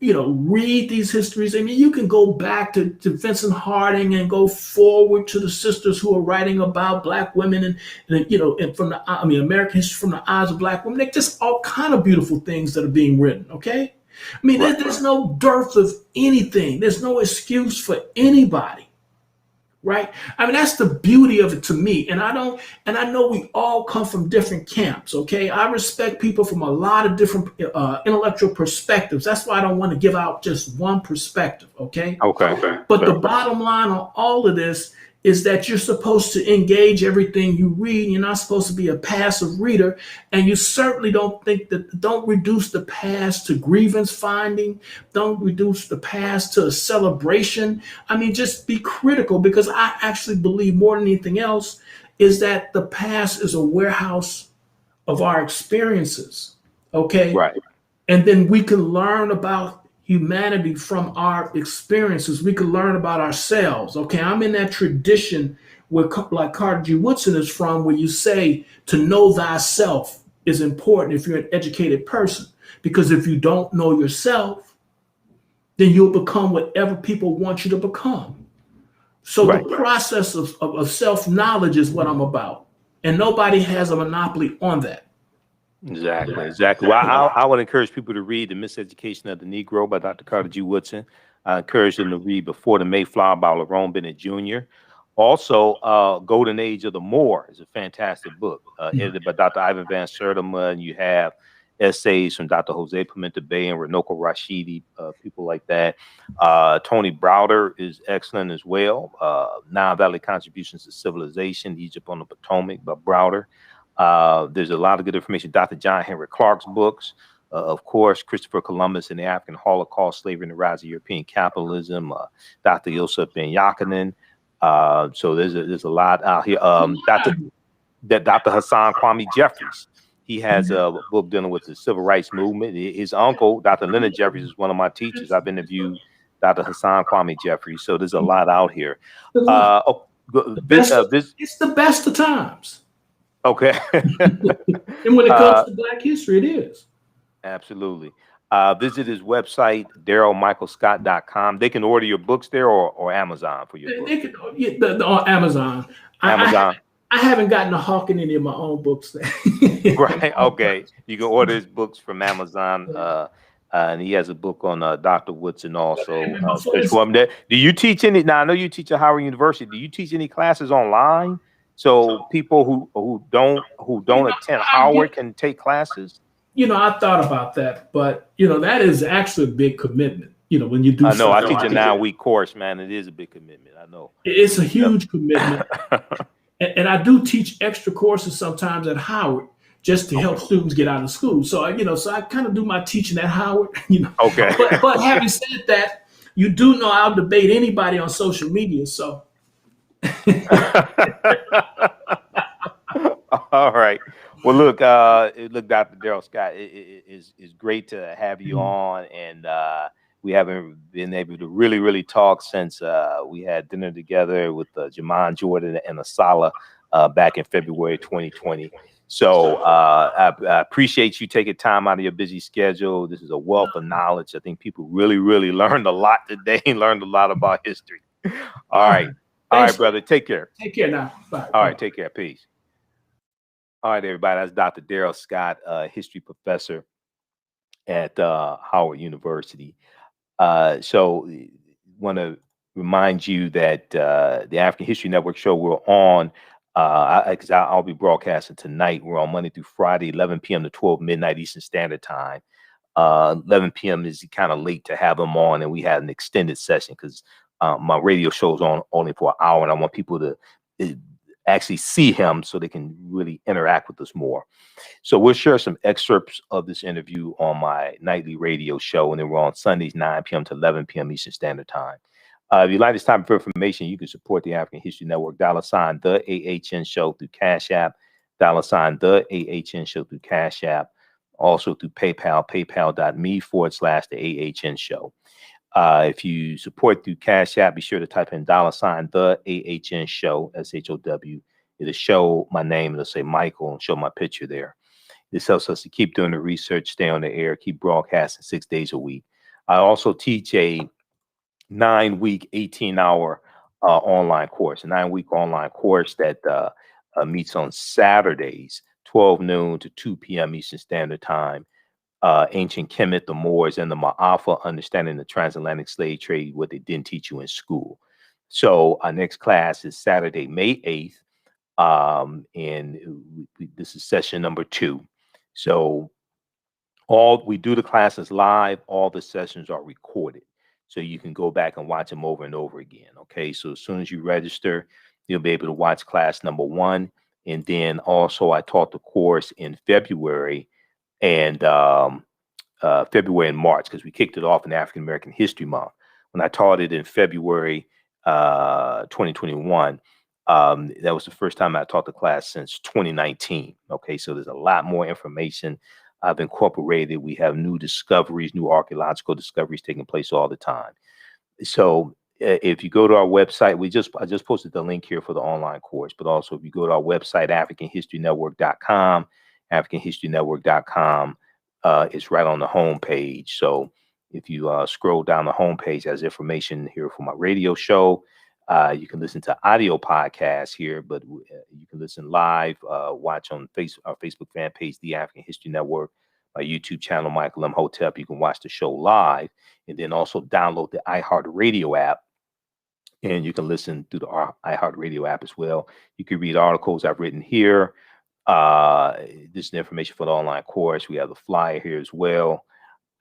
read these histories. I mean, you can go back to Vincent Harding and go forward to the sisters who are writing about Black women and from American history from the eyes of Black women. They're just all kind of beautiful things that are being written. Okay. I mean, there's no dearth of anything. There's no excuse for anybody. Right. I mean, that's the beauty of it to me. And I know we all come from different camps. OK, I respect people from a lot of different intellectual perspectives. That's why I don't want to give out just one perspective. OK. But the bottom line on all of this is that you're supposed to engage everything you read. You're not supposed to be a passive reader. And you certainly don't reduce the past to grievance finding. Don't reduce the past to a celebration. I mean, just be critical, because I actually believe more than anything else is that the past is a warehouse of our experiences. Okay. Right. And then we can learn about humanity from our experiences. We can learn about ourselves. Okay, I'm in that tradition where, like Carter G. Woodson is from, where you say to know thyself is important if you're an educated person, because if you don't know yourself, then you'll become whatever people want you to become. So the process of self-knowledge is what I'm about, and nobody has a monopoly on that. Exactly. Well, I would encourage people to read The Miseducation of the Negro by Dr. Carter G. Woodson. I encourage them to read Before the Mayflower by Lerone Bennett Jr. Also, Golden Age of the Moor is a fantastic book, edited by Dr. Ivan Van Sertima, and you have essays from Dr. Jose Pimenta Bay and Runoko Rashidi, people like that. Tony Browder is excellent as well. Nile Valley Contributions to Civilization, Egypt on the Potomac by Browder. There's a lot of good information. Dr. John Henry Clark's books, of course, Christopher Columbus and the African Holocaust, Slavery and the Rise of European Capitalism, Dr. Yosef Ben Yakinen. So there's a lot out here. Dr. Hassan Kwame Jeffries, he has a book dealing with the civil rights movement. His uncle, Dr. Leonard Jeffries, is one of my teachers. I've interviewed Dr. Hassan Kwame Jeffries. So there's a lot out here. It's the best of times. Okay. And when it comes to Black history, it is. Absolutely. Visit his website, darylmichaelscott.com. They can order your books there or Amazon for your books. They can, on Amazon. Amazon. I haven't gotten a hawk in any of my own books. Right. Okay. You can order his books from Amazon. And he has a book on Dr. Woodson also. Do you teach any? Now, I know you teach at Howard University. Do you teach any classes online? So people who don't attend Howard can take classes? I thought about that, but that is actually a big commitment. When you do. I know. I teach a 9-week course, man. It is a big commitment. I know. It's a huge commitment. And I do teach extra courses sometimes at Howard just to help students get out of school. So I kind of do my teaching at Howard, Okay. But having said that, you do know I'll debate anybody on social media. So. All right. Well, look, Dr. Daryl Scott, it's great to have you on, and we haven't been able to really talk since we had dinner together with Jamon Jordan and Asala back in February 2020. So I appreciate you taking time out of your busy schedule. This is a wealth of knowledge. I think people really learned a lot today and learned a lot about history. All right. All right, brother. Take care. Take care now. Bye. All right. Take care. Peace. All right, everybody. That's Dr. Daryl Scott, history professor at Howard University. So want to remind you that the African History Network show we're on, because I'll be broadcasting tonight. We're on Monday through Friday, 11 p.m. to 12 midnight Eastern Standard Time. 11 p.m. is kind of late to have them on, and we had an extended session because my radio show is on only for an hour, and I want people to actually see him so they can really interact with us more. So we'll share some excerpts of this interview on my nightly radio show, and then we're on Sundays, 9 p.m. to 11 p.m. Eastern Standard Time. If you like this type of information, you can support the African History Network, $ TheAHNShow through Cash App, $ TheAHNShow through Cash App, also through PayPal, paypal.me/TheAHNShow. If you support through Cash App, be sure to type in $ TheAHNShow, SHOW. It'll show my name, it'll say Michael, and show my picture there. This helps us to keep doing the research, stay on the air, keep broadcasting 6 days a week. I also teach a 9-week, 18-hour online course, a 9-week online course that meets on Saturdays, 12 noon to 2 p.m. Eastern Standard Time. Ancient Kemet, the Moors, and the Ma'afa, understanding the transatlantic slave trade, what they didn't teach you in school. So our next class is Saturday, May 8th, and this is session number 2. So we do the classes live, all the sessions are recorded. So you can go back and watch them over and over again, okay? So as soon as you register, you'll be able to watch class number 1. And then also I taught the course in February and February and March, because we kicked it off in African American History Month. When I taught it in February 2021, that was the first time I taught the class since 2019. Okay, so there's a lot more information I've incorporated. We have new discoveries, new archaeological discoveries taking place all the time. So if you go to our website, I just posted the link here for the online course, but also if you go to our website, AfricanHistoryNetwork.com, AfricanHistoryNetwork.com, it's right on the home page. So if you scroll down the home page, there's information here for my radio show. You can listen to audio podcasts here, but you can listen live, watch on our Facebook fan page, The African History Network, my YouTube channel, Michael Imhotep. You can watch the show live, and then also download the iHeartRadio app, and you can listen through the iHeartRadio app as well. You can read articles I've written here. This is information for the online course. We have the flyer here as well.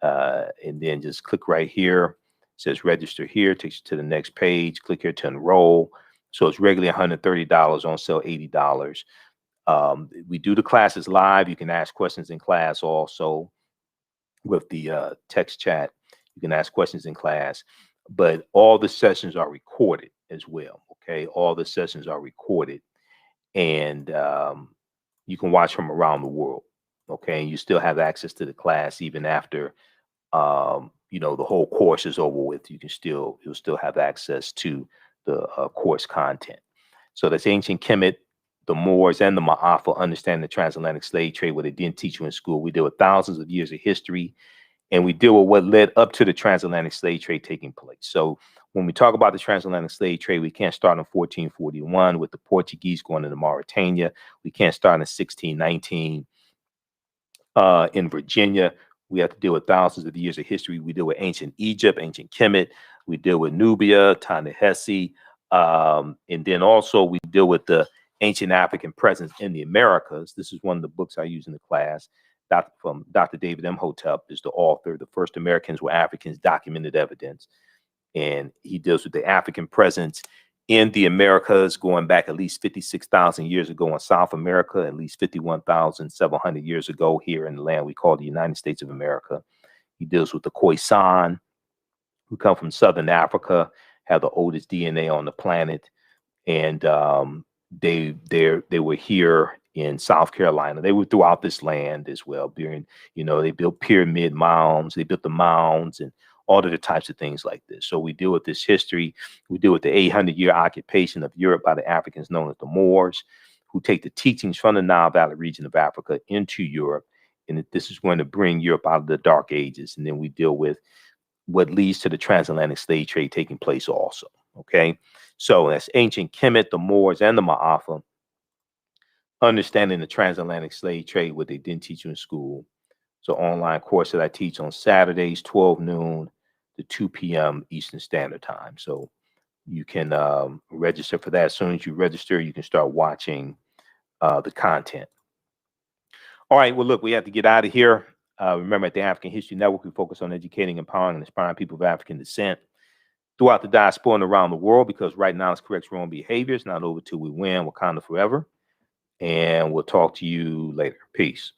And then just click right here. It says register here, takes you to the next page. Click here to enroll. So it's regularly $130, on sale $80. We do the classes live. You can ask questions in class also with the text chat. You can ask questions in class, but all the sessions are recorded as well. Okay, all the sessions are recorded, and you can watch from around the world. Okay, and you still have access to the class even after the whole course is over with. You'll still have access to the course content. So that's Ancient Kemet, the Moors, and the Ma'afa, understanding the transatlantic slave trade, what they didn't teach you in school. We deal with thousands of years of history, and we deal with what led up to the transatlantic slave trade taking place. So when we talk about the transatlantic slave trade, we can't start in 1441 with the Portuguese going into Mauritania. We can't start in 1619 in Virginia. We have to deal with thousands of years of history. We deal with ancient Egypt, ancient Kemet. We deal with Nubia, Ta-Nehisi. And then also we deal with the ancient African presence in the Americas. This is one of the books I use in the class. From Dr. David Imhotep is the author. The First Americans Were Africans, Documented Evidence. And he deals with the African presence in the Americas, going back at least 56,000 years ago in South America, at least 51,700 years ago here in the land we call the United States of America. He deals with the Khoisan, who come from Southern Africa, have the oldest DNA on the planet, and they were here in South Carolina. They were throughout this land as well. During, they built pyramid mounds, they built the mounds, and all of the types of things like this. So we deal with this history. We deal with the 800-year occupation of Europe by the Africans known as the Moors, who take the teachings from the Nile Valley region of Africa into Europe. And this is going to bring Europe out of the Dark Ages. And then we deal with what leads to the transatlantic slave trade taking place also. Okay, so that's ancient Kemet, the Moors, and the Ma'afa. Understanding the transatlantic slave trade, what they didn't teach you in school. So online course that I teach on Saturdays, 12 noon to 2 p.m. Eastern Standard Time. So you can register for that. As soon as you register, you can start watching the content. All right, well, look, we have to get out of here. Remember, at the African History Network, we focus on educating, empowering, and inspiring people of African descent throughout the diaspora and around the world, because right now it's correct wrong behaviors, not over till we win. Wakanda forever. And we'll talk to you later. Peace.